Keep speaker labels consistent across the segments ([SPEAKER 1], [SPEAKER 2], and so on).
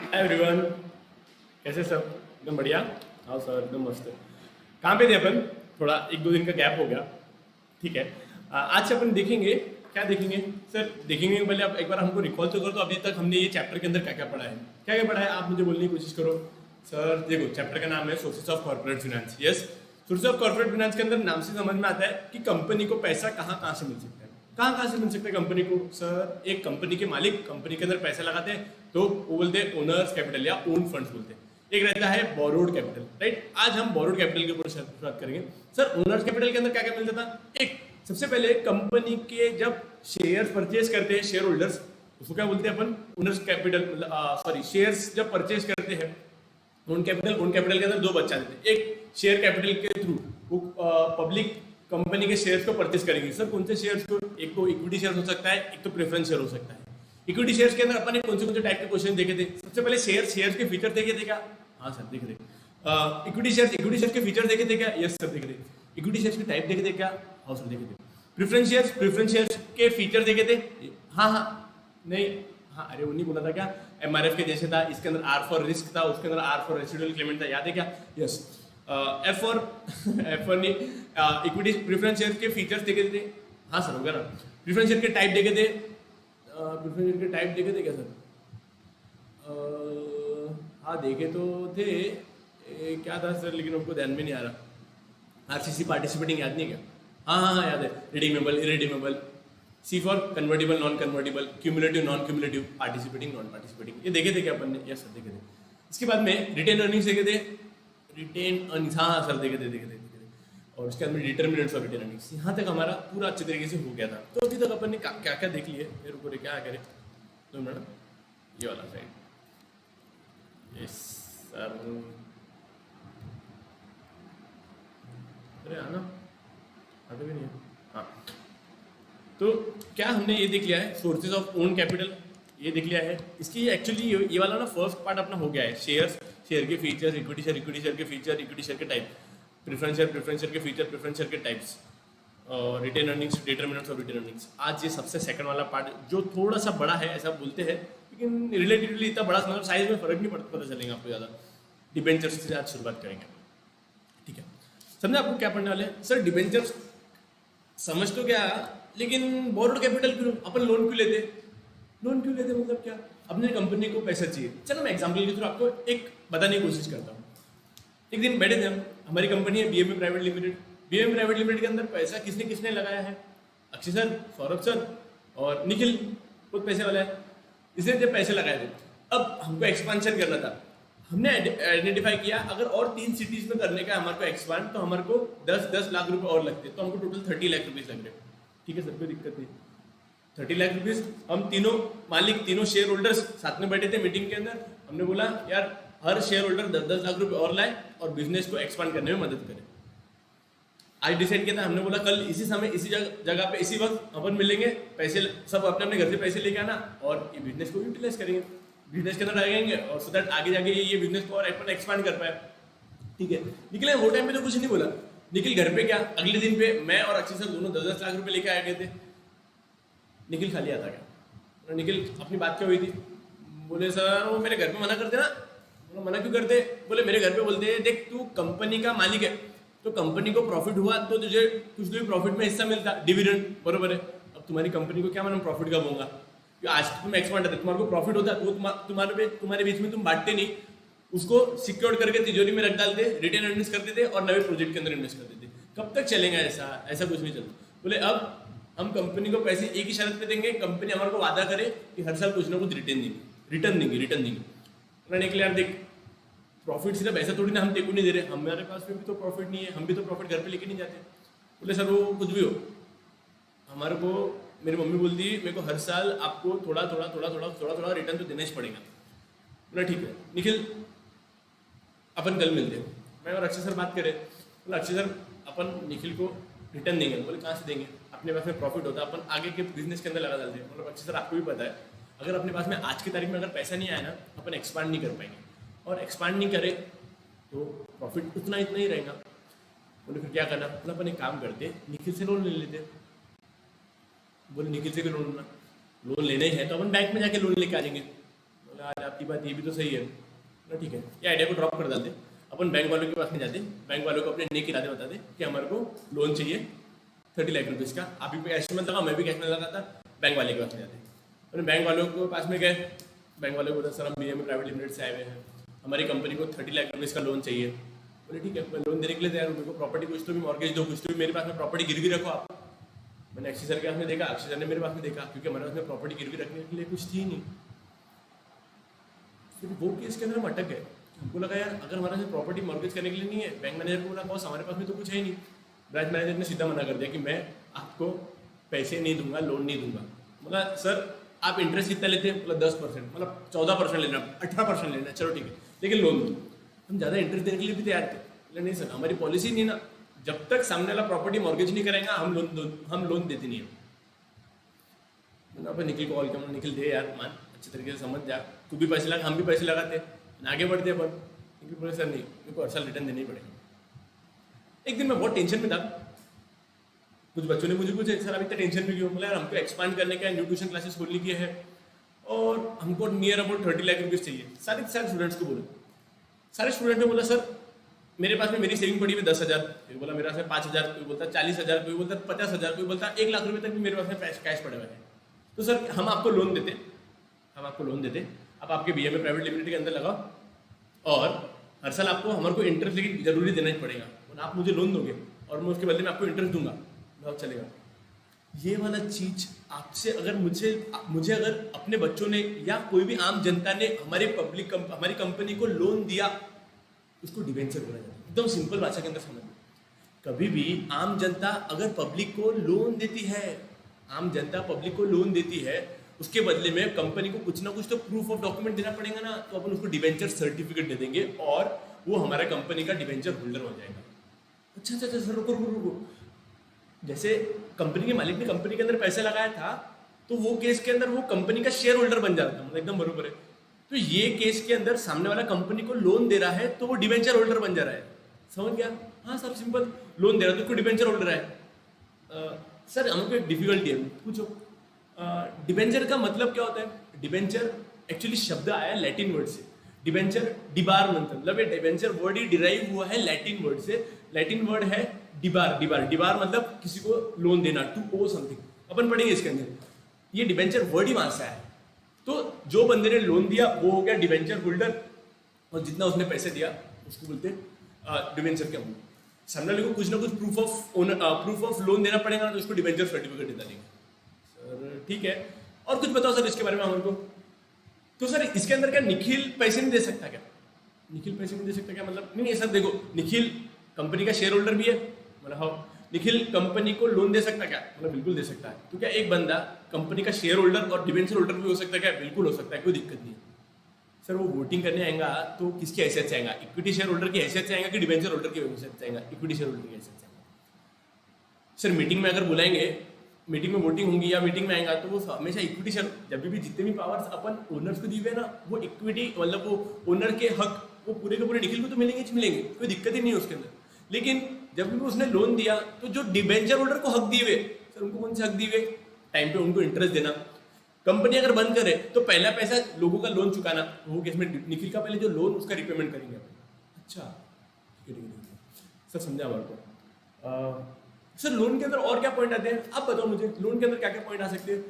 [SPEAKER 1] Hi everyone, कैसे सब? एकदम बढ़िया। हाँ सर, एकदम मस्त। कहाँ पे थे अपन? थोड़ा एक दो दिन का गैप हो गया। ठीक है। आज से अपन देखेंगे। क्या देखेंगे? सर देखेंगे पहले आप एक बार हमको रिकॉल तो करो, तो अभी तक हमने ये चैप्टर के अंदर क्या क्या पढ़ा है। क्या क्या पढ़ा है आप मुझे बोलने की कोशिश करो। सर देखो, चैप्टर का नाम है sources of corporate finance. Yes, sources of corporate finance के अंदर नाम से समझ में आता है कि कंपनी को पैसा कहाँ कहाँ से मिल सकता है। कहाँ से मिल सकता है कंपनी को? सर एक कंपनी के मालिक कंपनी के अंदर पैसा लगाते हैं तो वो बोलते हैं ओनर्स कैपिटल या ओन फंड्स बोलते हैं। एक रहता है बोरोड कैपिटल, राइट। आज हम बोरोड कैपिटल के ऊपर बात करेंगे। सर ओनर्स कैपिटल के अंदर क्या क्या मिलता था? एक सबसे पहले कंपनी के जब शेयर परचेज करते हैं शेयर होल्डर्स, उसको क्या बोलते हैं अपन? Owners capital. सॉरी, शेयर्स जब परचेज करते हैं ओन कैपिटल के अंदर दो बच्चा देते हैं। एक शेयर कैपिटल के थ्रू वो पब्लिक कंपनी के शेयर्स को परचेज करेंगे। सर कौन से शेयर्स को? एक तो इक्विटी शेयर हो सकता है, एक तो प्रेफरेंस शेयर हो सकता है। इक्विटी शेयर्स के अंदर अपन ने कौन से टाइप के क्वेश्चन देखे थे? सबसे पहले शेयर्स के फीचर देखे थे क्या? हाँ सर देखे थे। इक्विटी शेयर्स के फीचर देखे थे क्या? यस सर देखे थे। इक्विटी शेयर्स के टाइप देखे थे क्या? हाँ सर देखे थे। प्रेफरेंस शेयर्स के फीचर देखे थे? हाँ हाँ, नहीं, हाँ, अरे वो नहीं बोला था क्या? एमआरएफ के जैसे था, इसके अंदर आर फॉर रिस्क था, उसके अंदर आर फॉर रेसिडुअल क्लेमेंट था, याद है क्या? यस। एफ फॉर नहीं, इक्विटी प्रेफरेंस शेयर के फीचर्स देखे थे। हाँ सर, हो गया ना। प्रेफरेंस शेयर के टाइप देखे थे। प्रेफरेंस शेयर के टाइप देखे थे क्या सर? हाँ देखे तो थे। क्या था सर, लेकिन हमको ध्यान में नहीं आ रहा। आरसीसी पार्टिसिपेटिंग याद नहीं क्या? हाँ हाँ हाँ, याद है। Redeemable, irredeemable. C for convertible, non convertible, cumulative, non cumulative, participating, non participating, ये देखे थे क्या अपन ने? यस सर देखे थे। इसके बाद में रिटेन अर्निंग्स देखे थे। रिटेन अर्निंग्स, हाँ सर देखे थे। और उसके अंदर डिटर्मिनेंट्स ऑफ रिटेन अर्निंग्स। यहाँ तक हमारा पूरा अच्छे तरीके से हो गया था। तो अभी तक अपन ने क्या क्या देख लिए, फिर ऊपर क्या करें तो मैडम, ये वाला साइड। यस सर, अरे आना, आते भी नहीं है। हाँ, तो क्या हमने ये देख लिया है, सोर्सेज ऑफ ओन कैपिटल ये देख लिया है। इसकी एक्चुअली ये वाला ना फर्स्ट पार्ट अपना हो गया है। शेयर के फीचर्स, इक्विटी शेयर के फीचर, इक्विटी शेयर के टाइप, प्रेफरेंस शेयर के फीचर, प्रेफरेंस शेयर के टाइप्स, और retain earnings, determinants of retain earnings. आज ये सबसे सेकंड वाला पार्ट जो थोड़ा सा बड़ा है ऐसा बोलते हैं, लेकिन रिलेटिवली इतना बड़ा, मतलब साइज में फर्क नहीं पता चलेगा आपको ज़्यादा। डिबेंचर्स से आज शुरुआत करेंगे, ठीक है। समझे आपको क्या पढ़ने वाले हैं? सर डिबेंचर्स समझ तो क्या, लेकिन बोरोड कैपिटल क्यों? अपन लोन क्यों लेते? मतलब क्या? अपने कंपनी को पैसा चाहिए। चलो मैं एग्जांपल के थ्रू आपको एक बताने की कोशिश करता हूँ। एक दिन बैठे थे हम, हमारी कंपनी है BMA private limited. BMA private limited के अंदर पैसा किसने लगाया है? अक्षय सर, सौरभ सर और निखिल, बहुत पैसे वाला है। इसने जब पैसे लगाए थे, अब हमको एक्सपांशन करना था। हमने आइडेंटिफाई किया अगर और 3 सिटीज में करने का हमारे को एक्सपांड, तो हमारे को 10 लाख रुपए और लगते, तो हमको टोटल 30 लाख रुपीज लग रहे। ठीक है सर, कोई दिक्कत नहीं। 30 लाख रुपीज, हम तीनों मालिक, तीनों शेयर होल्डर्स साथ में बैठे थे मीटिंग के अंदर। हमने बोला यार हर शेयर होल्डर 10 लाख रुपए और लाए और बिजनेस को एक्सपांड करने में मदद करे। आज डिसाइड किया था, हमने बोला कल इसी समय इसी जगह पे इसी वक्त अपन मिलेंगे, पैसे सब अपने अपने घर से पैसे लेके आना और ये बिजनेस को यूटिलाइज करेंगे, बिजनेस के अंदर आएंगे, और सो दैट आगे जाके ये बिजनेस को और अपन एक्सपांड कर पाए। ठीक है, निखिल वो टाइम पे तो कुछ नहीं बोला। निखिल घर पे क्या, अगले दिन पे मैं और अक्षय सर दोनों 10 लाख रुपए लेके आ गए थे। निखिल खाली आता क्या? निखिल अपनी बात क्या हुई थी? बोले सर वो मेरे घर पे मना करते ना। मना क्यों करते? बोले मेरे घर पे बोलते हैं देख तू कंपनी का मालिक है, तो कंपनी को प्रॉफिट हुआ तो तुझे कुछ भी प्रॉफिट में हिस्सा मिलता, डिविडेंड, बरोबर है। अब तुम्हारी कंपनी को क्या मालूम प्रॉफिट कब होगा? आज तुम एक्सपांड है, तुम्हारे को प्रॉफिट होता है तो तुम्हारे बीच में तुम बांटते नहीं, उसको सिक्योर करके तिजोरी में रख डालते, रिटेन अर्निंग्स करते थे और नए प्रोजेक्ट के अंदर इन्वेस्ट करते थे। कब तक चलेगा ऐसा कुछ नहीं चलता। बोले अब हम कंपनी को पैसे एक ही शर्त पे देंगे, कंपनी हमारे को वादा करे कि हर साल कुछ ना कुछ रिटर्न देंगे। मैंने यार देख, प्रॉफिट सिर्फ ऐसा थोड़ी ना हम तेको नहीं दे रहे, हमारे पास में भी तो प्रॉफिट नहीं है, हम भी तो प्रॉफिट घर पे लेके नहीं जाते। बोले सर वो कुछ भी हो, हमारे को मेरी मम्मी बोलती मेरे को हर साल आपको थोड़ा थोड़ा रिटर्न तो देना ही पड़ेगा। बोला ठीक है निखिल, अपन कल मिलते हैं। मैं और अक्षय सर बात करें, बोला अक्षय सर अपन निखिल को रिटर्न देंगे। बोले कहाँ से देंगे? अपने पास में प्रॉफिट होता है अपन आगे के बिजनेस के अंदर लगा डालते हैं। मतलब अक्षय सर आपको भी पता है, अगर अपने पास में आज की तारीख में अगर पैसा नहीं आया ना, अपन एक्सपांड नहीं कर पाएंगे, और एक्सपांड नहीं करे तो प्रॉफिट उतना ही रहेगा। बोले फिर क्या करना? बोला अपन एक काम करते, निखिल से लोन ले लेते। बोले निखिल से भी लोन लेना? लोन लेना ही है तो अपन बैंक में जाके लोन लेके आ जाएंगे। बोला आज आप की बात ये भी तो सही है ना, ठीक है, ये आइडिया को ड्रॉप कर डालते, अपन बैंक वालों के पास में जाते, बैंक वालों को अपने नेक इरादे बताते कि हमारे को लोन चाहिए 30 लाख रुपीज़ का, आप भी कैश में लगा, मैं भी कैश में लगा था, बैंक वाले के पास में जाते, अपने बैंक वालों के पास में गए, बैंक वाले को बोला सर हम BMA प्राइवेट लिमिटेड से आए हुए हैं, हमारी कंपनी को 30 लाख रुपीज़ का लोन चाहिए। बोले ठीक है, मैं लोन देने के लिए तैयार हूँ, मेरे को प्रॉपर्टी कुछ तो भी मॉर्गेज दो, कुछ तो भी मेरे पास में प्रॉपर्टी गिरवी रखो आप। मैंने अक्षय सर के पास में देखा, अक्षय सर ने मेरे पास में देखा, क्योंकि हमारे पास में प्रॉपर्टी गिरवी रखने के लिए कुछ थी नहीं। फिर वो केस के अंदर हम अटक गए, हमको लगा यार अगर हमारे पास प्रॉपर्टी मॉर्गेज करने के लिए नहीं है, बैंक मैनेजर को बोला बॉस हमारे पास में तो कुछ है ही नहीं, ब्रांच मैनेजर ने सीधा मना कर दिया कि मैं आपको पैसे नहीं दूंगा, लोन नहीं दूंगा। बोला सर आप इंटरेस्ट कितना लेते हैं? बोला 10%, मतलब 14% लेना, 18% लेना, चलो ठीक है, लेकिन लोन दो। हम ज़्यादा इंटरेस्ट देने के लिए भी तैयार थे, बोले नहीं सर हमारी पॉलिसी नहीं ना, जब तक सामने वाला प्रॉपर्टी मॉर्गेज नहीं करेगा हम लोन देते नहीं है। मैंने निखिल को कॉल किया, निखिल दे यार मान, अच्छे तरीके से समझ जा, तू भी पैसे लगा, हम भी पैसे लगाते, आगे बढ़ते अपन। निखिल बोले सर नहीं, मेरे को हर साल रिटर्न देना ही पड़ेगा। एक दिन मैं बहुत टेंशन में था, कुछ बच्चों ने मुझे पूछे सर अभी इतना टेंशन में क्यों? बोला यार हमको एक्सपांड करने का, न्यू ट्यूशन क्लासेस खोलने की है और हमको नियर अबाउट 30 लाख रुपीज़ चाहिए। सारे स्टूडेंट्स को बोला, सारे स्टूडेंट ने बोला सर मेरे पास में मेरी सेविंग पड़ी हुई 10,000, कोई बोला मेरे पास में 5,000, कोई बोलता 40,000, कोई बोलता 50,000, कोई बोलता 1 लाख रुपये तक भी मेरे पास में कैश पड़े हुए हैं। तो सर हम आपको लोन देते, आप आपके BMA प्राइवेट लिमिटेड के अंदर लगाओ और हर साल आपको हमारे को इंटरेस्ट लेकिन जरूरी देना ही पड़ेगा, और आप मुझे लोन दोगे और मैं उसके बदले में आपको इंटरेस्ट दूंगा, बहुत चलेगा। ये वाला चीज आपसे अगर मुझे अगर अपने बच्चों ने या कोई भी आम जनता ने हमारी कंपनी को लोन दिया, उसको डिवेंचर बोला जाता है। एकदम सिंपल भाषा के अंदर समझ लो, कभी भी आम जनता अगर पब्लिक को लोन देती है, उसके बदले में कंपनी को कुछ ना कुछ तो प्रूफ ऑफ डॉक्यूमेंट देना पड़ेगा ना, तो अपन उसको डिवेंचर सर्टिफिकेट दे देंगे और वो हमारा कंपनी का डिवेंचर होल्डर हो जाएगा। अच्छा सर रुको, जैसे कंपनी के मालिक ने कंपनी के अंदर पैसे लगाया था, तो वो केस के अंदर वो कंपनी का शेयर होल्डर बन जाता है, मतलब एकदम बरोबर है। तो ये केस के अंदर सामने वाला कंपनी को लोन दे रहा है, तो वो डिवेंचर होल्डर बन जा रहा है। समझ गया? हाँ सर सिंपल, लोन दे रहा है तो उसको डिवेंचर होल्डर है। सर हमको एक डिफिकल्टी है, पूछो डिवेंचर का मतलब क्या होता है? डिवेंचर एक्चुअली शब्द आया लैटिन वर्ड से, डिवेंचर डिबार मतलब ये डिवेंचर वर्ड ही डिराइव हुआ है लैटिन वर्ड से। लैटिन वर्ड है डिबार मतलब किसी को लोन देना, टू ओ समथिंग, अपन पढ़ेंगे इसके अंदर। ये डिवेंचर वर्ड ही वहां से आया। तो जो बंदे ने लोन दिया वो हो गया डिवेंचर होल्डर, और जितना उसने पैसे दिया उसको बोलते डिवेंचर के अमाउंट। सामने वाले को कुछ ना कुछ प्रूफ ऑफ लोन देना पड़ेगा ना, तो उसको डिवेंचर सर्टिफिकेट देना देंगे। सर ठीक है, और कुछ बताओ सर इसके बारे में हमारे को। तो सर इसके अंदर क्या निखिल पैसे नहीं दे सकता क्या? निखिल पैसे नहीं दे सकता क्या मतलब? नहीं सर देखो, निखिल कंपनी का शेयर होल्डर भी है, मतलब हाँ। निखिल कंपनी को लोन दे सकता क्या? मतलब बिल्कुल दे सकता है। तो क्या एक बंदा कंपनी का शेयर होल्डर और डिवेंचर होल्डर भी हो सकता है क्या? बिल्कुल हो सकता है, कोई दिक्कत नहीं है। सर वो वोटिंग करने आएगा तो किसकी हैसियत से आएगा? इक्विटी शेयर होल्डर की हैसियत से आएगा कि डिवेंचर होल्डर की हैसियत से आएगा? इक्विटी शेयर होल्डर की हैसियत से आएगा। सर मीटिंग में अगर बुलाएंगे, मीटिंग में वोटिंग होंगी या मीटिंग में आएगा, तो वो हमेशा इक्विटी शेयर, जब भी जितने भी पावर्स अपन ओनर्स को दिए ना, वो इक्विटी मतलब वो ओनर के हक वो पूरे के पूरे निखिल को तो मिलेंगे, कोई दिक्कत ही नहीं है उसके अंदर। लेकिन जब भी उसने लोन दिया तो जो डिवेंचर होल्डर को हक दिए हुए, सर उनको कौन से हक दिए हुए? टाइम पे उनको इंटरेस्ट देना। कंपनी अगर बंद करे तो पहला पैसा लोगों का लोन चुकाना, वो केस में निखिल का पहले जो लोन उसका रिपेमेंट करेंगे। अच्छा ठीक है सर, समझा हमारे को। सर लोन के अंदर और क्या पॉइंट आते हैं आप बताओ मुझे, लोन के अंदर क्या क्या पॉइंट आ सकते हैं?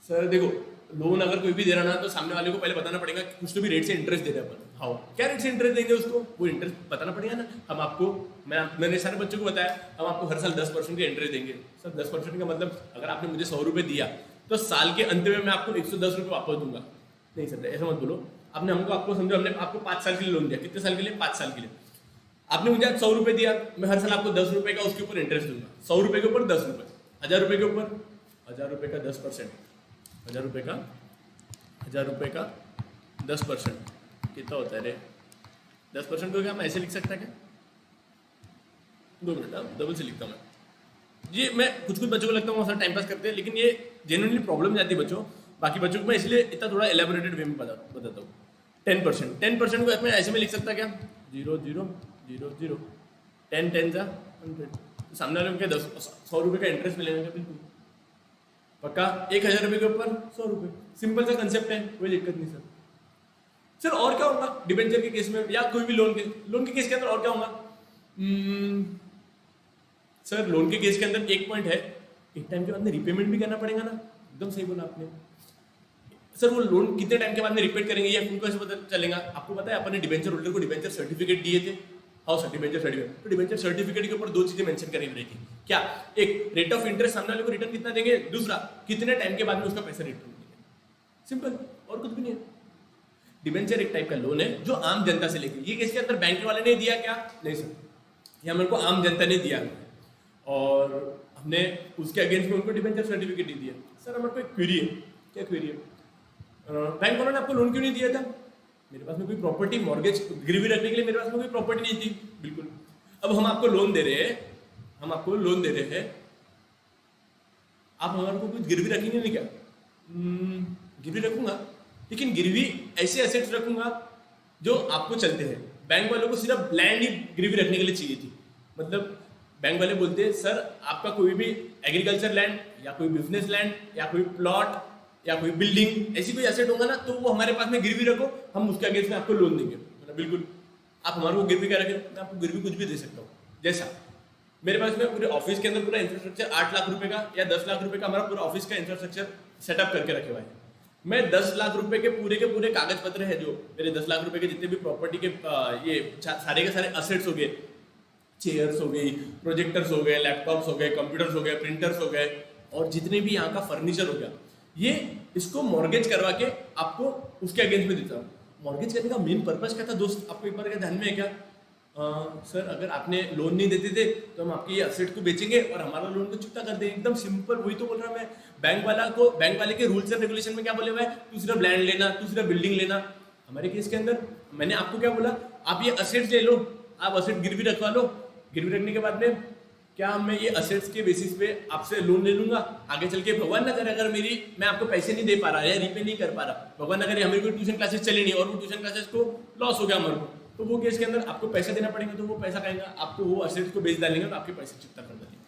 [SPEAKER 1] सर देखो, लोन अगर कोई भी दे रहा ना, तो सामने वाले को पहले बताना पड़ेगा कि कुछ तो भी रेट से इंटरेस्ट दे रहे हैं अपन। हाउ, क्या रेट से इंटरेस्ट देंगे उसको, वो इंटरेस्ट बताना पड़ेगा ना। हम आपको, मैंने सारे बच्चों को बताया, हम आपको हर साल 10% का इंटरेस्ट देंगे। सर 10% का मतलब अगर आपने मुझे 100 रुपये दिया तो साल के अंत में मैं आपको 110 रुपये वापस दूंगा। नहीं सर ऐसा मत बोलो, आपको समझो, हमने आपको 5 साल के लिए लोन दिया। कितने साल के लिए? 5 साल के लिए। आपने मुझे आज 100 रुपये दिया, मैं हर साल आपको 10 रुपये का उसके ऊपर इंटरेस्ट दूंगा। 100 रुपये के ऊपर 10 रुपये, 1000 रुपये के ऊपर 1000 रुपये का 10%, 1000 रुपये का 10% कितना होता है रे? 10% को क्या मैं ऐसे लिख सकता क्या? 2 मिनट, डबल से लिखता हूँ मैं। ये मैं कुछ बच्चों को लगता हूँ सर टाइम पास करते हैं, लेकिन ये जेन्युइनली प्रॉब्लम जाती है बच्चों। बाकी बच्चों को मैं इसलिए इतना थोड़ा एलेबोरेटेड वे में बताता हूँ। 10% को मैं ऐसे में लिख सकता क्या? 0 0 0 0 10 10 जा 100। सामने वाले को 100 रुपये का इंटरेस्ट मिलेगा बिल्कुल पक्का। 1000 रुपये के ऊपर 100 रुपये, सिंपल सा कंसेप्ट है, कोई दिक्कत नहीं सर। सर और क्या होगा डिबेंचर के केस में या कोई भी लोन के केस के अंदर और क्या होगा? सर लोन के केस के अंदर एक पॉइंट है, एक टाइम के बाद में रिपेमेंट भी करना पड़ेगा ना। एकदम सही बोला आपने। सर वो लोन कितने टाइम के बाद में रिपेड करेंगे या उनको कैसे पता चलेगा? आपको पता है अपन ने डिबेंचर होल्डर को डिबेंचर सर्टिफिकेट दिए थे। हाँ सर डिबेंचर सर्टिफिकेट, तो डिबेंचर सर्टिफिकेट के ऊपर दो चीजें मेंशन करी हुई थी। क्या? एक रेट ऑफ इंटरेस्ट सामने वाले को रिटर्न कितना देंगे, दूसरा कितने टाइम के बाद में उसका पैसा रिटर्न देंगे। सिंपल, और कुछ भी नहीं है। डिबेंचर एक टाइप का लोन है जो आम जनता से लेके, ये किसके अंदर बैंक वाले ने दिया क्या? नहीं सर, ये हमारे को आम जनता ने दिया और हमने उसके अगेंस्ट में उनको डिबेंचर सर्टिफिकेट दे दिया। सर हमारे को एक क्वेरी है। क्या क्वेरी है? बैंक वालों ने आपको लोन क्यों नहीं दिया था? मेरे पास में कोई प्रॉपर्टी मॉर्गेज गिरवी रखने के लिए मेरे पास में कोई प्रॉपर्टी नहीं थी। बिल्कुल। अब हम आपको लोन दे रहे हैं, आप हमारे को कुछ गिरवी रखेंगे नहीं क्या? गिरवी रखूंगा, लेकिन गिरवी ऐसे एसेट्स रखूंगा जो आपको चलते हैं। बैंक वालों को सिर्फ लैंड ही गिरवी रखने के लिए चाहिए थी। मतलब बैंक वाले बोलते हैं सर आपका कोई भी एग्रीकल्चर लैंड या कोई बिजनेस लैंड या कोई प्लॉट या कोई बिल्डिंग ऐसी कोई एसेट होगा ना, तो वो हमारे पास में गिरवी रखो, हम उसके अगेंस्ट में आपको लोन देंगे। मतलब बिल्कुल, आप हमारे को गिरवी क्या रखें? मैं आपको गिरवी कुछ भी दे सकता हूँ। जैसा मेरे पास में पूरे ऑफिस के अंदर पूरा इंफ्रास्ट्रक्चर 8 लाख रुपए का या 10 लाख रुपए का हमारा पूरा ऑफिस का इंफ्रास्ट्रक्चर सेटअप करके रखे हुआ है। मैं 10 लाख रुपए के पूरे कागज पत्र है, जो मेरे 10 लाख रुपए के जितने भी प्रॉपर्टी के ये सारे के सारे असेट्स हो गए, चेयर्स हो गई, प्रोजेक्टर्स हो गए, लैपटॉप्स हो गए, कंप्यूटर्स हो गए, प्रिंटर्स हो गए और जितने भी यहाँ का फर्नीचर हो गया, ये इसको मॉर्गेज करवा के आपको उसके अगेंस्ट में देता हूँ। मॉर्गेज करने का मेन पर्पस क्या था दोस्त, आपको एक बार क्या ध्यान में है क्या? सर अगर आपने लोन नहीं देते थे तो हम आपके ये असेट को बेचेंगे और हमारा लोन को चुकता कर देंगे। एकदम सिंपल, वही तो बोल रहा मैं। बैंक वाले के रूल्स एंड रेगुलेशन में क्या बोले हुआ है? तू सिर्फ लैंड लेना, तू सिर्फ बिल्डिंग लेना। हमारे केस के अंदर मैंने आपको क्या बोला? आप ये असेट्स ले लो, आप असेट गिरवी रखवा लो। गिरवी रखने के बाद में क्या मैं ये असेट्स के बेसिस पे आपसे लोन ले लूंगा? आगे चल के भगवान ना करे अगर मैं आपको पैसे नहीं दे पा रहा या रीपे नहीं कर पा रहा, भगवान ना करे हमें कोई ट्यूशन क्लासेस चली नहीं और वो ट्यूशन क्लासेस को लॉस हो गया हमारे को, तो वो केस के अंदर आपको पैसा देना पड़ेगा। तो वो पैसा कहेगा आपको, वो असेट्स को बेच डालेंगे और आपके पैसे चुकता कर देंगे।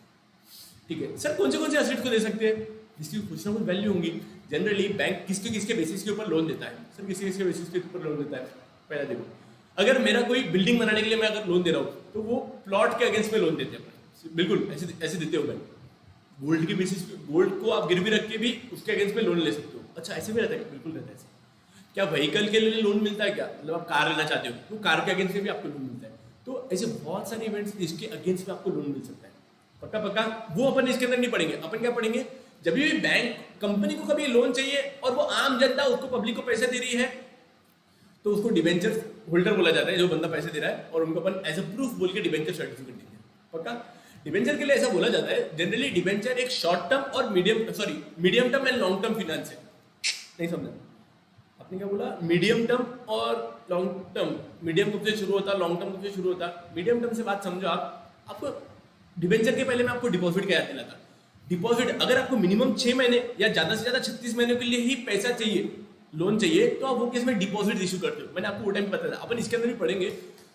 [SPEAKER 1] ठीक है सर, कौन से असेट्स को दे सकते हैं जिसकी कुछ ना कुछ वैल्यू होंगी? जनरली बैंक किसके बेसिस के ऊपर लोन देता है? सर किसके बेसिस के ऊपर लोन देता है? पहला देखो, अगर मेरा कोई बिल्डिंग बनाने के लिए मैं अगर लोन दे रहा हूँ तो वो प्लॉट के अगेंस्ट में लोन देते हैं। बिल्कुल ऐसे देते हो बैंक। गोल्ड के बेसिस पे, गोल्ड को आप गिरवी रख के भी उसके अगेंस्ट में लोन ले सकते हो। अच्छा ऐसे भी रहता है? बिल्कुल रहता है ऐसे। क्या व्हीकल के लिए लोन मिलता है क्या? मतलब आप कार लेना चाहते हो तो कार के अगेंस्ट में भी आपको लोन मिलता है। तो ऐसे बहुत सारे इवेंट्स जिसके अगेंस्ट में आपको लोन मिल सकता है। पक्का वो अपन इसके अंदर नहीं पढ़ेंगे। अपन क्या पढ़ेंगे? जब भी बैंक कंपनी को कभी लोन चाहिए और वो आम जनता उसको, पब्लिक को पैसे दे रही है, तो उसको डिबेंचर होल्डर बोला जाता है, जो बंदा पैसे दे रहा है, और उनको अपन एज अ प्रूफ बोल के डिबेंचर सर्टिफिकेट देंगे। पक्का डिबेंचर के लिए ऐसा बोला जाता है। जनरली डिबेंचर एक शॉर्ट टर्म और medium term and long term finance है। नहीं समझा आपने क्या बोला? मीडियम टर्म और लॉन्ग टर्म। मीडियम कब से शुरू होता, लॉन्ग टर्म कब से शुरू होता? मीडियम टर्म से बात समझो आपको डिबेंचर के पहले मैं आपको डिपॉजिट का याद दिलाता। डिपॉजिट अगर आपको मिनिमम 6 महीने या ज्यादा से ज्यादा 36 महीने के लिए ही पैसा चाहिए, लोन चाहिए, तो आप वो केस में डिपॉजिट इशू करते हो। मैंने आपको वो टाइम बताया था, अपन इसके अंदर भी पढ़ेंगे।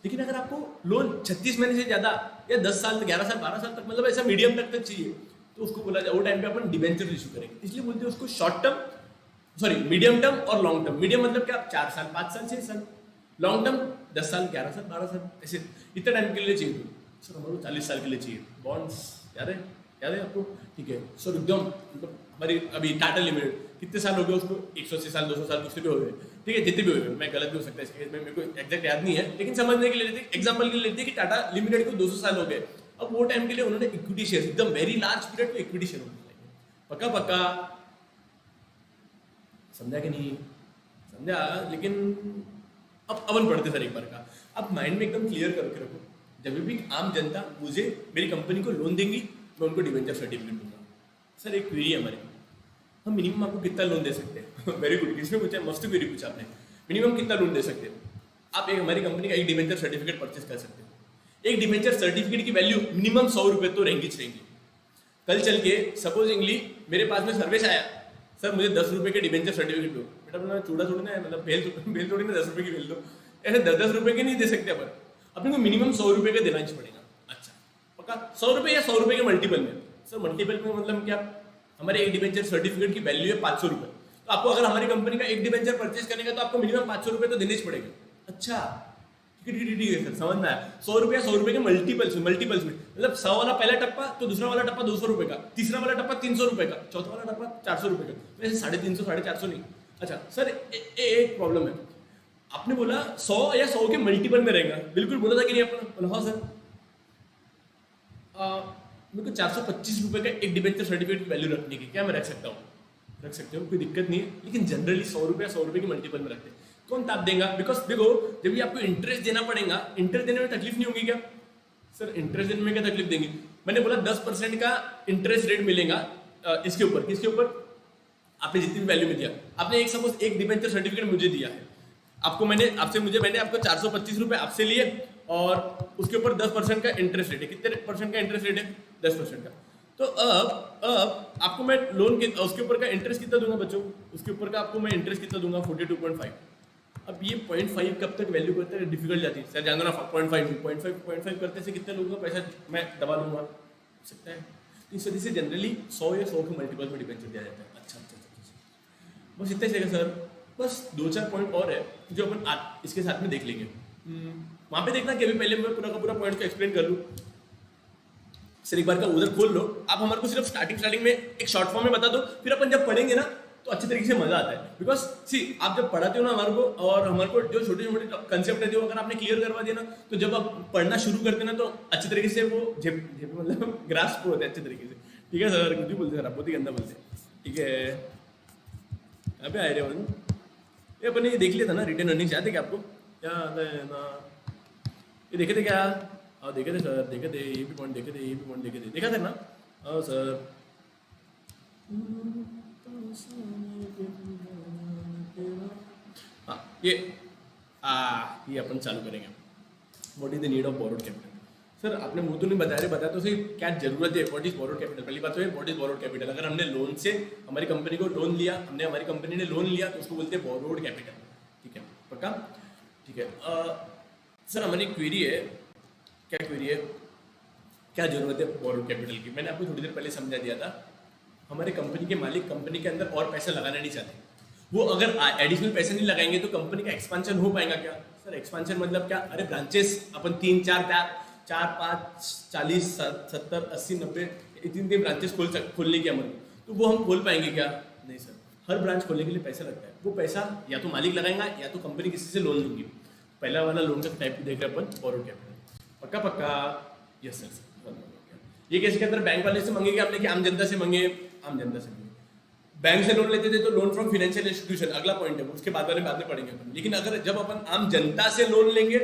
[SPEAKER 1] लेकिन अगर आपको लोन 36 महीने से ज्यादा या 10 साल, 11 साल, 12 साल तक, मतलब ऐसा मीडियम तक चाहिए, तो उसको बोला जाए, वो टाइम पे अपन डिबेंचर इशू करेंगे। इसलिए बोलते हैं उसको शॉर्ट टर्म, मीडियम टर्म और लॉन्ग टर्म। मीडियम मतलब क्या? 4 साल, 5 साल, 6 साल। लॉन्ग टर्म 10 साल, 11 साल, 12 साल, ऐसे इतने टाइम के लिए चाहिए। तो सर हमारे को 40 साल के लिए चाहिए बॉन्ड्स, याद है आपको? ठीक है सर, एकदम मतलब हमारी अभी टाटा लिमिटेड कितने साल हो गए उसको? 180 साल, 200 साल, कुछ भी हो गए। ठीक है, जितने भी हो गए, मैं गलत भी हो सकता है इसके, मेरे को एग्जैक्ट याद नहीं है, लेकिन समझने के लिए लेते, एग्जांपल के लिए लेते कि टाटा लिमिटेड को 200 साल हो गए। अब वो टाइम के लिए उन्होंने इक्विटी शेयर, एकदम वेरी लार्ज पीरियड को इक्विटी शेयर होने लगे। पक्का समझा कि नहीं समझा? लेकिन अब अपन पढ़ते सर एक बार का। अब माइंड में एकदम क्लियर करके रखो, जब भी आम जनता मुझे मेरी कंपनी को लोन देंगी, मैं उनको डिबेंचर सर्टिफिकेट दूंगा। सर एक क्वेरी है हमारे, हम मिनिमम आपको कितना लोन दे सकते हैं? वेरी गुड, किसमें पूछा? मस्त क्वेरी पूछा आपने। मिनिमम कितना लोन दे सकते हैं? आप एक हमारी कंपनी का एक डिबेंचर सर्टिफिकेट परचेस कर सकते हैं। एक डिबेंचर सर्टिफिकेट की वैल्यू मिनिमम 100 रुपये तो रहेंगी। कल चल के सपोजिंगली मेरे पास में सर्विस आया, सर मुझे 10 रुपये के डिबेंचर सर्टिफिकेट दो। बेटा बोला चूड़ा छोड़ना है, मतलब बेल थोड़ी ना 10 रुपये की बेल दो। ऐसे 10-10 रुपये के नहीं दे सकते अपन, अपने को मिनिमम 100 रुपये का देना ही पड़ेगा। अच्छा पक्का 100 रुपये या 100 रुपये के मल्टीपल में? सर मल्टीपल में मतलब क्या? हमारे एक डिबेंचर सर्टिफिकेट की वैल्यू है 500 रुपये, तो आपको अगर हमारी कंपनी का एक डिबेंचर परचेज करने का तो आपको मिनिमम 500 रुपये तो देने ही पड़ेगा। अच्छा ठीक है सर, समझ में आया। 100 रुपये के मल्टीपल्स में मतलब 100 वाला पहला टप्पा, तो दूसरा वाला टप्पा 200 रुपये का, तीसरा वाला टप्पा 300 रुपये का, चौथा वाला टप्पा 400 रुपये का, वैसे 350 450 नहीं। अच्छा सर एक प्रॉब्लम है, आपने बोला 100 या 100 के मल्टीपल में रहेगा, बिल्कुल बोला था कि नहीं आपने? बोला हाँ सर। मेरे को 425 रुपये का एक डिबेंचर सर्टिफिकेट की वैल्यू रखने की, क्या मैं रख सकता हूँ? रख सकते हो, कोई दिक्कत नहीं है, लेकिन जनरली 100 रुपये के मल्टीपल में रखते हैं। कौन ताप देगा? बिकॉज देखो जब भी आपको इंटरेस्ट देना पड़ेगा, इंटरेस्ट देने में तकलीफ नहीं होगी क्या सर? इंटरेस्ट देने में क्या तकलीफ देंगे? मैंने बोला 10% का इंटरेस्ट रेट मिलेगा इसके ऊपर, किसके ऊपर? आपने जितनी भी वैल्यू में दिया, आपने एक सपोज एक डिबेंचर सर्टिफिकेट मुझे दिया है, आपको मैंने आपको 425 रुपये आपसे लिए और उसके ऊपर 10% का इंटरेस्ट रेट है। कितने परसेंट का इंटरेस्ट रेट है? 10% का। तो अब आपको मैं लोन के उसके ऊपर का इंटरेस्ट कितना दूंगा बच्चों? उसके ऊपर का आपको मैं इंटरेस्ट कितना दूंगा? 42.5। अब ये 0.5 कब तक वैल्यू करते हैं डिफिकल्ट जाती है सर, जानो ना 0.5 करते से कितने लोगों का पैसा मैं दबा लूंगा, हो सकता है। तो इस वजह से जनरली 100 या 100 के मल्टीपल में डिबेंचर दिया जाता है। अच्छा, बस इतना ही है सर, बस 2-4 पॉइंट और है जो अपन इसके साथ में देख लेंगे। वहाँ पे देखना कि अभी पहले मैं पूरा का पूरा पॉइंट को एक्सप्लेन कर लूँ सर, एक बार का उधर खोल लो आप, हमारे को सिर्फ स्टार्टिंग में एक शॉर्ट फॉर्म में बता दो, फिर अपन जब पढ़ेंगे ना तो अच्छे तरीके से मजा आता है। बिकॉज सी आप जब पढ़ाते हो ना हमारे को, और हमारे को जो छोटे छोटे कंसेप्ट रहते हो अगर आपने क्लियर करवा दिया ना, तो जब आप पढ़ना शुरू करते ना तो अच्छे तरीके से वो मतलब ग्रास्प होते हैं अच्छे तरीके से। ठीक है सर, कुछ भी बोलते सर, आप बहुत ही गंदा बोलते। ठीक है, अबे आए रहे ये अपन ये देख लिया था ना, रिटर्न अर्निंग्स याद है क्या आपको? याद है ना? ये देखे थे क्या? हाँ देखे थे सर, देखे थे, ये भी पॉइंट देखे थे, ये भी पॉइंट देखे थे, देखा था ना? हाँ सर। हाँ ये अपन चालू करेंगे। What is the need of borrowed capital? Sir आपने मुंह तो नहीं बताया तो सही क्या जरूरत है? What is borrowed capital? पहली बात तो है व्हाट इज बोरोड कैपिटल। अगर हमने लोन से हमारी कंपनी को लोन लिया, हमारी कंपनी ने लोन लिया तो उसको बोलते हैं बोरोड कैपिटल। ठीक है, पक्का? ठीक है सर, हमारी क्वेरी है, क्या क्वेरी है? क्या जरूरत है बोरोड कैपिटल की? मैंने आपको थोड़ी देर पहले समझा दिया था। हमारे कंपनी के मालिक कंपनी के अंदर और पैसा लगाना नहीं चाहते, वो अगर एडिशनल पैसे नहीं लगाएंगे तो कंपनी का एक्सपांशन हो पाएगा क्या? सर एक्सपांशन मतलब क्या? अरे ब्रांचेस अपन 3 4 5 40 70 80 90 इतने ब्रांचेस खोलने की हमारे, तो वो हम खोल पाएंगे क्या? नहीं सर, हर ब्रांच खोलने के लिए पैसा लगता है। वो पैसा या तो मालिक लगाएगा या तो कंपनी किसी से लोन लूंगी। पहला वाला लोन का टाइप देख रहे हैं अपन, बोरोड कैपिटल। पक्का? Yes sir. ये केस के अंदर बैंक वाले से मांगेंगे आपने कि आम जनता से मांगे? आम जनता से मांगे। बैंक से लोन लेते थे तो लोन फ्रॉम फाइनेंशियल इंस्टीट्यूशन, अगला पॉइंट है, उसके बाद वाले बाद में पढ़ेंगे अपन। लेकिन अगर जब अपन आम जनता से लोन लेंगे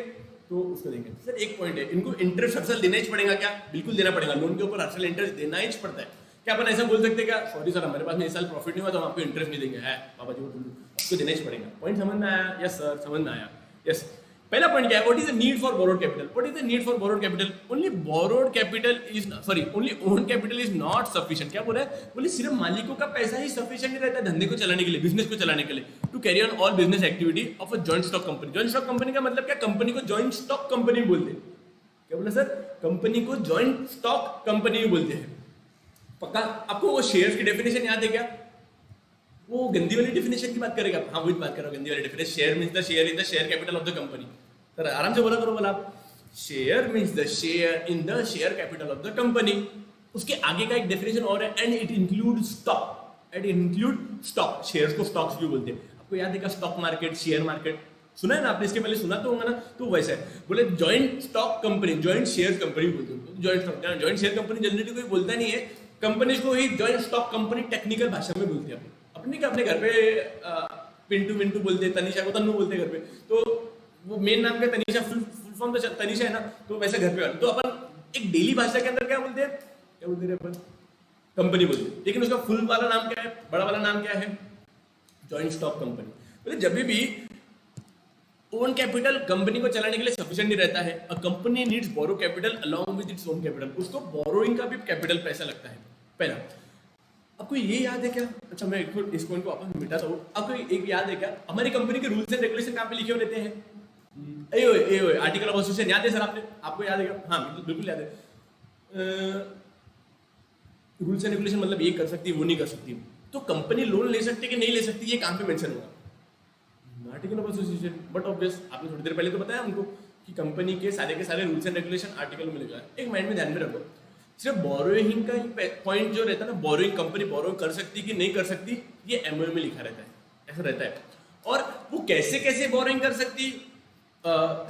[SPEAKER 1] तो उसको देंगे। सर एक पॉइंट है, इनको इंटरेस्ट हर साल देना ही पड़ेगा क्या? बिल्कुल देना पड़ेगा, लोन के ऊपर हर साल इंटरेस्ट देना ही पड़ता है। क्या अपन ऐसा बोल सकते हैं क्या सॉरी सर हमारे पास में इस साल प्रॉफिट नहीं हुआ तो हम आपको इंटरेस्ट नहीं देंगे? है बाबा जी, आपको देना ही पड़ेगा। पॉइंट समझ में आया? यस सर, समझ में आया। यस, पहला पॉइंट क्या है? What is the need for borrowed capital? What is the need for borrowed capital? Only borrowed capital is only own capital is not sufficient. क्या बोला है? बोले सिर्फ मालिकों का पैसा ही सफिशिएंट नहीं रहता धंधे को चलाने के लिए, बिजनेस को चलाने के लिए, to carry on all business activity of a joint stock company. Joint stock company का मतलब क्या? कंपनी को जॉइंट स्टॉक कंपनी बोलते हैं। क्या बोला सर? कंपनी को जॉइंट स्टॉक कंपनी बोलते हैं। पक्का? आपको वो शेयर्स की डेफिनेशन याद है क्या? वो गंदी वाली डेफिनेशन की बात करेगा? हाँ वही बात कर रहा हूँ, गंदी वाली definition. Share means the share in the share capital of the company. Sir आराम से बोला करो, बोला आप। Share means the share in the share capital of the company. उसके आगे का एक डेफिनेशन और है, and it include stock. And include stock. Shares को स्टॉक्स भी बोलते हैं। आपको याद है क्या? स्टॉक मार्केट, शेयर मार्केट सुना है ना आपने? इसके पहले सुना तो होगा ना? तो वैसा है। बोले joint stock company, joint share company बोलते हैं। जॉइंट शेयर कंपनी जनरली कोई बोलता नहीं है, कंपनीज को ही जॉइंट स्टॉक कंपनी टेक्निकल भाषा में बोलते हैं। अपने क्या अपने घर पे पिंटू मिंटू बोलते, तनिषा को तन्नू बोलते घर पे, तो वो मेन नाम क्या? तनिषा, फुल फॉर्म तो तनिषा है ना, तो वैसे घर पे तो अपन एक डेली भाषा के अंदर क्या बोलते हैं? क्या बोलते हैं अपन? कंपनी बोलते हैं। लेकिन उसका फुल वाला नाम क्या है? बड़ा वाला नाम क्या है? Joint stock company. बोले जब भी ओन कैपिटल कंपनी को चलाने के लिए सफिशिएंट नहीं रहता है, a company needs borrow capital along with its own capital. उसको बोरोइंग का भी कैपिटल पैसा लगता है। पहला, आपको ये याद है क्या? अच्छा मैं इस पॉइंट को वापस मिटाता हूँ। आपको एक याद है क्या? हमारी कंपनी के रूल्स एंड रेगुलेशन कहाँ पे लिखे हुए रहते हैं? आर्टिकल ऑफ एसोसिएशन याद है सर आपने? आपको याद है क्या? हाँ बिल्कुल याद है। रूल्स एंड रेगुलेशन मतलब ये कर सकती है, वो नहीं कर सकती। तो तो कंपनी लोन ले सकती है कि नहीं ले सकती, ये कहाँ पे मेंशन होगा? Article of association. But obvious आपने थोड़ी देर पहले तो बताया हमको कि कंपनी के सारे रूल्स एंड रेगुलेशन आर्टिकल में लिखा है। एक माइंड में ध्यान में रखो, सिर्फ बोरोइंग का पॉइंट जो रहता है ना, बोरोइंग कंपनी बोरो कर सकती कि नहीं कर सकती, ये एमओयू में लिखा रहता है, ऐसा रहता है। और वो कैसे कैसे बोरोइंग कर सकती,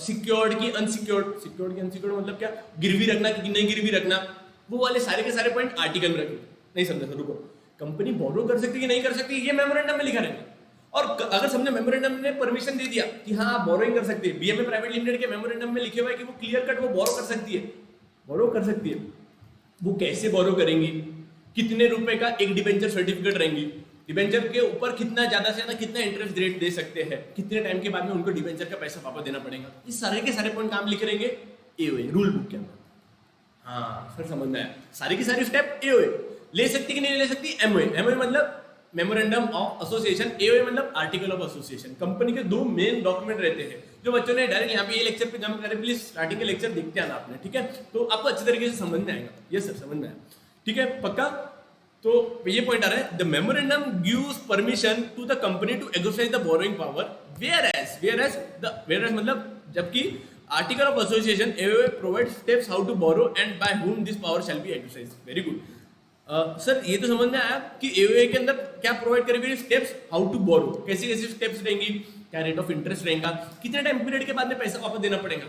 [SPEAKER 1] सिक्योर्ड की अनसिक्योर्ड, सिक्योर्ड की अनसिक्योर्ड मतलब क्या, गिरवी रखना कि नहीं गिरवी रखना, वो वाले सारे के सारे पॉइंट आर्टिकल में रखें। नहीं समझा सर, रुको। कंपनी बोरो कर सकती कि नहीं कर सकती, ये मेमोरेंडम में लिखा रहेगा। और अगर समझे मेमोरेंडम ने परमिशन दे दिया कि हाँ आप बोरोइंग कर सकते हैं, बीएमए प्राइवेट लिमिटेड के मेमोरेंडम में लिखे हुआ है कि वो क्लियर कट वो बोरो कर सकती है, बोरो कर सकती है। वो कैसे बोरो करेंगी, कितने रुपए का एक डिबेंचर सर्टिफिकेट रहेंगी, डिबेंचर के ऊपर कितना ज्यादा से ज्यादा कितना इंटरेस्ट रेट दे सकते हैं, कितने टाइम के बाद में उनको डिबेंचर का पैसा वापस देना पड़ेगा, इस सारे के सारे पॉइंट काम लिखे रहेंगे एओए रूल बुक के अंदर। हाँ सर समझ में आया, सारी की सारी स्टेप एओए ले सकती कि नहीं ले सकती, एमओए। एमओए मतलब मेमोरेंडम ऑफ एसोसिएशन, एओए मतलब आर्टिकल ऑफ एसोसिएशन। कंपनी के दो मेन डॉक्यूमेंट रहते हैं जो बच्चों ने डायरेक्ट यहाँ पे ये लेक्चर पे जम करें, प्लीज स्टार्टिंग के लेक्चर देखते आना आपने, ठीक है? तो आपको अच्छी तरीके से समझ में आएगा। यस सर समझ में आया, ठीक है पक्का। तो ये पॉइंट आ रहा है, the memorandum gives permission to the company to exercise the borrowing power, whereas मतलब जबकि article of association AOA provide steps how to borrow and by whom this power shall be exercise. Very good sir, ये तो समझ में आया कि AOA के अंदर क्या प्रोवाइड करेगी, स्टेप्स हाउ टू बोरो, कैसी कैसी स्टेप्स रहेंगी, क्या रेट ऑफ इंटरेस्ट रहेगा, कितने टाइम पीरियड के बाद में पैसा वापस देना पड़ेगा,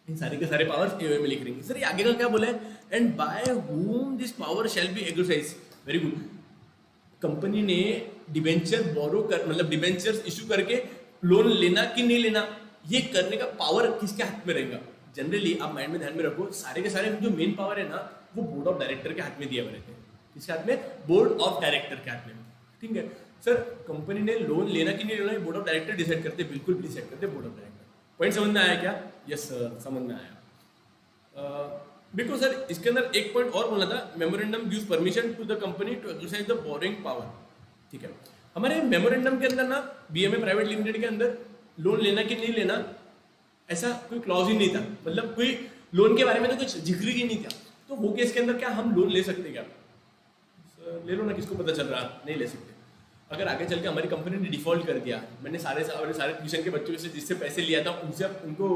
[SPEAKER 1] इन सारे के सारे पावर्स एओए में लिख रहेंगे। सर ये आगे का क्या बोला है, and by whom this power shall be exercise. Very good, company ने डिबेंचर बोरो कर मतलब डिबेंचर इशू करके लोन लेना कि नहीं लेना, ये करने का पावर किसके हाथ में रहेगा। जनरली आप माइंड में ध्यान में रखो, सारे के सारे जो मेन पावर है ना वो बोर्ड ऑफ डायरेक्टर के हाथ में दिया हुआ रहते हैं। किसके हाथ में, बोर्ड ऑफ डायरेक्टर के हाथ में, ठीक है सर। कंपनी ने लोन लेना कि नहीं लेना बोर्ड ऑफ डायरेक्टर डिसाइड करते, बिल्कुल डिसाइड करते बोर्ड ऑफ डायरेक्टर। पॉइंट समझ में आया क्या? यस सर समझ में आया। बिल्कुल सर, इसके अंदर एक पॉइंट और बोलना था, memorandum gives permission to the company to exercise the borrowing power, ठीक है। हमारे मेमोरेंडम के अंदर ना बीएमए प्राइवेट लिमिटेड के अंदर लोन लेना कि नहीं लेना ऐसा कोई क्लॉज ही नहीं था, मतलब कोई लोन के बारे में तो कुछ जिक्र ही नहीं था। तो वो केस के अंदर क्या हम लोन ले सकते क्या? ले लो ना, किसको पता चल रहा, नहीं ले सकते। अगर आगे चल के हमारी कंपनी ने डिफॉल्ट कर दिया, मैंने सारे ट्यूशन के बच्चों से जिससे पैसे लिया था उनसे उनको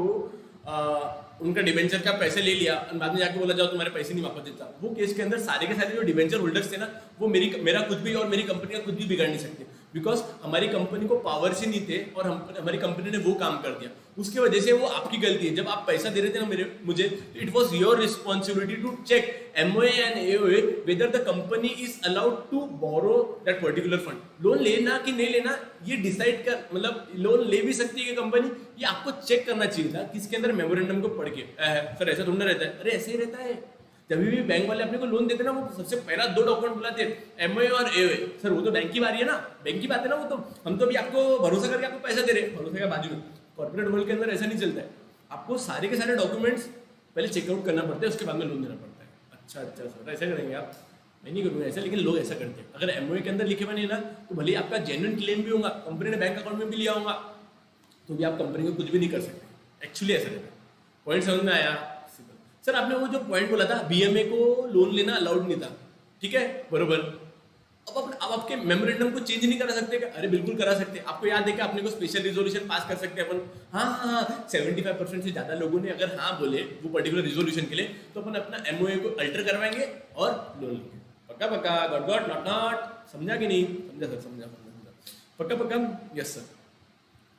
[SPEAKER 1] उनका डिबेंचर का पैसे ले लिया और बाद में जाके बोला जाओ तुम्हारे पैसे नहीं वापस देता, वो केस के अंदर सारे के सारे जो डिबेंचर होल्डर्स थे ना वो मेरा कुछ भी और मेरी कंपनी का कुछ भी बिगाड़ नहीं सकते, बिकॉज हमारी कंपनी को पावर से नहीं थे और हमारी कंपनी ने वो काम कर दिया, उसकी वजह से वो आपकी गलती है। जब आप पैसा दे रहे थे ना मुझे, it was your responsibility to check MOA and AOA whether the company is allowed to borrow that particular fund. Loan लेना कि नहीं लेना ये डिसाइड कर, मतलब लोन ले भी सकती है कंपनी, ये आपको चेक करना चाहिए था किसके अंदर मेमोरेंडम को पढ़ के। सर ऐसा थोड़ा रहता है, अरे ऐसे ही रहता है। जब भी बैंक वाले अपने को लोन देते ना वो सबसे पहला दो डॉक्यूमेंट बुलाते हैं, एमओए और एओए। सर वो तो बैंक की बारी है ना, बैंक की बात है ना, वो तो हम तो भी आपको भरोसा करके आपको पैसा दे रहे हैं, भरोसे का बाजू में। कॉर्पोरेट वर्ल्ड के अंदर ऐसा नहीं चलता है, आपको सारे के सारे डॉक्यूमेंट्स पहले चेकआउट करना पड़ता है, उसके बाद में लोन देना पड़ता है। अच्छा अच्छा सर ऐसा करेंगे आप? मैं नहीं करूँगा ऐसा, लेकिन लोग ऐसा करते हैं। अगर एमओए के अंदर लिखे हुए नहीं ना तो भले आपका जेन्युइन क्लेम भी होगा, कंपनी ने बैंक अकाउंट में भी लिया होगा, तो भी आप कंपनी को कुछ भी नहीं कर सकते। एक्चुअली ऐसा रहता है। पॉइंट समझ में आया? सर आपने वो जो पॉइंट बोला था बीएमए को लोन लेना अलाउड नहीं था, ठीक है बरोबर। अब आपके मेमोरेंडम को चेंज नहीं करा सकते क्या? अरे बिल्कुल करा सकते। आपको याद है कि आपने को स्पेशल रिजोल्यूशन पास कर सकते हैं अपन। हाँ 75% से ज्यादा लोगों ने अगर हाँ बोले वो पर्टिकुलर रिजोल्यूशन के लिए, तो अपन अपना एमओए को अल्टर करवाएंगे और लोन लेंगे। पक्का पक्का, गॉट गॉट नॉट नॉट, समझा कि नहीं? समझा सर, समझा पक्का पक्का, यस सर।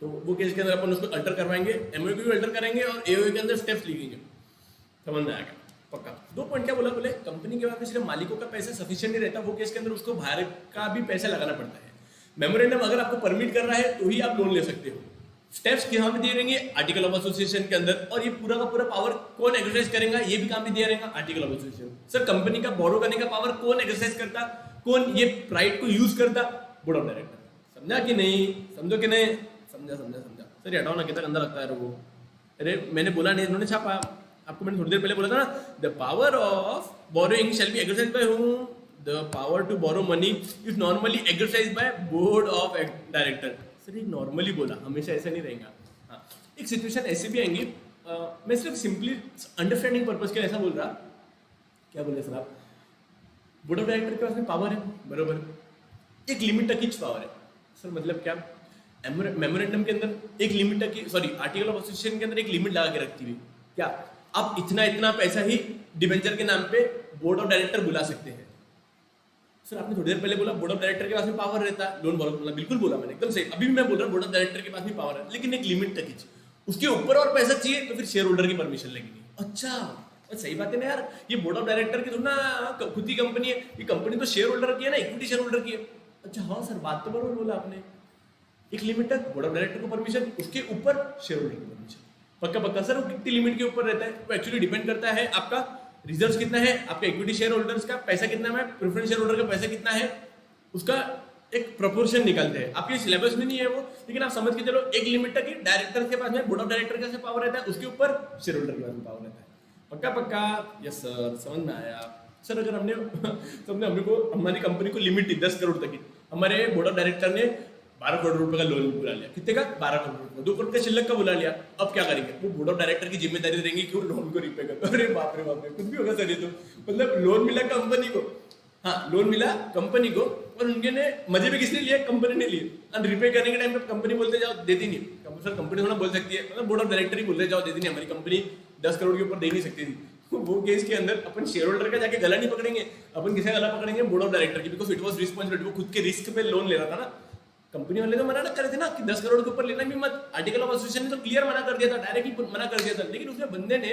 [SPEAKER 1] तो वो केस के अंदर अपन उसको अल्टर करवाएंगे, एमओए को भी अल्टर करेंगे और एओए के अंदर स्टेप्स लिखेंगे। समझ में आएगा पक्का। दो पॉइंट क्या बोले कंपनी के बाद में सिर्फ मालिकों का पैसा सफिशिएंट नहीं रहता, वो केस के अंदर उसको बाहर का भी पैसा लगाना पड़ता है। मेमोरेंडम अगर आपको परमिट कर रहा है तो ही आप लोन ले सकते हो। स्टेप्स कहाँ पे दिए रहेंगे? आर्टिकल ऑफ एसोसिएशन के अंदर। और ये पूरा का पूरा पावर कौन एक्सरसाइज करेगा? ये भी काम भी दिया रहेगा article of association. Sir company का बोरो करने का पावर कौन एक्सरसाइज करता, कौन ये राइट को यूज करता? Board of director. समझा कि नहीं? समझो कि नहीं? समझा समझा समझा। सर ये हटाओ ना, कितना गंदा लगता है लोगों को। अरे मैंने बोला नहीं, इन्होंने छापा। आपको मैंने थोड़ी देर पहले बोला था ना, the power of borrowing shall be exercise by whom? The power to borrow money is normally exercise by board of director. Sir ये नॉर्मली बोला, हमेशा ऐसा नहीं रहेगा। हाँ एक सिचुएशन ऐसी भी आएंगी, मैं सिर्फ सिंपली अंडरस्टैंडिंग पर्पज के लिए ऐसा बोल रहा। क्या बोले सर आप? बोर्ड ऑफ डायरेक्टर के पास में पावर है बरोबर, एक लिमिट तक की पावर है। सर मतलब क्या? मेमोरेंडम के अंदर एक लिमिट तक की, सॉरी आर्टिकल ऑफ एसोसिएशन के अंदर एक लिमिट लगा के रखती हुई क्या आप इतना इतना पैसा ही डिबेंचर के नाम पे बोर्ड ऑफ डायरेक्टर बुला सकते हैं। सर आपने थोड़ी देर पहले बोला बोर्ड ऑफ डायरेक्टर के पास में पावर रहता है लोन बोला, बिल्कुल बोला मैंने, एकदम सही। अभी भी मैं बोल रहा हूँ बोर्ड ऑफ डायरेक्टर के पास भी पावर है, लेकिन एक लिमिट तक ही। उसके ऊपर और पैसा चाहिए तो फिर शेयर होल्डर की परमिशन लगेगी। अच्छा सही बात है ना यार, ये बोर्ड ऑफ डायरेक्टर की थोड़ी ना खुद की कंपनी है, ये कंपनी तो शेयर होल्डर की है ना, इक्विटी शेयर होल्डर की है। अच्छा हाँ सर बात तो बरोबर बोला आपने, एक लिमिट तक बोर्ड ऑफ डायरेक्टर को परमिशन, उसके ऊपर शेयर होल्डर की परमिशन। पक्का पक्का सर, वो कितनी लिमिट के ऊपर रहता है वो एक्चुअली डिपेंड करता है आपका रिजर्व कितना है, आपके इक्विटी शेयर होल्डर्स का पैसा कितना है, प्रेफरेंस शेयर होल्डर का पैसा कितना है, उसका एक प्रोपोर्शन निकालते हैं। आपके सिलेबस में नहीं है वो, लेकिन आप समझ के चलो एक लिमिट तक ही डायरेक्टर के पास में बोर्ड ऑफ डायरेक्टर का पावर रहता है, उसके ऊपर शेयर होल्डर के पास में पावर रहता है। पक्का पक्का यस सर, समझ में आया सर। अगर हमने हमारी कंपनी को लिमिट थी 10 करोड़ तक की, हमारे बोर्ड ऑफ डायरेक्टर ने 12 करोड़ रुपए का लोन बुला लिया, कितने का 12 करोड़ रुपए, 2 करोड़ का शिल्लक का बुला लिया। अब क्या करेंगे? वो बोर्ड ऑफ डायरेक्टर की जिम्मेदारी रहेंगी कि वो लोन को रिपे कर। अरे बाप रे कुछ भी होगा सर ये तो, मतलब लोन मिला कंपनी को, हाँ लोन मिला कंपनी को, और उनके ने मजे में किसने लिया? कंपनी ने लिए। और रिपे करने के टाइम पे कंपनी बोलते जाओ देती नहीं। सर कंपनी थोड़ा बोल सकती है, मतलब बोर्ड ऑफ डायरेक्टर ही बोलते जाओ देती नहीं, हमारी कंपनी 10 करोड़ के ऊपर दे नहीं सकती थी। वो केस के अंदर अपन शेयर होल्डर का जाके गला नहीं पकड़ेंगे, अपन किसे गला पकड़ेंगे? बोर्ड ऑफ डायरेक्टर की, बिकॉज इट वाज रिस्पांसिबिलिटी, वो खुद के रिस्क पे लोन ले रहा था ना। कंपनी वाले तो मना ना कर रहे थे ना कि 10 करोड़ के ऊपर लेना भी मत, आर्टिकल ऑफ एसोसिएशन ने तो क्लियर मना कर दिया था, डायरेक्टली मना कर दिया था, लेकिन उसने बंदे ने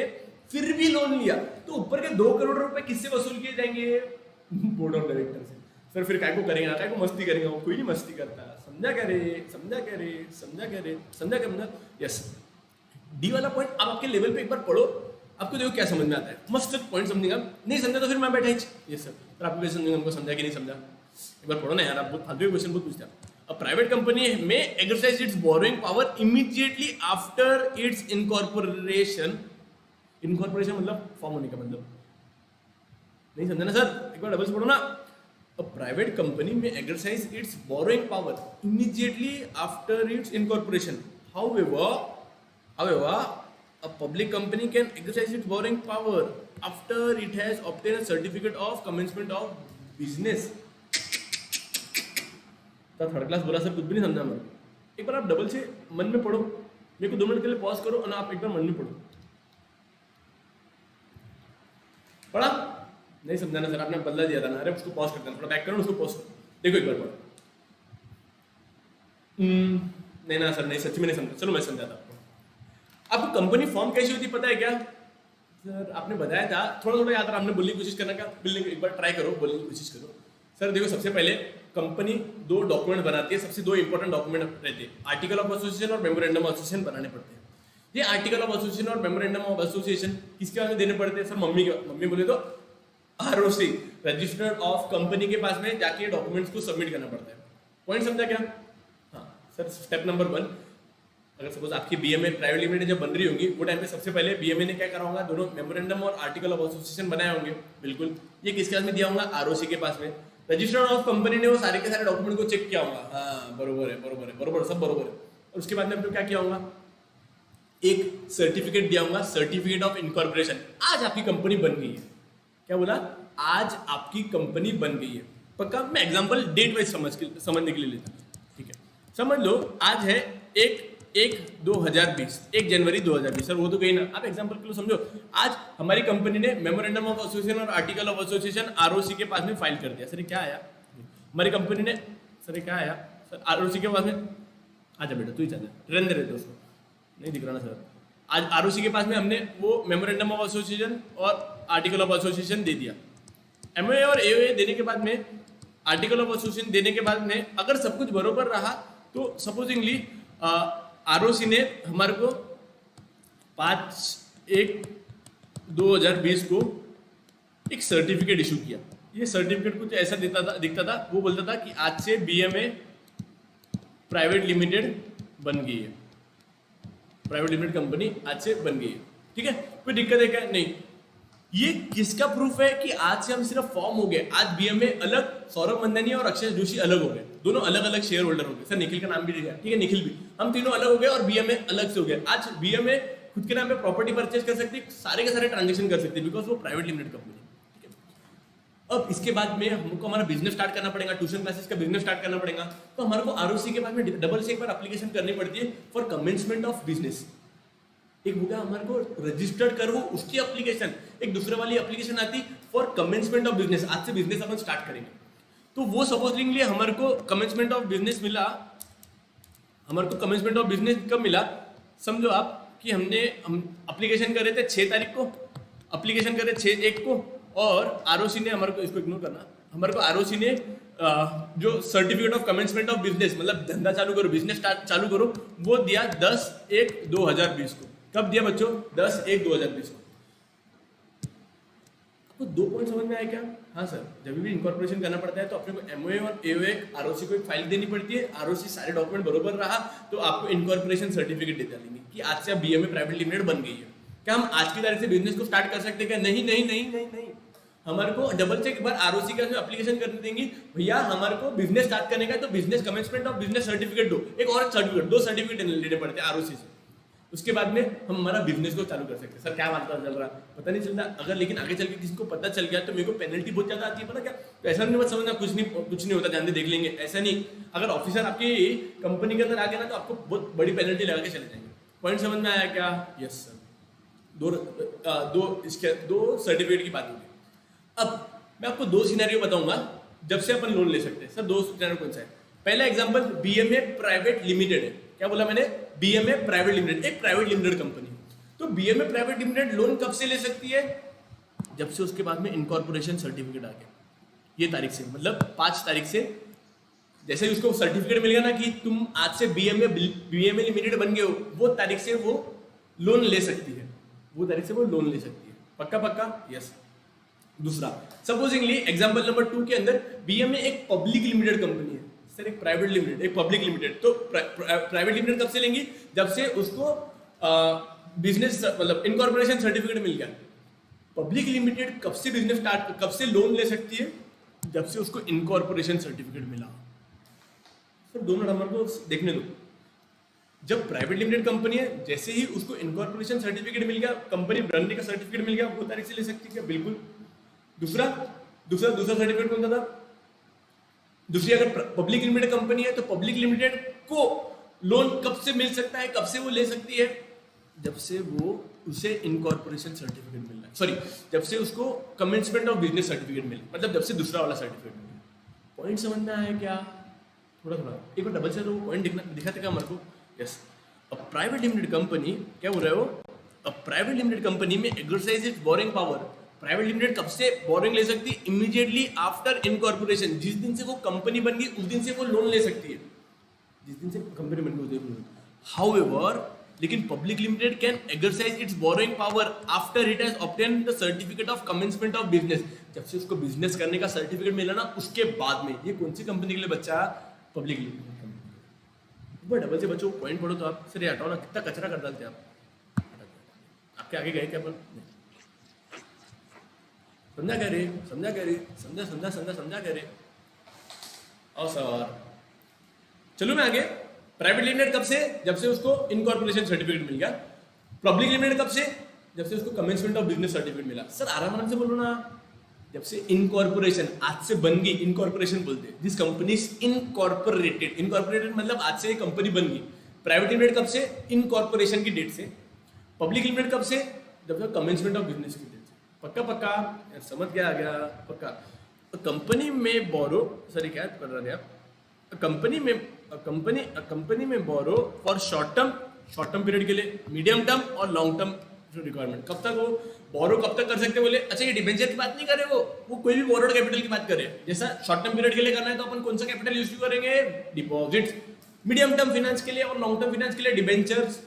[SPEAKER 1] फिर भी लोन लिया, तो ऊपर के 2 करोड़ रुपए किससे वसूल किए जाएंगे? बोर्ड ऑफ डायरेक्टर से। सर फिर काय को करेंगे, काय को मस्ती करेंगे? वो कोई नहीं मस्ती करता। समझा क्या रे? समझा क्या रे? समझा क्या रे? समझा क्या? मतलब यस, डी वाला पॉइंट आप आपके लेवल पे एक बार पढ़ो, आपको देखो क्या समझ में आता है। मस्त पॉइंट समझेगा, नहीं समझा तो फिर मैं बैठा ही यस सर, पर आपको कैसे समझेगा? हमको समझा कि नहीं समझा? एक बार पढ़ो ना यार, आप बहुत फालतू क्वेश्चन बहुत पूछते हैं। A private company may exercise its borrowing power immediately after its incorporation. Incorporation मतलब फॉर्म होने का मतलब, नहीं समझा ना सर? एक बार डबल से पढ़ो ना। A private company may exercise its borrowing power immediately after its incorporation. However, a public company can exercise its borrowing power after it has obtained a certificate of commencement of business. Third class बोला sir, कुछ भी नहीं समझा मैं। एक बार आप double से मन में पढ़ो, मेरे को 2 मिनट के लिए पॉज करो और आप एक बार मन में पढ़ो। पढ़ा? नहीं समझा ना सर, आपने बदला दिया था ना। अरे उसको पॉज करते हैं, थोड़ा बैक करो, उसको पॉज करो, देखो एक बार पढ़ो। नहीं ना सर, नहीं सच में नहीं समझा। चलो मैं समझाता आपको। आपको कंपनी फॉर्म कैसी होती पता है क्या? सर आपने बताया था, थोड़ा थोड़ा याद रहा, हमने बोलने की कोशिश करने का, एक बार ट्राई करो, बोलने की कोशिश करो। सर देखो, सबसे पहले कंपनी 2 डॉक्यूमेंट बनाती है, सबसे 2 इंपॉर्टेंट डॉक्यूमेंट रहते हैं, आर्टिकल ऑफ एसोसिएशन और मेमोरेंडम ऑफ एसोसिएशन बनाने पड़ते हैं। ये आर्टिकल ऑफ एसोसिएशन और मेमोरेंडम ऑफ एसोसिएशन किसके पास में देने पड़ते हैं? सर मम्मी के, मम्मी बोले तो आरओसी, रजिस्टर्ड ऑफ कंपनी के पास में जाके डॉक्यूमेंट्स को सबमिट करना पड़ता है। पॉइंट समझा क्या? हाँ सर, स्टेप नंबर 1, अगर सपोज आपकी बीएमए प्राइवेट लिमिटेड जब बन रही होगी, वो टाइम पे सबसे पहले बीएमए ने क्या करा होगा? दोनों मेमोरेंडम और आर्टिकल ऑफ एसोसिएशन बनाए होंगे। बिल्कुल, ये किसके पास में दिया होगा? आरओसी के पास में। रजिस्टर्ड ऑफ कंपनी ने वो सारे के सारे डॉक्यूमेंट को चेक किया होगा, हाँ बरोबर है, बरोबर है, बरोबर, सब बरोबर है। और उसके बाद में आपको क्या किया होगा? एक सर्टिफिकेट दिया होगा, सर्टिफिकेट ऑफ इनकॉर्पोरेशन। आज आपकी कंपनी बन गई है। क्या बोला? आज आपकी कंपनी बन गई है। पक्का? मैं एग्जांपल डेट वाइज समझने के लिए लेता हूं, ठीक है? समझ लो आज है 1/1/2020, 1 जनवरी 2020। सर वो तो कहीं ना, आप एग्जांपल के लिए समझो, आज हमारी कंपनी ने मेमोरेंडम ऑफ एसोसिएशन और आर्टिकल ऑफ एसोसिएशन आरओसी के पास में फाइल कर दिया। सर क्या आया? हमारी कंपनी ने, सर क्या आया? सर आरओसी के पास में, आजा बेटा तू ही चल, रन दे रहे थे उसको, नहीं दिख रहा ना सर। आज आरओसी के पास में हमने वो मेमोरेंडम ऑफ एसोसिएशन और आर्टिकल ऑफ एसोसिएशन दे दिया। एमओए और एओए देने के बाद में, आर्टिकल ऑफ एसोसिएशन देने के बाद में, अगर सब कुछ बरोबर रहा तो सपोजिंगली आरओसी ने हमारे को 5/1/2020 को एक सर्टिफिकेट इशू किया। ये सर्टिफिकेट कुछ ऐसा दिखता था, वो बोलता था कि आज से बीएमए प्राइवेट लिमिटेड बन गई है, प्राइवेट लिमिटेड कंपनी आज से बन गई है, ठीक है? कोई दिक्कत है क्या? नहीं। ये किसका प्रूफ है कि आज से हम सिर्फ फॉर्म हो गए? आज बीएमए अलग, सौरभ मंदानी और अक्षय जोशी अलग हो गए, दोनों अलग अलग शेयर होल्डर हो गए। सर निखिल का नाम भी दिया, ठीक है, निखिल भी, हम तीनों अलग हो गए और बीएमए अलग से हो गए। आज बीएमए खुद के नाम पे प्रॉपर्टी परचेज कर सकती है, सारे के सारे ट्रांजेक्शन कर सकते हैं, बिकॉज वो प्राइवेट लिमिटेड कंपनी है, ठीक है? अब इसके बाद में हमको हमारा बिजनेस स्टार्ट करना पड़ेगा, ट्यूशन क्लासेस का बिजनेस स्टार्ट करना पड़ेगा, तो हमारे को आरओसी के बाद में डबल से एक बार एप्लीकेशन करनी पड़ती है फॉर कमेंसमेंट ऑफ बिजनेस। एक हो गया हमारे को रजिस्टर्ड करो उसकी एप्लीकेशन, एक दूसरे वाली एप्लीकेशन आती फॉर कमेंसमेंट ऑफ बिजनेस, आज से बिजनेस अपन स्टार्ट करेंगे। तो वो सपोजिंगली हमारे को कमेंसमेंट ऑफ बिजनेस मिला, हमारे को कमेंसमेंट ऑफ बिजनेस कब मिला, समझो आप कि हम एप्लीकेशन कर रहे थे 6 तारीख को, एप्लीकेशन कर रहे 6/1 को, और आरओसी ने हमारे को, इसको इग्नोर करना, हमारे को आरओसी ने जो certificate of commencement of business, मतलब धंधा चालू करो, बिजनेस चालू करो, वो दिया 10/1/2020 को। कब दिया बच्चों? 10/1/2020 को। आपको 2 पॉइंट समझ में आया क्या? हाँ सर, जब भी इनकॉर्पोरेशन करना पड़ता है तो अपने को एमओए और एओए आरओसी को एक फाइल देनी पड़ती है। आरओसी सारे डॉक्यूमेंट बरोबर रहा तो आपको इनकॉर्पोरेशन सर्टिफिकेट दे डालेंगे कि आज से आप बीएमए प्राइवेट लिमिटेड बन गई है। क्या हम आज की तारीख से बिजनेस को स्टार्ट कर सकते हैं क्या? नहीं नहीं नहीं नहीं नहीं, हमारे को डबल से एक बार आरओसी का एप्लीकेशन करने देंगी, भैया हमारे को बिजनेस स्टार्ट करने का है तो business commencement of business certificate दो, एक और सर्टिफिकेट, 2 सर्टिफिकेट लेने पड़ते हैं आरओसी से। उसके बाद में हम हमारा बिजनेस को चालू कर सकते हैं। सर क्या पता चल रहा, पता नहीं चलता, अगर लेकिन आगे चल के किसी को पता चल गया तो मेरे को पेनल्टी बहुत ज्यादा आती है, पता क्या? तो ऐसा नहीं मत समझना कुछ नहीं होता, ध्यान दे देख लेंगे, ऐसा नहीं। अगर ऑफिसर आपकी कंपनी के अंदर आ गया ना तो आपको बहुत बड़ी पेनल्टी लगा के चले जाएंगे। पॉइंट समझ में आया क्या? यस सर, दो सर्टिफिकेट की बात होगी। अब मैं आपको 2 सिनेरियो बताऊंगा जब से अपन लोन ले सकते हैं। सर 2 सिनेरियो कौन सा है? पहला एग्जांपल बीएमए प्राइवेट लिमिटेड है। क्या बोला मैंने? बीएमए प्राइवेट लिमिटेड, एक प्राइवेट लिमिटेड कंपनी। तो बीएमए प्राइवेट लिमिटेड लोन कब से ले सकती है? जब से उसके बाद में इनकॉर्पोरेशन सर्टिफिकेट आ गया, ये तारीख से, मतलब 5 तारीख से जैसे ही उसको सर्टिफिकेट मिल गया ना कि तुम आज से बीएमए लिमिटेड बन गए हो, वो तारीख से वो लोन ले सकती है, वो तारीख से वो लोन ले सकती है। पक्का पक्का? यस। दूसरा, सपोजिंगली एग्जांपल नंबर 2 के अंदर बीएमए एक पब्लिक लिमिटेड कंपनी है, सर एक प्राइवेट लिमिटेड, एक पब्लिक लिमिटेड। तो प्राइवेट लिमिटेड कब से लेंगी? जब से उसको बिजनेस मतलब इनकॉर्पोरेशन सर्टिफिकेट मिल गया। पब्लिक लिमिटेड कब से बिजनेस स्टार्ट, कब से लोन ले सकती है? जब से उसको इनकॉर्पोरेशन सर्टिफिकेट मिला। सर 2 मिनट हमारे को देखने दो। जब प्राइवेट लिमिटेड कंपनी है, जैसे ही उसको इनकॉर्पोरेशन सर्टिफिकेट मिल गया, कंपनी बनने का सर्टिफिकेट मिल गया, वो तारीख से ले सकती है क्या? बिल्कुल। दूसरा सर्टिफिकेट कौन सा था? दूसरी, अगर पब्लिक लिमिटेड कंपनी है तो पब्लिक लिमिटेड को लोन कब से मिल सकता है, कब से वो ले सकती है? जब से वो उसे इनकॉर्पोरेशन सर्टिफिकेट मिल रहा है, सॉरी, जब से उसको कमेंसमेंट ऑफ बिजनेस सर्टिफिकेट मिले, मतलब जब से दूसरा वाला सर्टिफिकेट मिले। पॉइंट समझ में आया क्या? थोड़ा एक बार डबल से तो पॉइंट दिखाते क्या हमारे को? Yes. A private limited company, क्या बोल रहे हो? अ प्राइवेट लिमिटेड कंपनी में exercise is boring power. Private limited कब से बोरिंग ले सकती है? Immediately after incorporation. जिस दिन से वो कंपनी बन गई उस दिन से वो लोन ले सकती है, जिस दिन से कंपनी बन गई उस दिन। हाउएवर, लेकिन public limited can exercise it's boring power after it has obtained the certificate of commencement of business. जब से उसको बिजनेस करने का सर्टिफिकेट मिला ना, उसके बाद में। ये कौन सी कंपनी के लिए बच्चा? Public limited company. But double से बच्चों पॉइंट पढ़ो तो आप, सर ये हटाओ ना, कितना कचरा कर डालते आप। आपके आगे गए क्या? अपन समझा कह रहे, समझा कह रहे। और सर चलो मैं आगे। प्राइवेट लिमिटेड कब से? जब से उसको इनकॉर्पोरेशन सर्टिफिकेट मिल गया। पब्लिक लिमिटेड कब से? जब से उसको कमेंसमेंट ऑफ बिजनेस सर्टिफिकेट मिला। सर आराम से बोलो ना। जब से इनकॉर्पोरेशन, आज से बन गई, इनकॉर्पोरेशन बोलते हैं, this company is incorporated. Incorporated मतलब आज से कंपनी बन गई। प्राइवेट लिमिटेड कब से? इनकॉर्पोरेशन की डेट से। पब्लिक लिमिटेड कब से? जब से कमेंसमेंट ऑफ बिजनेस की डेट से। पक्का यार, समझ गया? आ गया पक्का। कंपनी में बोरो, सॉरी क्या कर रहे थे आप? कंपनी में बोरो फॉर शॉर्ट टर्म पीरियड के लिए, मीडियम टर्म और लॉन्ग टर्म रिक्वायरमेंट। कब तक वो बोरो कब तक कर सकते बोले? अच्छा, ये डिबेंचर की बात नहीं कर रहे, वो कोई भी बोरोड कैपिटल की बात करे। जैसा शॉर्ट टर्म पीरियड के लिए करना है तो अपन कौन सा कैपिटल यूज करेंगे? डिपॉजिट्स। मीडियम टर्म फाइनेंस के लिए और लॉन्ग टर्म फाइनेंस के लिए डिबेंचर्स।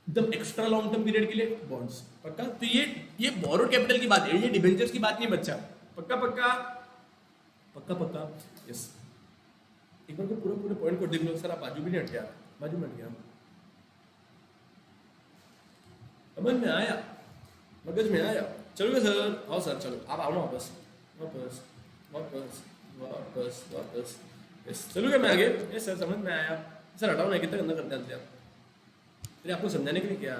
[SPEAKER 1] एकदम एक्स्ट्रा लॉन्ग टर्म पीरियड के लिए बॉन्ड्स। पक्का? तो ये बोरोड कैपिटल की बात है, ये डिबेंचर्स की बात नहीं बच्चा। पक्का। यस। एक बार को पूरे पॉइंट को देख लो सर। आप बाजू भी नहीं हट गया, बाजू में हट गया। समझ में आया? मगज में आया? चलो सर, आओ सर, चलो आप आओ ना वापस। यस, चलो क्या मैं आगे? यस सर, समझ में आया। सर हटाओ ना, कितना गंदा करते हैं आप। अरे आपको समझाने के लिए क्या?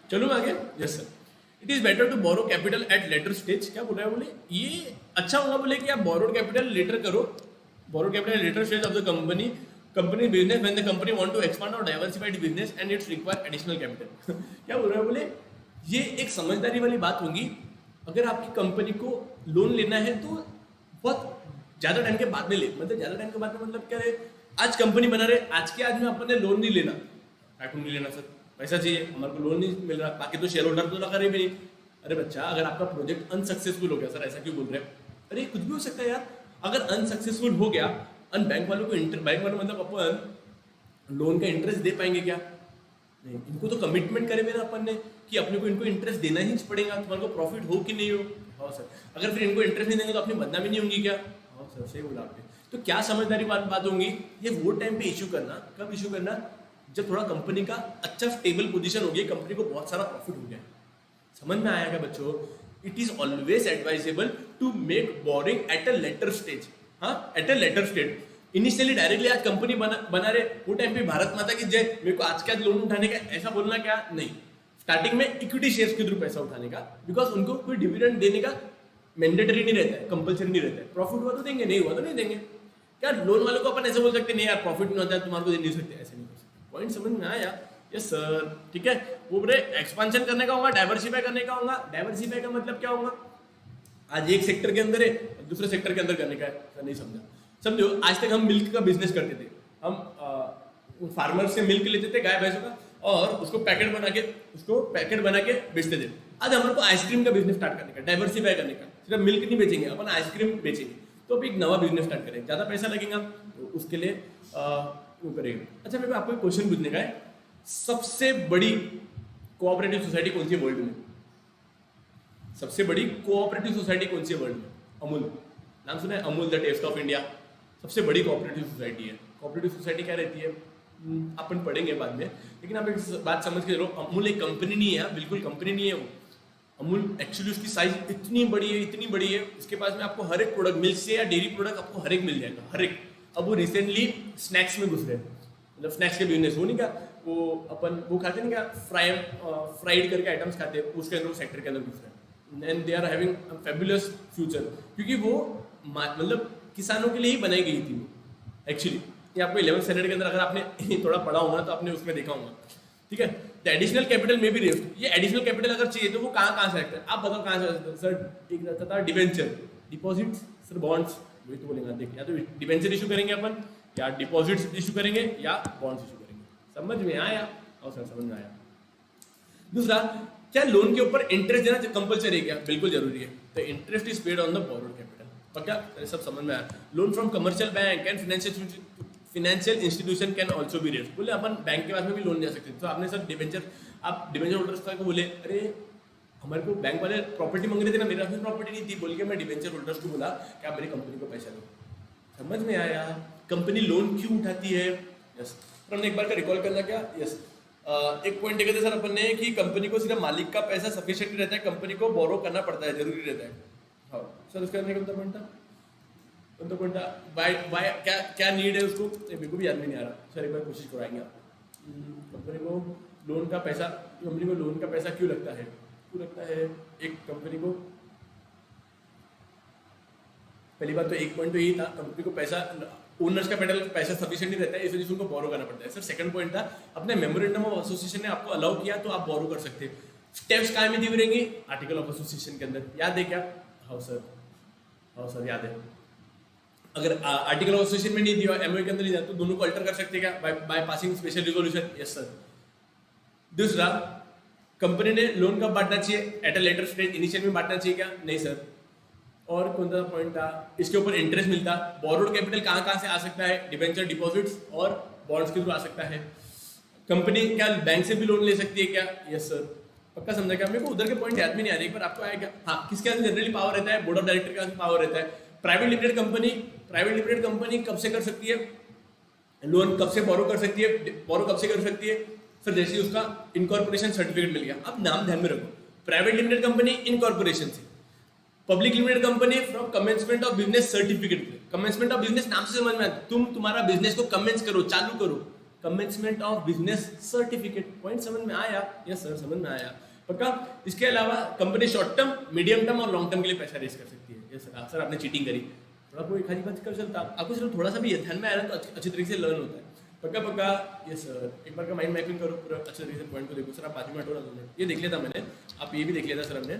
[SPEAKER 1] चलो मैं आगे। Yes sir, it is better to borrow capital at later stage. क्या बोल रहा है, बोले ये अच्छा होगा बोले कि आप बोरोड कैपिटल लेटर करो, borrowed capital later stage of the company business when the company want to expand और diversified business and its require additional capital. क्या बोल रहा है, बोले ये एक समझदारी वाली बात होगी। अगर आपकी कंपनी को लोन लेना है तो बहुत ज्यादा टाइम के बाद में ले, मतलब ज्यादा टाइम के बाद में मतलब क्या है, आज कंपनी बना रहे, आज के आज में अपन ने लोन नहीं लेना। क्यों नहीं लेना सर, पैसा चाहिए, हमारे को लोन नहीं मिल रहा, बाकी तो शेयर होल्डर तो लगा रहे भी नहीं। अरे बच्चा, अगर आपका प्रोजेक्ट अनसक्सेसफुल हो गया, सर ऐसा क्यों बोल रहे हैं, अरे कुछ भी हो सकता है यार। अगर अनसक्सेसफुल हो गया, बैंक वालों को बैंक वालों मतलब अपन लोन का इंटरेस्ट दे पाएंगे क्या? नहीं, इनको तो कमिटमेंट करे हुए ना अपन ने कि अपने को इनको इंटरेस्ट देना ही पड़ेगा, तुम्हारे को प्रॉफिट हो कि नहीं हो। हाँ सर, अगर फिर इनको इंटरेस्ट नहीं देंगे तो अपनी बदनामी नहीं होंगी क्या? हाँ सर, सही बोला आपने। तो क्या समझदारी बात होंगी, ये वो टाइम पे इशू करना, कब इशू करना, जब थोड़ा कंपनी का अच्छा स्टेबल पोजीशन हो गया, कंपनी को बहुत सारा प्रॉफिट हो गया। समझ में आया क्या बच्चों? It is always advisable to make borrowing at a later stage. हाँ, at a later stage. Initially directly आज कंपनी बना रहे, वो टाइम पे भारत माता की जय, मेरे को आज के आज लोन उठाने का, ऐसा बोलना क्या नहीं। स्टार्टिंग में इक्विटी शेयर्स के थ्रू पैसा उठाने का, बिकॉज उनको कोई डिविडेंड देने का मैंडेटरी नहीं रहता है, कंपल्सरी नहीं रहता है। प्रॉफिट हुआ तो देंगे, नहीं हुआ तो नहीं देंगे। क्या लोन वालों को अपन ऐसे बोल सकते नहीं यार प्रॉफिट नहीं होता है तुम्हारे को दे नहीं सकते, ऐसे नहीं कर सकते। पॉइंट समझ में आया? यस सर, ठीक है। वो बोले एक्सपांशन करने का होगा, डाइवर्सिफाई करने का होगा। डाइवर्सिफाई का मतलब क्या होगा, आज एक सेक्टर के अंदर है, दूसरे सेक्टर के अंदर करने का है। सर नहीं समझा। समझो, आज तक हम मिल्क का बिजनेस करते थे, हम फार्मर से मिल्क लेते थे गाय भैंसों का, और उसको पैकेट बना के बेचते थे। आज हमारे को आइसक्रीम का बिजनेस स्टार्ट करने का, डाइवर्सिफाई करने का, सिर्फ मिल्क नहीं बेचेंगे अपन, आइसक्रीम बेचेंगे। तो अब एक नवा बिजनेस स्टार्ट करेंगे, ज्यादा पैसा लगेगा तो उसके लिए वो करेंगे। अच्छा, मेरे को आपको एक क्वेश्चन पूछने का है, सबसे बड़ी कोऑपरेटिव सोसाइटी कौन सी है वर्ल्ड में? सबसे बड़ी कोऑपरेटिव सोसाइटी कौन सी है वर्ल्ड में? अमूल, नाम सुना है? Amul the taste of India सबसे बड़ी कोऑपरेटिव सोसाइटी है। कोऑपरेटिव सोसाइटी क्या रहती है अपन पढ़ेंगे बाद में, लेकिन आप एक बात समझ के चलो, अमूल एक कंपनी नहीं है, बिल्कुल कंपनी नहीं है वो। अमूल एक्चुअली उसकी साइज इतनी बड़ी है, उसके पास में आपको हर एक प्रोडक्ट, मिल्क से या डेयरी प्रोडक्ट आपको हर एक मिल जाएगा, हर एक। अब वो रिसेंटली स्नैक्स में घुस रहे हैं, मतलब स्नैक्स के बिजनेस, वो नहीं क्या वो अपन वो खाते नहीं क्या, फ्राइड करके आइटम्स खाते हैं, उसके अंदर सेक्टर के अंदर घुस रहे हैं। And they are having fabulous future, क्योंकि वो मतलब किसानों के लिए ही बनाई गई थी वो एक्चुअली। ये आपको 11th स्टैंडर्ड के अंदर अगर आपने थोड़ा पढ़ा होगा तो आपने उसमें देखा होगा, ठीक है। द एडिशनल कैपिटल में भी रेस्ट, ये एडिशनल कैपिटल अगर चाहिए तो वो कहाँ से आता है, आप बताओ कहाँ से आता है? सर एक रहता था डिवेंचर, डिपॉजिट्स, सर बॉन्ड्स, वही तो बोलेंगे। देख, या तो डिवेंचर इशू करेंगे अपन, या डिपॉजिट्स इशू करेंगे, या बॉन्ड्स इशू करेंगे। समझ में आया? और सर समझ में आया। दूसरा, क्या लोन के ऊपर इंटरेस्ट देना कंपलसरी है क्या? बिल्कुल जरूरी है। तो interest is paid on the borrowed capital. पक्का? सब समझ में आया। Loan from commercial bank and financial institution can also be raised. बोले अपन बैंक के पास में भी लोन ले सकते हैं। तो आपने सर डिवेंचर, आप डिवेंचर होल्डर्स को बोले, अरे हमारे को बैंक वाले प्रॉपर्टी मांग रहे थे ना, मेरे पास में प्रॉपर्टी नहीं थी, बोल के मैं डिवेंचर होल्डर्स को बोला कि आप मेरी कंपनी को पैसा दो। समझ में आया? कंपनी लोन क्यों उठाती है? यस, पर हमने एक बार का रिकॉल करना क्या? यस, एक पॉइंट देखा था सर अपन ने कि कंपनी को सिर्फ मालिक का पैसा सफिशिएंट रहता है, कंपनी को बोरो करना पड़ता है, जरूरी रहता है। हाँ सर, उसका अंदर कौन पॉइंट था? बाय क्या नीड है उसको, मेरे को भी याद में नहीं आ रहा सर, एक बार कोशिश कराएंगे आप। कंपनी को लोन का पैसा, कंपनी को लोन का पैसा क्यों लगता है? क्यों लगता है एक कंपनी को? पहली बात तो एक पॉइंट तो यही था, कंपनी को पैसा, ओनर्स का पैसा सफिशिएंट नहीं रहता है, इस वजह से उनको बोरो करना पड़ता है। सर सेकंड पॉइंट था, अपने मेमोरेंडम ऑफ एसोसिएशन ने आपको अलाउ किया तो आप बोरो कर सकते हैं। स्टेप्स कहाँ में दी हुई रहेंगी? आर्टिकल ऑफ एसोसिएशन के अंदर। याद है क्या? हाँ सर याद है। अगर आर्टिकल ऑफ एसोसिएशन में नहीं दिया, एमओयू के अंदर नहीं दिया, तो दोनों को अल्टर कर सकते हैं क्या? By passing special resolution. Yes sir. दूसरा, कंपनी ने लोन कब बांटना चाहिए? Eight a later stage, initial में बांटना चाहिए क्या? नहीं सर। और कौन सा पॉइंट था? इसके ऊपर इंटरेस्ट मिलता। बोरोड कैपिटल कहाँ से आ सकता है? डिवेंचर, डिपॉजिट्स और बॉन्ड्स के थ्रू आ सकता है। कंपनी क्या बैंक से भी लोन ले सकती है क्या? Yes sir. पक्का समझा क्या? मेरे को उधर के पॉइंट याद में नहीं आ रही, पर आपको आएगा। हाँ, किसके पास जनरली पावर रहता है? बोर्ड ऑफ डायरेक्टर के पास पावर रहता है। प्राइवेट लिमिटेड कंपनी कब से कर सकती है लोन? कब से बोरो कर सकती है? बोरो कब से कर सकती है सर? जैसे उसका इनकॉर्पोरेशन सर्टिफिकेट मिल गया। अब नाम ध्यान में रखो, प्राइवेट लिमिटेड कंपनी इनकॉर्पोरेशन से, public limited company from commencement of business certificate. Commencement of business नाम से समझ में आता, तुम तुम्हारा बिजनेस को कमेंस करो, चालू करो, commencement of business certificate. Point समझ में आया? यस सर, समझ में आया। पक्का? इसके अलावा company short term, medium term और लॉन्ग टर्म के लिए पैसा रेज कर सकती है। यस सर, सर आपने चीटिंग करी, थोड़ा कोई खाली बात कर चलता, आपको सिर्फ थोड़ा सा भी ध्यान में आया तो अच्छी तरीके से लर्न होता है। पक्का पक्का? यस सर, एक बार का माइंड मैपिंग करो पूरा अच्छे तरीके से, पॉइंट को देखो। सर आप 5 मिनट हो रहा 2 मिनट, ये देख लिया था मैंने, आप ये भी देख लिया था सर हमने।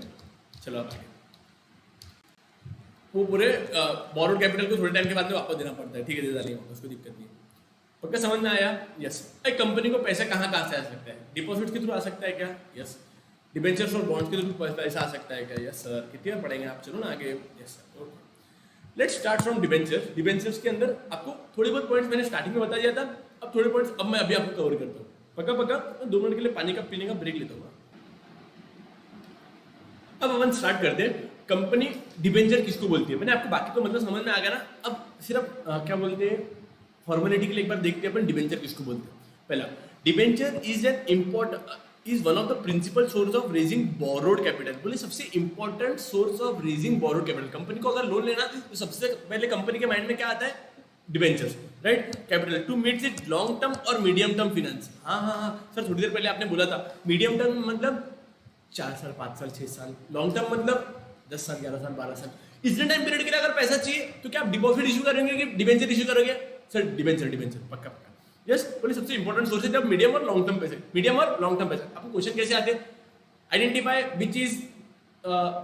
[SPEAKER 1] चलो आप आगे। वो पूरे बोरोड कैपिटल को थोड़े टाइम के बाद में वापस देना पड़ता है, ठीक है, दे डालिए वापस, कोई दिक्कत नहीं है। पक्का समझ में आया? यस। एक कंपनी को पैसा कहाँ कहाँ से आ सकता है? डिपॉजिट के थ्रू आ सकता है क्या? यस। डिबेंचर्स और बॉन्ड्स के थ्रू पैसा आ सकता है क्या? Yes sir. कितनी बार पढ़ेंगे आप? चलो ना आगे। Yes sir, okay. Let's start from debentures. Debentures के अंदर आपको थोड़ी बहुत पॉइंट्स मैंने स्टार्टिंग में बता दिया था, अब थोड़े पॉइंट्स अब मैं अभी आपको कवर करता हूँ। पक्का पक्का? 2 मिनट के लिए पानी का पीने का ब्रेक लेता हूँ। अब अपन स्टार्ट करते हैं। कंपनी डिबेंचर किसको बोलती है? मैंने आपको बाकी तो मतलब समझ में आ गया ना। अब सिर्फ क्या बोलते हैं, फॉर्मेलिटी के लिए एक बार देखते हैं अपन डिबेंचर किसको बोलते हैं। पहला, debenture is one of the principal source of raising borrowed capital. बोले सबसे important source of raising borrowed capital. Company को अगर लोन लेना तो सबसे पहले कंपनी के माइंड में क्या आता है? Debentures, right? Capital to meet it long term और मीडियम टर्म फाइनेंस। हाँ सर, थोड़ी देर पहले आपने बोला था मीडियम टर्म मतलब 4 साल, 5 साल, 6 साल, लॉन्ग टर्म मतलब 10 साल, 11 साल, 12 साल। इतने टाइम पीरियड के लिए अगर पैसा चाहिए तो क्या आप डिपॉजिट इशू करेंगे कि डिबेंचर इशू करोगे? Sir debenture. पक्का पक्का? यस। बोले सबसे इंपॉर्टेंट सोर्स है जब मीडियम और लॉन्ग टर्म पैसे, मीडियम और लॉन्ग टर्म पैसे। आपको क्वेश्चन कैसे आते हैं? Identify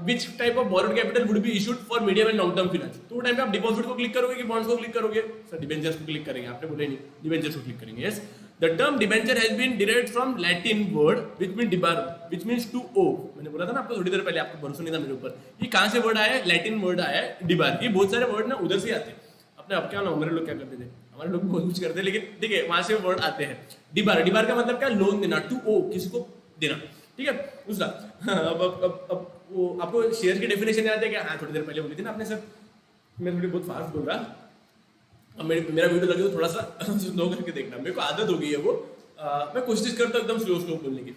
[SPEAKER 1] which type of borrowed capital would be issued for medium and long term finance. तो वो टाइम पे आप डिपॉजिट को क्लिक करोगे कि बॉन्ड्स को क्लिक करोगे? सर डिबेंचर्स को क्लिक करेंगे। आपने बोले नहीं, डिबेंचर्स को क्लिक करेंगे। Yes. The term debenture has been derived from Latin word which mean debere, which means to owe. मैंने बोला था ना आपको थोड़ी देर पहले, आपको भरोसा नहीं था मेरे ऊपर। ये कहां से वर्ड आया है? लैटिन वर्ड आया है डिबार। ये बहुत सारे वर्ड ना उधर से आते हैं। अपने अब क्या ना, हमारे लोग क्या करते थे, हमारे लोग बहुत कुछ करते हैं, लेकिन ठीक है वहां से वर्ड आते हैं। डिबार, डिबार का मतलब क्या? लोन देना, टू ओ, किसी को देना, ठीक है। दूसरा, अब वो आपको शेयर की डेफिनेशन याद है क्या? हाँ, थोड़ी देर पहले बोली थी ना आपने सर। मैं थोड़ी बहुत फास्ट बोल रहा, अब मेरा वीडियो लगे तो थोड़ा सा स्लो करके देखना, मेरे को आदत हो गई है वो। मैं कोशिश करता हूँ एकदम स्लो बोलने की।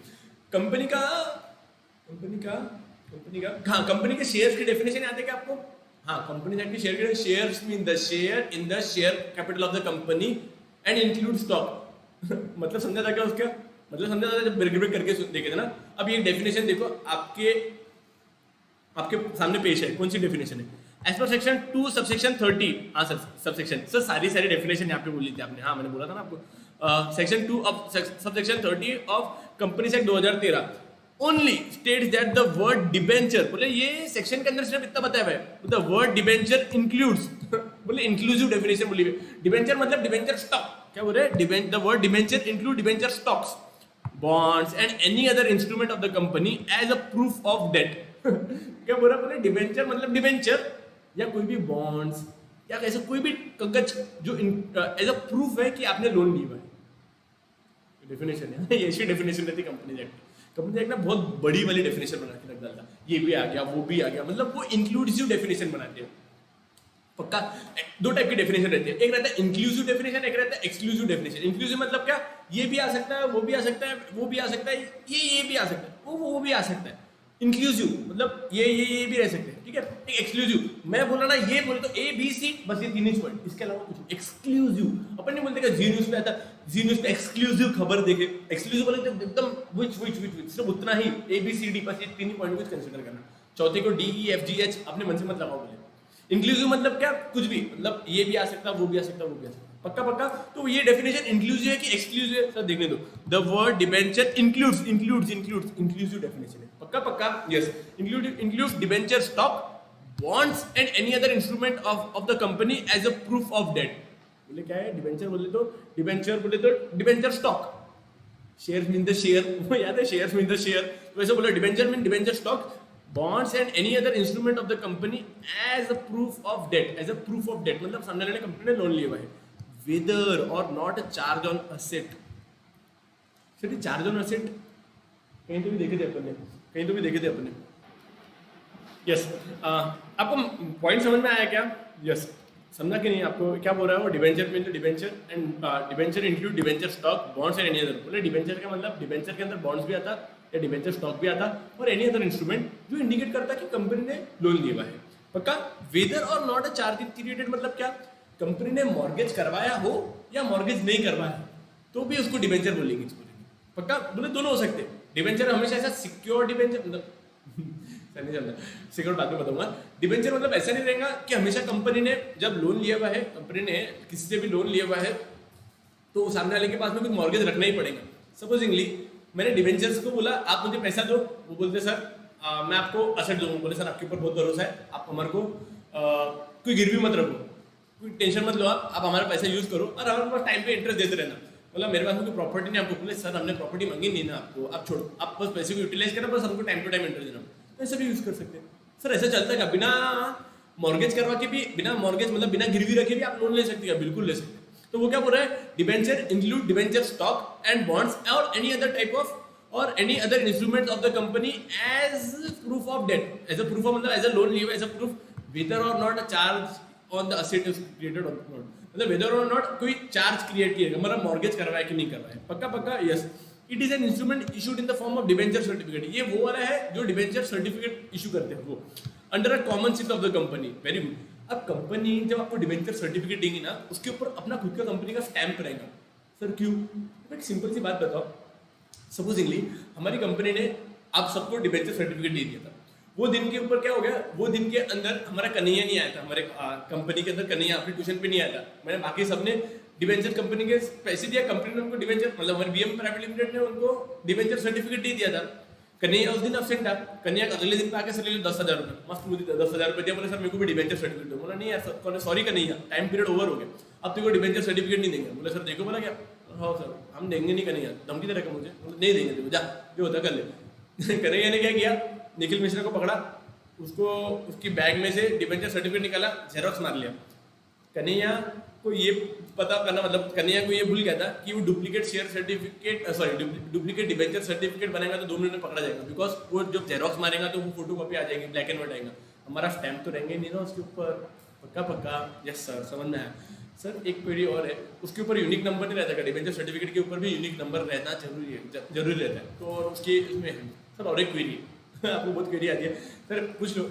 [SPEAKER 1] कंपनी के शेयर्स की डेफिनेशन याद है क्या आपको? हाँ, कंपनी एक्ट की share, shares mean the share in the share capital of the company and include stock. मतलब समझा था क्या उसका? मतलब समझा था जब ब्रेक करके देखे थे ना। अब ये डेफिनेशन देखो, आपके सामने पेश है। कौन सी डेफिनेशन है? As per section 2 subsection 30। हाँ सर, सबसेक्शन सर सारी डेफिनेशन यहाँ पे बोली थी आपने। हाँ, मैंने बोला था ना आपको। Section 2 of subsection 30 of companies act 2013 only states that the word debenture, बोले ये सेक्शन के अंदर सिर्फ इतना बताया हुआ है, द वर्ड डिबेंचर इंक्लूड्स, बोले इंक्लूसिव डेफिनेशन बोली हुई। डिबेंचर मतलब डिबेंचर स्टॉक, क्या बोल रहे? The word debenture include debenture stocks, bonds and any other instrument of the company as a proof of debt। क्या बोल रहा? बोले डिबेंचर मतलब डिबेंचर या कोई भी बॉन्ड्स या ऐसा कोई भी कागज जो एज अ प्रूफ है कि आपने लोन लिया है। डेफिनेशन है ये, ऐसी डेफिनेशन रहती कंपनी एक्ट। कंपनी एक्ट ना बहुत बड़ी वाली डेफिनेशन बना के रख डालता, ये भी आ गया वो भी आ गया, मतलब वो इंक्लूसिव डेफिनेशन बनाते हैं। पक्का? 2 टाइप की डेफिनेशन रहती है, एक रहता है इंक्लूसिव डेफिनेशन, एक रहता है एक्सक्लूसिव डेफिनेशन। इंक्लूसिव मतलब क्या? ये भी आ सकता है, वो भी आ सकता है, वो भी आ सकता है, ये भी आ सकता है, वो भी आ सकता है। इंक्लूसिव मतलब ये भी रह सकते हैं, ठीक है। एक एक्सक्लूसिव, मैं बोला ना ये बोले तो A B C, बस ये 3 ही पॉइंट, इसके अलावा कुछ। एक्सक्लूसिव अपन नहीं बोलते कि जी न्यूज पे आता, जी न्यूज पे एक्सक्लूसिव खबर देखे, एक्सक्लूसिव बोले तो एकदम विच सिर्फ उतना ही A B C D, बस ये 3 ही पॉइंट कुछ कंसीडर करना। चौथे को D E F G H अपने मन से मत लगाओ बोले। इंक्लूसिव मतलब क्या? कुछ भी, मतलब ये भी आ सकता है, वो भी आ सकता है, वो भी आ सकता है। पक्का? तो ये डेफिनेशन इंक्लूसिव है कि एक्सक्लूसिव है सर? देखने दो। The word debenture includes inclusive definition है। पक्का? Yes. Includes debenture stock, bonds and any other instrument of the company as a proof of debt. बोले क्या है? डिबेंचर बोले तो debenture stock, share mean the share, याद है शेयर मीन द शेयर, तो ऐसे बोले debenture mean debenture stock, bonds and any other instrument of the company as a proof of debt, मतलब सामने वाले कंपनी ने लोन लिया हुआ है। whether or not a charge on asset, सिर्फ चार्ज ऑन असेट कहीं तो भी देखे थे अपने, यस। आपको पॉइंट समझ में आया क्या? यस, समझा कि नहीं? आपको क्या बोल रहा है वो? Debenture mean debenture and debenture include debenture stock, bonds and any other. बोले डिबेंचर का मतलब डिबेंचर के अंदर बॉन्ड्स भी आता या डिबेंचर स्टॉक भी आता और एनी अदर इंस्ट्रूमेंट जो इंडिकेट करता कि कंपनी ने लोन लिया है। पक्का? Weather or not a charge created मतलब क्या? कंपनी ने मॉर्गेज करवाया हो या मॉर्गेज नहीं करवाया, तो भी उसको डिबेंचर बोलेंगे इसको। पक्का बोले दोनों हो सकते हैं। डिबेंचर हमेशा ऐसा सिक्योर डिबेंचर मतलब नहीं चलता, सिक्योर बाद में बताऊंगा। डिबेंचर मतलब ऐसा नहीं रहेगा कि हमेशा कंपनी ने जब लोन लिया हुआ है, कंपनी ने किसी से भी लोन लिया हुआ है तो सामने वाले के पास में कुछ मॉर्गेज रखना ही पड़ेगा। सपोजिंगली मैंने डिबेंचर्स को बोला आप मुझे पैसा दो, वो बोलते सर मैं आपको असेट दूंगा। बोले सर आपके ऊपर बहुत भरोसा है, आप हमारे को कोई गिरवी मत रखो, कोई टेंशन मत लो, आप हमारा पैसा यूज करो और हमारे पास टाइम पे इंटरेस्ट देते रहना। मतलब मेरे पास में कोई प्रॉपर्टी नहीं, आपको बोले सर हमने प्रॉपर्टी मांगी नहीं ना आपको, आप छोड़ो, आप बस पैसे को यूटिलाइज करना, बस हमको टाइम टू टाइम इंटरेस्ट देना। तो ऐसा भी यूज कर सकते हैं। सर ऐसा चलता है क्या? बिना मॉर्गेज करवा के भी, बिना मॉर्गेज मतलब बिना गिरवी रखे भी आप लोन ले सकते हैं? बिल्कुल ले सकते हैं। तो वो क्या बोल रहा है, debenture include debenture stock and bonds or any other type of or any other instruments of the company as proof of debt. As a proof of मतलब एज अ लोन लिया, as a proof whether or not a charge on the asset is created or not, मतलब whether or not कोई charge create किया, मतलब mortgage करवाया कि नहीं करवाया। पक्का पक्का yes. It is an instrument issued in the form of debenture certificate. ये वो वाला है जो डिबेंचर सर्टिफिकेट इशू करते हैं वो under a common seat of the company. Very good. अब कंपनी जब आपको डिबेंचर सर्टिफिकेट देंगी ना, उसके ऊपर अपना खुद का कंपनी का स्टैंप रहेगा। सर क्यों? एक सिंपल सी बात बताओ, सपोजिंगली हमारी कंपनी ने आप सबको डिबेंचर सर्टिफिकेट दे दिया था, वो दिन के ऊपर क्या हो गया, वो दिन के अंदर हमारा कन्हैया नहीं आया था, हमारे कंपनी के अंदर कन्हैया अपने ट्यूशन पे नहीं आया था, मैंने बाकी सबने डिबेंचर कंपनी के पैसे दिया, कंपनी ने उनको डिबेंचर मतलब हमारे बीएम प्राइवेट लिमिटेड ने उनको डिबेंचर सर्टिफिकेट दे दिया था। कन्हैया उस दिन अब्सेंट था, कन्हैया अगले दिन पे आके सर ले 10,000 रुपये, मस्त मुझे 10,000 रुपये दिया, बोले सर मेरे को भी डिबेंचर सर्टिफिकेट दो। बोला नहीं यार sorry Kanhaiya, time period over हो गया, अब तुमको डिबेंचर सर्टिफिकेट नहीं देंगे। बोले सर देखो, बोला क्या? हाँ सर हम देंगे नहीं कन्हैया, धमकी दे रखा मुझे, नहीं देंगे देखो जा जो होता कर ले। कन्हैया ने क्या किया, निखिल मिश्रा को पकड़ा, उसको उसकी बैग में से डिबेंचर सर्टिफिकेट निकाला, जेरोक्स मार लिया। कन्हैया को ये पता करना, मतलब कन्हैया को ये भूल गया था कि वो duplicate share certificate sorry duplicate debenture certificate बनाएगा तो 2 मिनट में पकड़ा जाएगा, बिकॉज वो जब जेरोक्स मारेगा तो वो फोटो कॉपी आ जाएगी, ब्लैक एंड व्हाइट आएगा, हमारा स्टैम्प तो रहेंगे नहीं ना उसके ऊपर। पक्का पक्का यस सर, समझ में आया। सर एक क्वेरी और है, उसके ऊपर यूनिक नंबर नहीं रहता, डिबेंचर सर्टिफिकेट के ऊपर भी यूनिक नंबर रहना जरूरी रहता है, तो उसकी इसमें है। सर और एक क्वेरी है आपको बहुत क्वेरी आती है, सर पूछ लो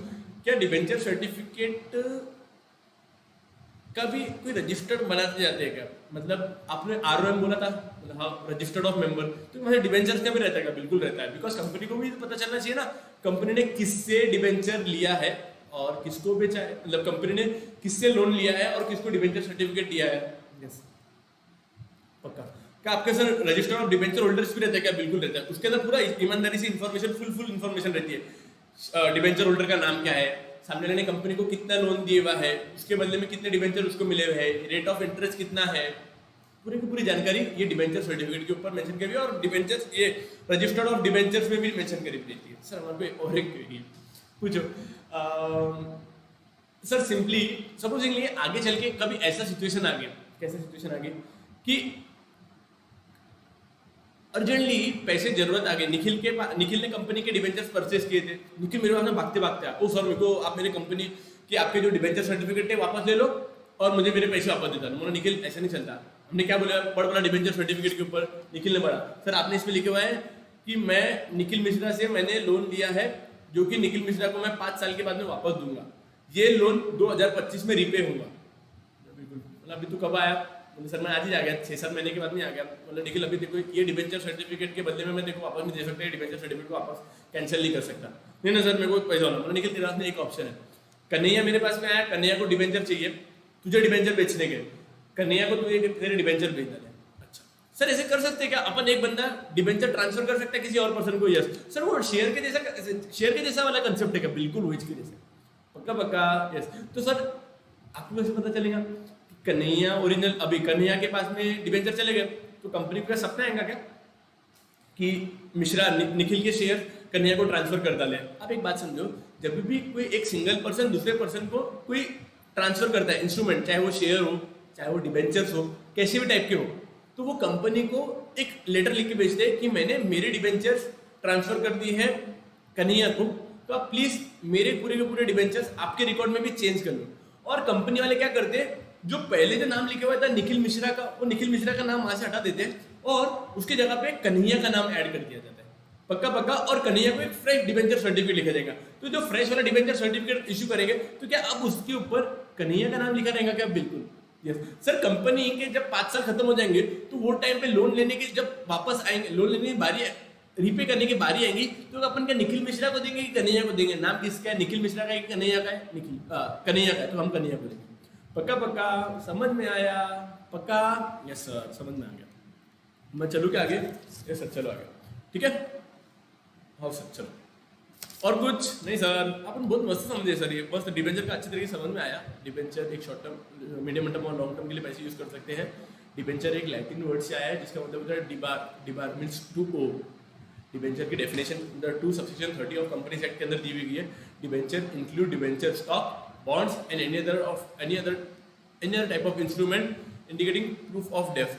[SPEAKER 1] क्या डिबेंचर सर्टिफिकेट कभी कोई रजिस्टर्ड बनाते जाते हैं क्या? मतलब आपने आरओएम बोला था, मतलब हाँ रजिस्टर्ड ऑफ मेंबर, तो मतलब डिबेंचर्स का भी रहता है क्या? बिल्कुल रहता है, बिकॉज कंपनी को भी पता चलना चाहिए ना कंपनी ने किससे डिबेंचर लिया है और किसको बेचा है, मतलब कंपनी ने किससे लोन लिया है और किसको डिबेंचर सर्टिफिकेट दिया है। यस पक्का। क्या आपके sir register of debenture holders भी रहता है क्या? बिल्कुल रहता है, उसके अंदर पूरा ईमानदारी से इन्फॉर्मेशन फुल इन्फॉर्मेशन रहती है। डिबेंचर होल्डर का नाम क्या है, सामने वाले ने कंपनी को कितना लोन दिया हुआ है, उसके बदले में कितने डिबेंचर उसको मिले हुए हैं, रेट ऑफ इंटरेस्ट कितना है, पूरी की पूरी जानकारी ये डिबेंचर सर्टिफिकेट के ऊपर मेंशन करी है और डिबेंचर्स ये रजिस्टर्ड ऑफ डिबेंचर्स में भी मेंशन करी रहती है। सर हमारे पे और एक क्वेरी पूछो। सर सिंपली सपोजिंगली आगे चल के कभी ऐसा सिचुएशन आ गया, कैसा सिचुएशन आ गया कि अर्जेंटली पैसे जरूरत आ गई, निखिल ने कंपनी के डिबेंचर्स परचेस किए थे, निखिल मेरे पास में भागते भागते ओ सर मेरे को आप मेरे कंपनी के आपके जो डिबेंचर सर्टिफिकेट है वापस ले लो और मुझे मेरे पैसे वापस देता। बोला निखिल ऐसा नहीं चलता, हमने क्या बोला पढ़ बोला डिबेंचर सर्टिफिकेट के ऊपर, निखिल ने पढ़ा सर आपने इसमें लिखे हुआ है कि मैं निखिल मिश्रा से मैंने लोन लिया है जो कि निखिल मिश्रा को मैं 5 साल के बाद में वापस दूंगा, ये लोन 2025 में रीपे होगा। बिल्कुल बोला अभी तू कब आया? बोले सर मैं आज ही आ गया, 6-7 महीने के बाद में आ गया। बोला निखिल अभी देखो ये डिबेंचर सर्टिफिकेट के बदले में मैं देखो वापस नहीं दे सकता, डिबेंचर सर्टिफिकेट को वापस कैंसिल नहीं कर सकता। नहीं ना सर मेरे को पैसा होना। बोला निखिल तेरे पास में एक ऑप्शन है, कन्हैया मेरे पास में आया, कन्हैया को डिबेंचर चाहिए, तुझे डिबेंचर बेचने के, कन्हैया को तुझे तेरे डिबेंचर भेज देना। अच्छा सर ऐसे कर सकते हैं क्या? अपन एक बंदा डिबेंचर ट्रांसफर कर सकता है किसी और पर्सन को? यस सर वो शेयर के जैसा वाला कंसेप्ट है क्या? बिल्कुल वही के जैसे, पक्का पक्का यस। तो सर आपको कैसे पता चलेगा कन्हैया ओरिजिनल, अभी कन्हैया के पास में डिबेंचर चले गए तो कंपनी को सपना आएगा क्या कि मिश्रा निखिल के शेयर कन्हैया को ट्रांसफर कर डाले? आप एक बात समझो, जब भी कोई एक सिंगल पर्सन दूसरे पर्सन को कोई ट्रांसफर करता है इंस्ट्रूमेंट, चाहे वो शेयर हो चाहे वो डिबेंचर्स हो कैसे भी टाइप के हो, तो वो कंपनी को एक लेटर लिख के भेजते हैं कि मैंने मेरे डिबेंचर्स ट्रांसफर कर दी है कन्हैया को, तो आप प्लीज मेरे पूरे के पूरे डिबेंचर्स आपके रिकॉर्ड में भी चेंज कर लो। और कंपनी वाले क्या करते हैं, जो पहले जो नाम लिखा हुआ था निखिल मिश्रा का, वो निखिल मिश्रा का नाम वहां से हटा देते हैं और उसके जगह पे कन्हैया का नाम ऐड कर दिया जाता है, पक्का पक्का। और कन्हैया को एक फ्रेश डिबेंचर सर्टिफिकेट लिखा जाएगा, तो जो फ्रेश वाला डिबेंचर सर्टिफिकेट इशू करेंगे तो क्या अब उसके ऊपर कन्हैया का नाम लिखा रहेगा क्या? बिल्कुल यस सर, कंपनी के जब 5 साल खत्म हो जाएंगे तो वो टाइम पे लोन लेने के जब वापस आएंगे, लोन लेने की बारी, रीपे करने की बारी आएंगी, तो अपन क्या निखिल मिश्रा को देंगे कि कन्हैया को देंगे? नाम किसका है? निखिल मिश्रा का है कि कन्हैया का है? कन्हैया का है, तो हम कन्हैया को देंगे। पक्का पक्का समझ में आया? पक्का? यस सर, समझ में आ गया। मैं चलूँ क्या आगे? यस सर, चलो आगे, ठीक है। हाँ सर, चलो। और कुछ नहीं सर, अपन बहुत मस्त समझे सर, ये बस डिबेंचर का अच्छी तरीके से समझ में आया। डिबेंचर एक शॉर्ट टर्म, मीडियम टर्म और लॉन्ग टर्म के लिए पैसे यूज कर सकते हैं। डिबेंचर एक लैटिन वर्ड से आया है जिसका मतलब होता है debere, debere means to owe. Debenture की definition the 2 subsection 30 of companies act के अंदर दी हुई है। Debenture include debenture stock, bonds and any other type of instrument indicating proof of debt.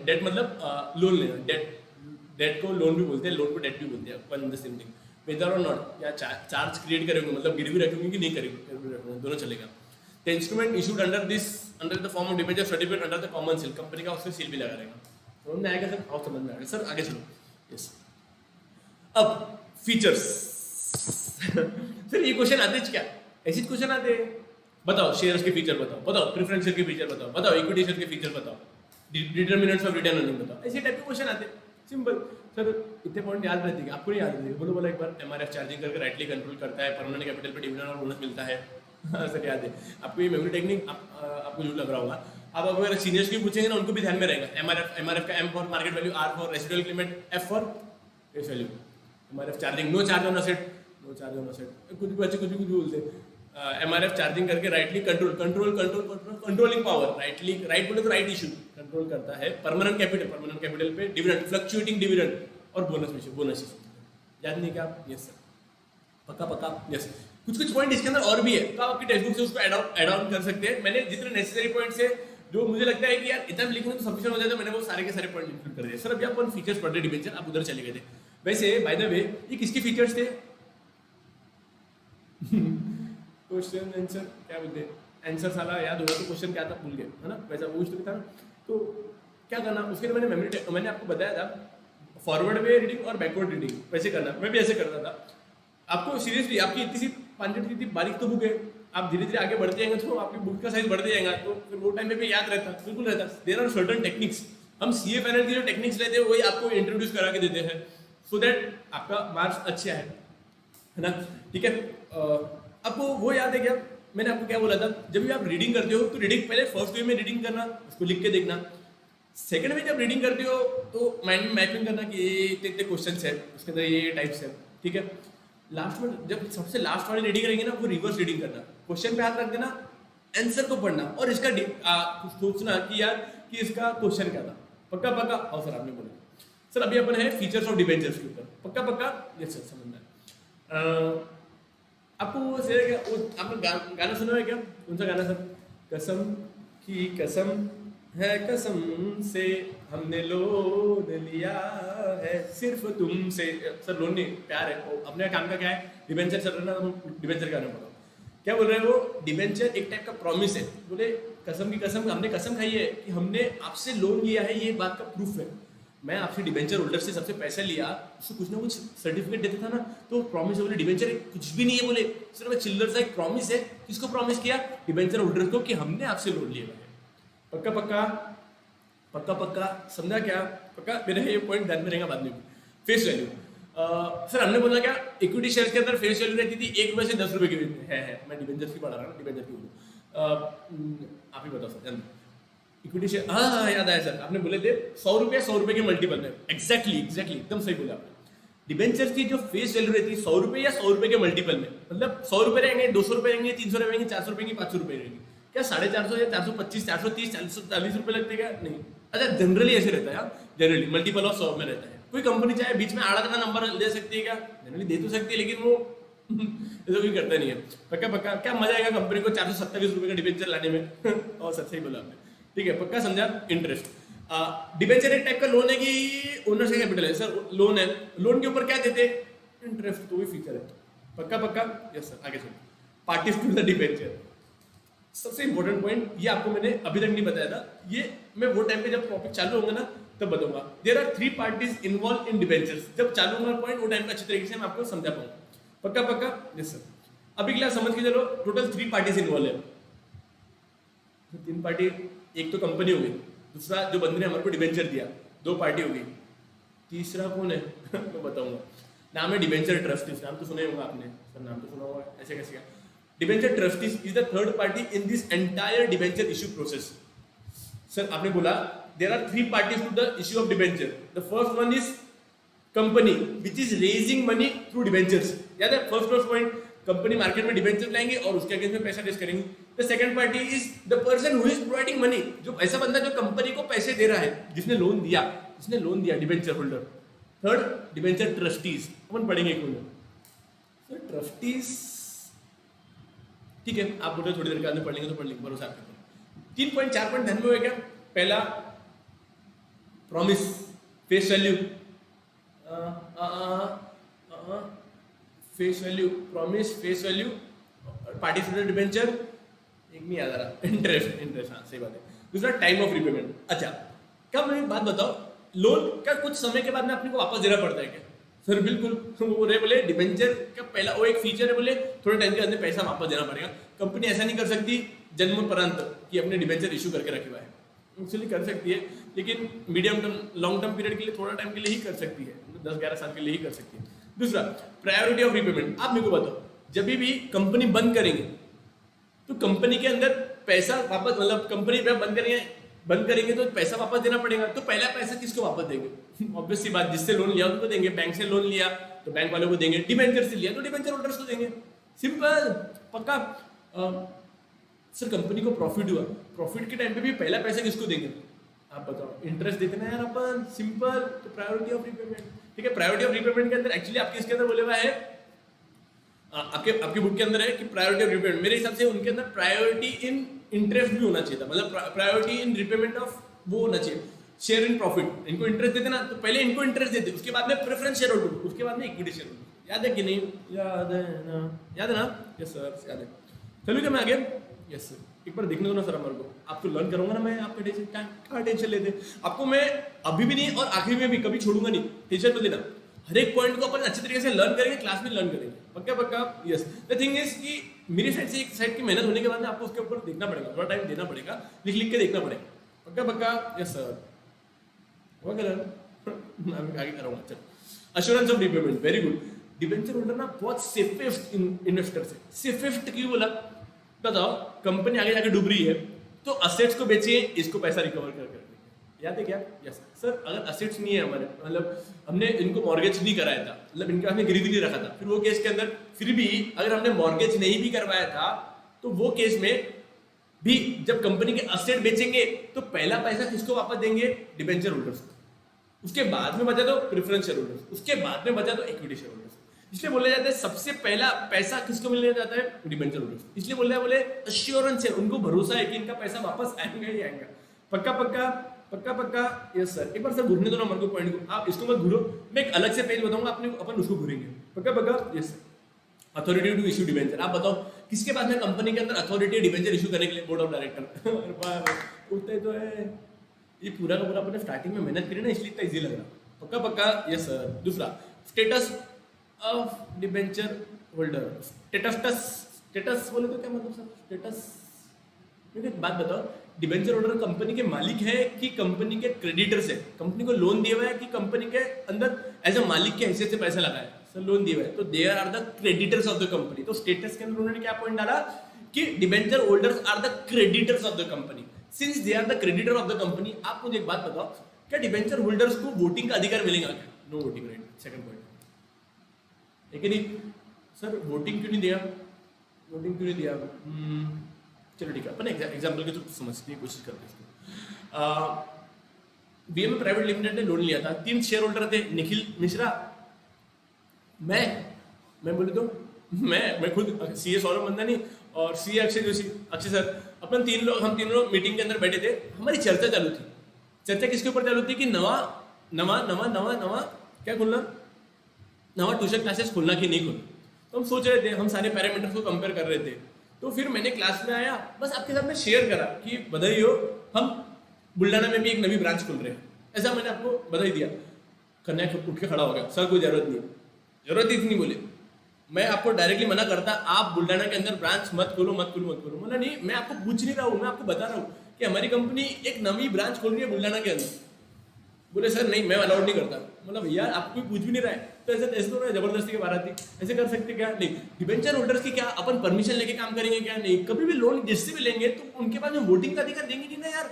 [SPEAKER 1] Debt मतलब लोन लेना, डेट को लोन भी बोलते हैं, लोन को डेट भी बोलते हैं, one the same thing. Whether or not, या चार्ज क्रिएट करेंगे मतलब गिरवी रखेंगे कि नहीं करेंगे, दोनों चलेगा। The instrument issued under the form of debenture certificate under the common seal, company का उससे सील भी लगा रहेगा। समझ में आएगा सर? हाँ समझ में आएगा सर, आगे चलो। यस, अब फीचर्स सर ये क्वेश्चन आते हैं क्या? ऐसे क्वेश्चन आते हैं, बताओ शेयर्स के फीचर बताओ, बताओ प्रेफरेंशियल के फीचर बताओ, बताओ इक्विटी शेयर के फीचर बताओ, डिटरमिनेंट्स ऑफ रिटर्न अर्निंग बताओ, ऐसे टाइप के क्वेश्चन आते हैं। सिंपल सर, इतने पॉइंट याद रहते हैं? आपको नहीं याद रहते? बोलो बोलो एक बार। एमआरएफ चार्जिंग करके राइटली कंट्रोल करता है, परमानेंट कैपिटल पे डिविडेंड और बोनस मिलता है। हाँ सर याद है आपको। ये मेमोरी टेक्निक आपको जो लग रहा होगा, आप अगर सीनियर्स की पूछेंगे ना उनको भी ध्यान में रहेगा। एमआरएफ का M for market value, R for residual claimant, F for face value. MRF charging, no charge on asset, no charge on asset, कुछ भी बच्चे कुछ भी बोलते हैं। एमआरएफ चार्जिंग करके राइटली कंट्रोलिंग पावर, राइट बोले तो राइट इशू कंट्रोल करता है। परमानेंट कैपिटल पे डिविडेंड, फ्लक्चुएटिंग डिविडेंड और बोनस इशू। याद नहीं क्या आप? यस सर, पक्का पक्का। यस, कुछ पॉइंट इसके अंदर और भी है तो आपकी टेक्स्ट बुक से उसको ऐड ऑन कर सकते हैं। मैंने जितने नेसेसरी पॉइंट्स है जो मुझे लगता है कि यार इतना लिखूंगा तो सफिशिएंट हो जाता है, मैंने वो सारे के सारे पॉइंट इंक्लूड कर दिए। सर अभी अपन फीचर्स पढ़ रहे डिबेंचर, आप उधर चले गए थे। वैसे बाय द वे ये किसके फीचर्स थे? क्वेश्चन आंसर क्या बोलते हैं, आंसर साला याद होगा तो क्वेश्चन क्या था भूल गए, है ना? वैसा वो तो था ना। तो क्या करना उसके लिए मैंने आपको बताया था फॉरवर्ड वे रीडिंग और बैकवर्ड रीडिंग वैसे करना। मैं भी ऐसे करता था। आपको सीरियसली आपकी इतनी सी 5 इतनी बारीक तो बुक है, आप धीरे धीरे आगे बढ़ते जाएंगे तो आपकी बुक का साइज बढ़ते जाएगा, तो फिर वो टाइम पे याद रहता, बिल्कुल रहता। देयर आर सर्टेन टेक्निक्स, हम सीए पैनल की जो टेक्निक्स लेते हैं वही आपको इंट्रोड्यूस करा के देते हैं सो दैट आपका मार्क्स अच्छे आए, है ना? ठीक है। आपको वो याद है क्या मैंने आपको क्या बोला था? जब भी आप रीडिंग करते हो तो रीडिंग पहले फर्स्ट वे में रीडिंग करना, उसको लिख के देखना। सेकंड में जब रीडिंग करते हो तो माइंड में मैपिंग करना कि ये इतने क्वेश्चंस है, उसके अंदर ये टाइप्स है, ठीक है। लास्ट में जब सबसे लास्ट वाली रीडिंग रहेगी ना वो रिवर्स रीडिंग करना, क्वेश्चन पे हाथ रख देना, आंसर को पढ़ना और इसका सोचना कि यार कि इसका क्वेश्चन क्या था। पक्का पक्का? हाँ सर आपने बोला। सर अभी अपन है फीचर्स ऑफ डिबेंचर्स के ऊपर। पक्का पक्का? यस सर, समझ में। आपको वो क्या आपने गाना सुना है क्या? कौन सा गाना सर? कसम की कसम है कसम से हमने लोन लिया है सिर्फ तुमसे। सर लोन नहीं, प्यार है। अपने काम का क्या है? डिबेंचर चल रहा है ना, डिबेंचर गाना पढ़ो। क्या बोल रहे हैं वो? डिबेंचर एक टाइप का प्रॉमिस है। बोले कसम की कसम, हमने कसम खाई है कि हमने आपसे लोन लिया है, ये बात का प्रूफ है। मैं आपसे डिबेंचर होल्डर से सबसे पैसा लिया, उसको कुछ ना कुछ सर्टिफिकेट देता था ना, तो प्रॉमिस है। बोले डिबेंचर कुछ भी नहीं है, बोले सिर्फ चिल्लर सा एक प्रॉमिस है। किसको प्रॉमिस किया? डिबेंचर होल्डर को, कि हमने आपसे लोन लिया है। पक्का पक्का? पक्का पक्का समझा क्या? पक्का? मेरा ये पॉइंट ध्यान में रहेगा बाद में। फेस वैल्यू सर हमने बोला क्या? इक्विटी शेयर के अंदर फेस वैल्यू रहती थी 1 रुपए से 10 रुपए की है। मैं डिबेंचर की पढ़ा रहा हूँ, डिबेंचर की बोलो। आप ही बताओ सर। इक्विटी शेयर, हाँ याद आया सर, आपने बोले थे 100 रुपए के मल्टीपल में। एग्जैक्टली एकदम सही बोला आपने। डिबेंचर की जो फेस वैल्यू रहती है 100 रुपए या 100 रुपए के मल्टीपल में, मतलब 100 रुपए रहेंगे, 200 रुपए रहेंगे, 300 रुपए रहेंगे, 400 रुपए की, 500 रुपए रहेंगे। क्या 450 या 425, 430, 440 रुपए लगते क्या? नहीं। अच्छा जनरली ऐसे रहता है, जनरली मल्टीपल ऑफ 100 में रहता है। कोई कंपनी चाहे बीच में आड़ा का नंबर दे सकती है क्या? जनरली दे तो सकती है, लेकिन वो ऐसा कोई करता नहीं है। पक्का पक्का? क्या मजा आएगा कंपनी को 427 रुपए का डिबेंचर लाने में। और सर सही बोला आपने, ठीक है। पक्का समझा? इंटरेस्ट डिबेंचर एक टाइप का लोन है कि ओनर से कैपिटल है। सर लोन है, लोन के ऊपर क्या देते हैं? इंटरेस्ट, तो भी फीचर है। पक्का पक्का? यस सर, आगे चलो। पार्टीज टू द डिबेंचर, सबसे इंपॉर्टेंट पॉइंट, ये आपको मैंने अभी तक नहीं बताया था, ये मैं वो टाइम पे जब टॉपिक चालू होगा ना तब बताऊंगा। There are 3 parties involve in debentures. जब चालू होगा पॉइंट वो टाइम पे अच्छी तरीके से मैं आपको समझा पाऊंगा। पक्का पक्का? Yes sir. अभी क्लास समझ के चलो, टोटल 3 पार्टीज इन्वॉल्व है। तीन पार्टी, एक तो कंपनी हो गई, दूसरा जो बंदे ने हमारे को डिबेंचर दिया, दो पार्टी हो गई, तीसरा कौन है मैं बताऊंगा। नाम है डिबेंचर ट्रस्टीज, नाम तो सुना ही होगा आपने सर, नाम तो सुना होगा, ऐसे कैसे क्या। Debenture trustees is the third party in this entire debenture issue process. Sir आपने बोला there are three parties to the issue of debenture. The first one is company which is raising money through debentures. याद है first point, company market में debenture लाएंगे और उसके against में पैसा रेज करेंगे। The second party is the person who is providing money, जो ऐसा बंदा जो कंपनी को पैसे दे रहा है, जिसने लोन दिया debenture holder. Third debenture trustees, अपन पढ़ेंगे कौन है सर ट्रस्टीज, ठीक है आप बोल रहे थोड़ी देर के अंदर पढ़ लेंगे तो पढ़ लेंगे, भरोसा आपके ऊपर। 3.4 पॉइंट ध्यान में होगा क्या? पहला promise, face value, face value, promise, face value, participate debenture, एक नहीं याद आ रहा, इंटरेस्ट, हाँ सही बात है। दूसरा टाइम ऑफ रिपेमेंट। अच्छा कब मैं बात बताओ, लोन का कुछ समय के बाद में अपने को वापस देना पड़ता है क्या? सर बिल्कुल, वो रे बोले डिबेंचर का पहला वो एक फीचर है, बोले थोड़े टाइम के अंदर पैसा वापस देना पड़ेगा। कंपनी ऐसा नहीं कर सकती जन्म परांत कि अपने डिबेंचर इशू करके रखे हुआ है, एक्चुअली कर सकती है, लेकिन medium term long term period के लिए थोड़ा टाइम के लिए ही कर सकती है, 10-11 साल के लिए ही कर सकती है। दूसरा प्रायोरिटी ऑफ रिपेमेंट। आप मेरे को बताओ, जब भी कंपनी बंद करेंगे तो कंपनी के अंदर पैसा वापस, मतलब कंपनी बंद करेंगे तो पैसा वापस देना पड़ेगा, तो पहला पैसा किसको वापस देंगे? ऑब्वियस सी बात, जिससे लोन लिया उनको देंगे, बैंक से लोन लिया तो बैंक वालों को देंगे, डिबेंचर से लिया तो डिबेंचर होल्डर्स को देंगे, सिंपल पक्का। सर कंपनी को प्रॉफिट हुआ, प्रॉफिट के टाइम पे भी पहला पैसा किसको देंगे? आप बताओ, इंटरेस्ट देते ना यार अपन, सिंपल। तो प्रायोरिटी ऑफ रिपेमेंट, ठीक है। प्रायोरिटी ऑफ रिपेमेंट के अंदर एक्चुअली आपके इसके अंदर बोले हुआ है, आपके बुक के अंदर है कि प्रायोरिटी ऑफ रिपेमेंट, मेरे हिसाब से उनके अंदर प्रायोरिटी इन इंटरेस्ट भी होना चाहिए था, मतलब प्रायोरिटी इन रिपेमेंट ऑफ वो होना चाहिए, शेयर इन प्रॉफिट। इनको इंटरेस्ट देते ना, तो पहले इनको इंटरेस्ट देते, उसके बाद में प्रेफरेंस शेयर होल्डर, उसके बाद में इक्विटी शेयर होल्डर। याद है कि नहीं? याद है ना? यस सर याद है। चलो क्या मैं आगे? यस सर, एक बार देखने दो ना सर हमारे को, आपको लर्न करूंगा ना मैं, आपके टेंशन क्या टेंशन लेते, आपको मैं अभी भी नहीं और आखिरी में भी कभी छोड़ूंगा नहीं, टेंशन मत लेना। हर एक पॉइंट को अपन अच्छे तरीके से लर्न करेंगे, क्लास में लर्न करेंगे, पक्का पक्का। यस, द थिंग इज कि मेरी साइड से एक साइड की मेहनत होने के बाद आपको उसके ऊपर देखना पड़ेगा, थोड़ा टाइम देना पड़ेगा, लिख के देखना पड़ेगा, पक्का पक्का। यस सर, मैं आगे करूंगा। चलो, assurance of repayment, very good. Debenture holder ना बहुत सेफेस्ट इन्वेस्टर से, सेफेस्ट क्यों बोला बताओ? कंपनी आगे जाके डूब रही है तो असेट्स को बेचिए, इसको पैसा रिकवर कर कर। याद है क्या? यस सर, अगर असेट्स नहीं है हमारे, मतलब हमने इनको मॉर्गेज नहीं कराया था, मतलब इनका हमने गिरवी नहीं रखा था, फिर वो केस के अंदर फिर भी अगर हमने मॉर्गेज नहीं भी करवाया था तो वो केस में भी जब कंपनी के असेट बेचेंगे तो पहला पैसा किसको वापस देंगे? डिबेंचर होल्डर्स को। उसके बाद में बचा दो प्रेफरेंस शेयर होल्डर्स, उसके बाद में बचा दो इक्विटी शेयर होल्डर्स। इसलिए बोला जाता है सबसे पहला पैसा किसको मिलने जाता है? Debenture holders. इसलिए बोले अश्योरेंस है, उनको भरोसा है कि इनका पैसा वापस आएगा ही आएगा, पक्का पक्का पक्का पक्का। यस सर, एक बार सर घूरने दो ना हमारे को पॉइंट को, आप इसको मत घूरो, मैं एक अलग से पेज बताऊंगा अपने, अपन उसको घूरेंगे, पक्का पक्का। Yes sir, authority to issue debenture. आप बताओ किसके पास में कंपनी के अंदर अथॉरिटी डिबेंचर इशू करने के लिए? Board of director. उठते तो है, ये पूरा का पूरा अपने स्टार्टिंग में मेहनत करी ना, इसलिए इतना इजी लग रहा, पक्का पक्का। Yes sir. दूसरा status of debenture holder, status बोले तो क्या मतलब सर? स्टेटस, एक बात बताओ, डिबेंचर होल्डर कंपनी के मालिक है कि कंपनी के क्रेडिटर्स है? कंपनी को लोन दिया हुआ है कि कंपनी के अंदर एज अ मालिक के हैसियत से पैसा लगा है? सर लोन दिया हुआ है, तो there are the creditors of the company. तो स्टेटस के अंदर उन्होंने क्या पॉइंट डाला कि debenture holders are the creditors of the company. Since they are the creditor of the company, आप मुझे एक बात बताओ, क्या डिबेंचर होल्डर्स को वोटिंग का अधिकार मिलेगा क्या? No voting right, second point है कि नहीं? सर वोटिंग क्यों नहीं दिया? वोटिंग क्यों नहीं दिया? चलो ठीक है, अपन एग्जाम्पल के थ्रू समझने की कोशिश करते हैं। बीएमए प्राइवेट लिमिटेड ने लोन लिया था, 3 शेयर होल्डर थे, निखिल मिश्रा, मैं बोले तो मैं खुद सीए सौरभ मंदानी और सीए अक्षय जोशी। अक्षय सर, हम तीन लोग मीटिंग के अंदर बैठे थे, हमारी चर्चा चालू थी। चर्चा किसके ऊपर चालू थी कि नवा क्या खोलना, नवा ट्यूशन क्लासेस खोलना कि नहीं खोलना। तो हम सोच रहे थे, हम सारे पैरामीटर्स को कंपेयर कर रहे थे। तो फिर मैंने क्लास में आया, बस आपके साथ में शेयर करा कि बधाई हो, हम बुल्डाना में भी एक नवी ब्रांच खोल रहे हैं, ऐसा मैंने आपको बधाई दिया। कन्या उठ के खड़ा हो गया, सर कोई जरूरत नहीं है, जरूरत ही नहीं बोले। मैं आपको डायरेक्टली मना करता आप बुल्डाना के अंदर ब्रांच मत खोलो मत खोलो मत खोलो, मतलब नहीं, मैं आपको पूछ नहीं रहा हूँ, मैं आपको बता रहा हूँ कि हमारी कंपनी एक नवी ब्रांच खोल रही है बुल्डाना के अंदर। बोले सर नहीं, मैं अलाउड नहीं करता। मतलब भैया आपको कोई पूछ भी नहीं रहा है, तो ऐसे तो ना जबरदस्ती के बात थी, ऐसे कर सकते क्या? नहीं। डिबेंचर होल्डर्स की क्या अपन परमिशन लेके काम करेंगे क्या? नहीं। कभी भी लोन जिससे भी लेंगे तो उनके पास में वोटिंग का अधिकार देंगे नहीं ना यार।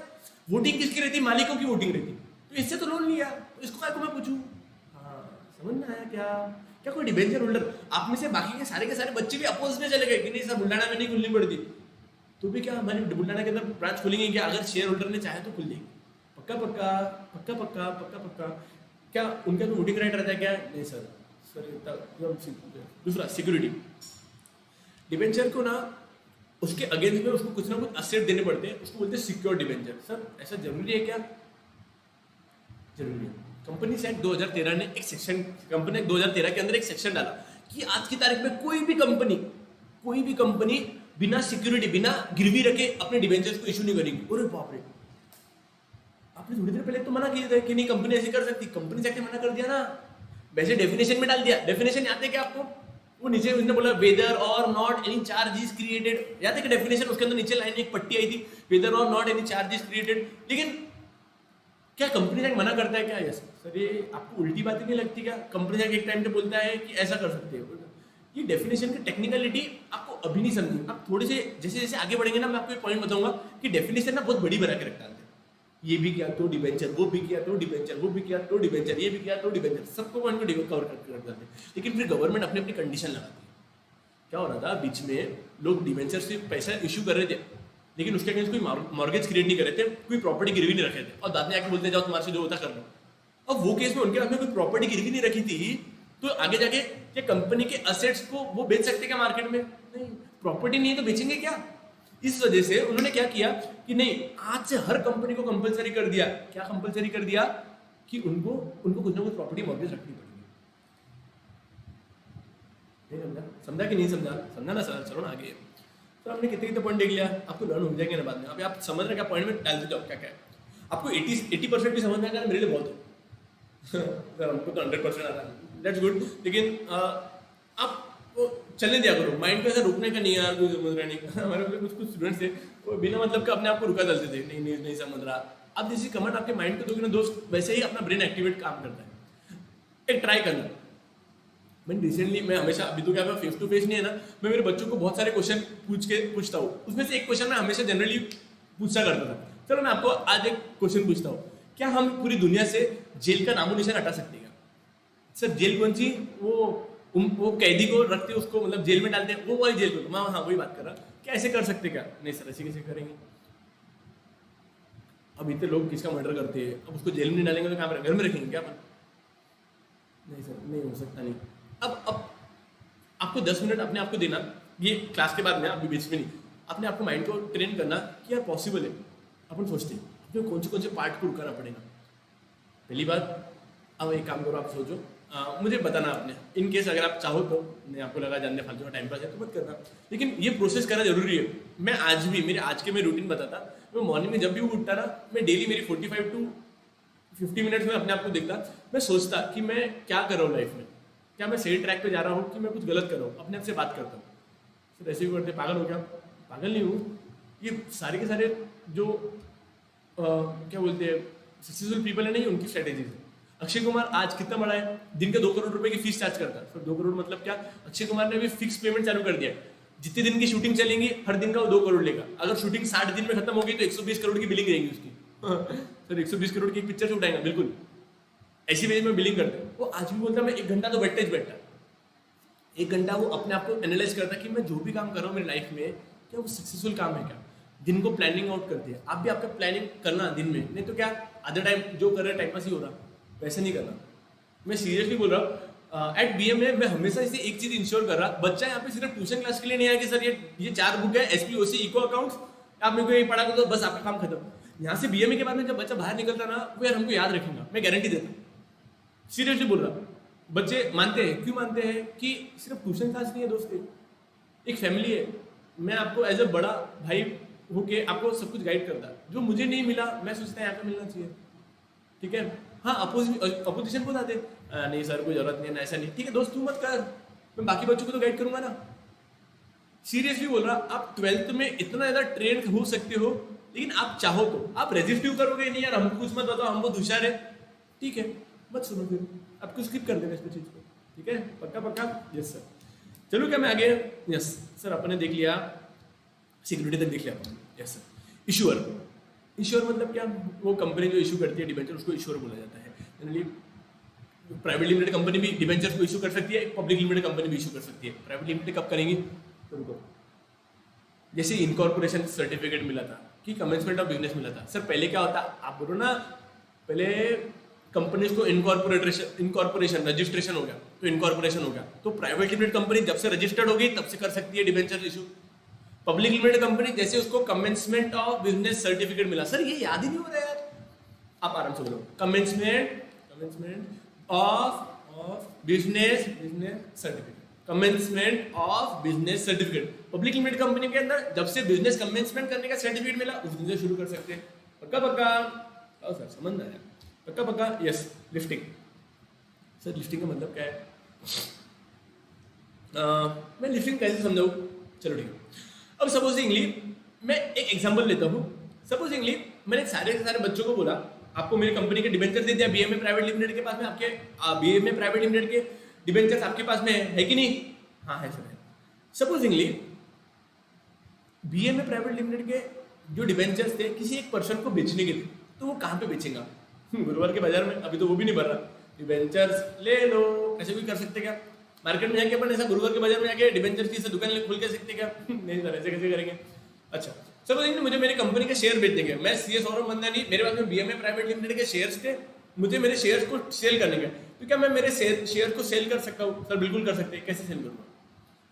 [SPEAKER 1] वोटिंग किसकी रहती? मालिकों की वोटिंग रहती। तो इससे तो लोन लिया, तो इसको क्या को मैं पूछूं? हाँ, समझ में आया क्या? क्या कोई डिबेंचर होल्डर आप में से बाकी के सारे बच्चे भी अपोज में चले गए कि नहीं सर बुल्डाना में नहीं खुलनी पड़ती, तो भी क्या हमारी बुल्डाना के अंदर ब्रांच खुलेंगे क्या? अगर शेयर होल्डर ने चाहे तो खुल देंगे। पक्का पक्का पक्का पक्का पक्का पक्का। क्या उनका तो वोटिंग राइट रहता है क्या? नहीं सर। दूसरा सिक्योरिटी, डिबेंचर को ना उसके अगेंस्ट में उसको कुछ ना कुछ असेट देने पड़ते हैं, उसको बोलते हैं सिक्योर डिबेंचर। सर ऐसा जरूरी है क्या? जरूरी है। कंपनीज एक्ट 2013 ने एक सेक्शन, कंपनी एक्ट 2013 के अंदर एक सेक्शन डाला कि आज की तारीख में कोई भी कंपनी बिना सिक्योरिटी, बिना गिरवी रखे अपने डिबेंचर्स को इशू नहीं करेगी। अरे बाप रे, आपने थोड़ी देर पहले तो मना किया था कि नहीं कंपनी ऐसे कर सकती, कंपनी एक्ट ने मना कर दिया ना। वैसे डेफिनेशन में डाल दिया। डेफिनेशन याद है क्या आपको? वो नीचे उसने बोला weather or not any charge is created, याद है कि डेफिनेशन उसके अंदर नीचे लाइन एक पट्टी आई थी, weather or not any charge is created. लेकिन क्या कंपनी एक्ट मना करता है क्या? यस सर, ये आपको उल्टी बातें नहीं लगती क्या? कंपनी एक्ट एक टाइम पे बोलता है कि ऐसा कर सकते हो। ये डेफिनेशन की टेक्निकलिटी आपको अभी नहीं समझी, आप थोड़े से जैसे जैसे आगे बढ़ेंगे ना, मैं आपको एक पॉइंट बताऊंगा कि डेफिनेशन ना बहुत बड़ी बना के रखता है। ये भी किया तो डिबेंचर, वो भी किया तो डिबेंचर, वो भी किया तो डिबेंचर, ये भी किया तो डिबेंचर, सबको पॉइंट को कवर कर देते हैं। लेकिन फिर गवर्नमेंट अपनी अपनी कंडीशन लगाती है। क्या हो रहा था बीच में, लोग डिबेंचर से पैसा इशू कर रहे थे लेकिन उसके अगेंस्ट कोई मॉर्गेज क्रिएट नहीं कर रहे थे, कोई प्रॉपर्टी गिरवी नहीं रखे थे, और दाद में आके बोलते जाओ तुम्हारे से जो होता कर लो। अब वो केस में उनके हाथ में कोई प्रॉपर्टी गिरवी नहीं रखी थी, तो आगे जाके क्या कंपनी के असेट्स को वो बेच सकते क्या मार्केट में? नहीं। प्रॉपर्टी नहीं है तो बेचेंगे क्या? इस वजह से उन्होंने क्या किया कि नहीं, आज से हर कंपनी को कंपलसरी कर दिया। क्या कंपलसरी कर दिया? कि उनको कुछ ना कुछ प्रॉपर्टी मॉर्गेज रखनी पड़ेगी। नहीं समझा? समझा कि नहीं समझा? समझा ना सर? चलो ना आगे। तो आपने कितने पॉइंट देख लिया, आपको लर्न हो जाएंगे ना बाद में। अभी आप समझ रहे क्या पॉइंट में डालते जाओ क्या क्या है। आपको 80% भी समझ में आएगा मेरे लिए बहुत है। सर हमको तो 100% आ रहा है, दैट्स गुड। लेकिन आप चलने दिया करो, माइंड को ऐसा रुकने का नहीं यार, कोई समझ रहा नहीं। हमारे कुछ स्टूडेंट्स थे वो बिना मतलब का अपने आप को रुका चलते थे, नहीं नहीं नहीं समझ रहा। अब जैसी कमेंट आपके माइंड को दोगे ना दोस्त, वैसे ही अपना ब्रेन एक्टिवेट काम करता है। एक ट्राई करना। मैं हमेशा, अभी तो क्या फेस टू फेस नहीं है ना, मैं मेरे बच्चों को बहुत सारे क्वेश्चन पूछता हूँ। उसमें से एक क्वेश्चन मैं हमेशा जनरली पूछा करता था। चलो मैं आपको आज एक क्वेश्चन पूछता हूँ, क्या हम पूरी दुनिया से जेल का नामो निशान हटा सकते हैं? सर जेल कौन सी? वो कैदी को रखते हैं, उसको मतलब जेल में डालते हैं, वो वाली जेल को? मैं हाँ वही बात कर रहा। क्या ऐसे कर सकते क्या? नहीं सर, ऐसे कैसे करेंगे? अब इतने लोग किसका मर्डर करते हैं, अब उसको जेल में नहीं डालेंगे तो कहाँ घर में रखेंगे क्या अपन? नहीं सर, नहीं हो सकता। नहीं। अब आपको 10 मिनट अपने आप को देना, ये क्लास के बाद में, अभी बीच में नहीं, अपने आप को माइंड को ट्रेन करना कि यार पॉसिबल है। अपन सोचते हैं अपने कौन से पार्ट को रुकाना पड़ेगा। पहली बात, अब एक काम करो, आप सोचो, मुझे बताना आपने, इन केस अगर आप चाहो तो। नहीं आपको लगा जानने फालतू का टाइम पास है तो मत करना, लेकिन ये प्रोसेस करना जरूरी है। मैं आज भी मेरे आज के मैं रूटीन बताता, मैं मॉर्निंग में जब भी उठता ना, मैं डेली मेरी 45 to 50 मिनट्स में अपने आप को देखता, मैं सोचता कि मैं क्या कर रहा हूँ लाइफ में, क्या मैं सही ट्रैक पे जा रहा हूँ कि मैं कुछ गलत कर रहा हूँ। अपने आप से बात करता हूँ। सर ऐसे भी करते, पागल हो क्या? पागल नहीं हूँ। ये सारे के सारे जो क्या बोलते हैं सक्सेसफुल पीपल है नहीं, उनकी स्ट्रेटेजीज है। अक्षय कुमार आज कितना बड़ा है, दिन के 2 करोड़ रुपए की फीस चार्ज करता है। सर 2 करोड़ मतलब क्या? अक्षय कुमार ने भी फिक्स पेमेंट चालू कर दिया है, जितने दिन की शूटिंग चलेंगी हर दिन का वो 2 करोड़ लेगा। अगर शूटिंग 60 दिन में खत्म होगी तो 120 करोड़ की बिलिंग रहेगी उसकी। सर 120 करोड़ की एक पिक्चर से उठाएगा, बिल्कुल ऐसी वेज में बिलिंग करते हैं। वो आज भी बोलता है मैं 1 घंटा तो बैठता 1 घंटा वो अपने आप को एनालाइज करता है कि मैं जो भी काम कर रहा हूँ मेरी लाइफ में, क्या वो सक्सेसफुल काम है क्या? दिन को प्लानिंग आउट करते हैं। आप भी आपका प्लानिंग करना दिन में, नहीं तो क्या आधे टाइम जो कर रहे हैं टाइम पास ही हो रहा, वैसे नहीं करना। मैं सीरियसली बोल रहा हूँ। एट बीएम में मैं हमेशा इसे एक चीज इंश्योर कर रहा, बच्चा यहाँ पे सिर्फ ट्यूशन क्लास के लिए नहीं आया कि सर ये 4 बुक है, एसपीओसी, इको अकाउंट्स, आप मेरे को ये पढ़ा कर दो बस आपका काम खत्म। यहाँ से बीएमए के बाद में जब बच्चा बाहर निकलता ना, वो यार हमको याद रखेगा, मैं गारंटी देता हूँ, सीरियसली बोल रहा। बच्चे मानते हैं, क्यों मानते हैं? कि सिर्फ ट्यूशन क्लास नहीं है दोस्त, एक फैमिली है। मैं आपको एज ए बड़ा भाई होके आपको सब कुछ गाइड करता, जो मुझे नहीं मिला मैं सोचता है यहाँ पे मिलना चाहिए। ठीक है, हाँ अपोजिशन को आते नहीं सर कोई जरूरत नहीं है ना, ऐसा नहीं। ठीक है दोस्त तू मत कर, मैं बाकी बच्चों को तो गाइड करूंगा ना। सीरियसली बोल रहा, आप 12th में इतना ज्यादा ट्रेन हो सकते हो, लेकिन आप चाहो तो आप रेजिस्टिव करोगे नहीं यार हमको कुछ मत बताओ, हम बहुत होशियार है, ठीक है मत सुनो, फिर आपको स्किप कर देना इस चीज को, ठीक है, पक्का पक्का, यस सर। चलो क्या मैं आगे, यस सर अपने देख लिया, सिक्योरिटी तक देख लिया अपन, यस सर। इशूअर, इशूअर मतलब क्या, वो कंपनी जो इशू करती है डिबेंचर उसको इशूअर बोला जाता है। जनरली प्राइवेट लिमिटेड कंपनी भी डिबेंचर को इशू कर सकती है, पब्लिक लिमिटेड कंपनी भी इशू कर सकती है। प्राइवेट लिमिटेड कब करेंगी, तो रुको, जैसे इनकॉर्पोरेशन सर्टिफिकेट मिला था कि कमेंसमेंट ऑफ बिजनेस मिला था, सर पहले क्या होता, आप बोलो ना पहले कंपनीज को इनकॉर्पोरेशन रजिस्ट्रेशन हो गया, तो इनकॉर्पोरेशन हो गया, तो प्राइवेट लिमिटेड कंपनी जब से रजिस्टर्ड होगी तब से कर सकती है debenture issue. Public limited company जैसे उसको कमेंसमेंट ऑफ बिजनेस सर्टिफिकेट मिला, सर ये याद ही नहीं हो रहा यार, आप आराम से बोलो, commencement of business certificate, commencement of business certificate. Public limited company के अंदर जब से बिजनेस कमेंसमेंट करने का सर्टिफिकेट मिला उस दिन से शुरू कर सकते हैं, पक्का पक्का, सर समझ में आया, पक्का पक्का, यस। लिफ्टिंग, सर लिफ्टिंग का मतलब क्या है, मैं लिफ्टिंग कैसे समझाऊं, चलो ठीक है। अब सपोजिंगली मैं एक एग्जांपल लेता हूँ, सपोजिंगली मैंने सारे के सारे बच्चों को बोला आपको मेरी कंपनी के डिबेंचर दे दिया, बीएमए प्राइवेट लिमिटेड के पास में, आपके बीएमए प्राइवेट लिमिटेड के डिबेंचर्स आपके पास में है कि नहीं, हाँ है सर है। सपोजिंगली बीएमए प्राइवेट लिमिटेड के जो डिबेंचर्स थे किसी एक पर्सन को बेचने के थे, तो वो कहाँ पे बेचेगा, गुरुवार के बाजार में, अभी तो वो भी नहीं भर रहा, डिबेंचर्स ले लो, ऐसे कोई कर सकते क्या, मार्केट में जाके अपन ऐसा गुरुवार के बाजार में जाके डिबेंचर की दुकान खोल के सकते क्या, नहीं सर ऐसे कैसे करेंगे। अच्छा सपोज मुझे मेरी कंपनी के शेयर बेचने के, मैं सीए सौरभ मंदानी, मेरे पास में बीएमए प्राइवेट लिमिटेड के शेयर्स थे, मुझे मेरे शेयर्स को सेल करने के, तो क्या मैं मेरे शेयर को सेल कर सकता हूँ, सर बिल्कुल कर सकते हैं, कैसे सेल करूँगा,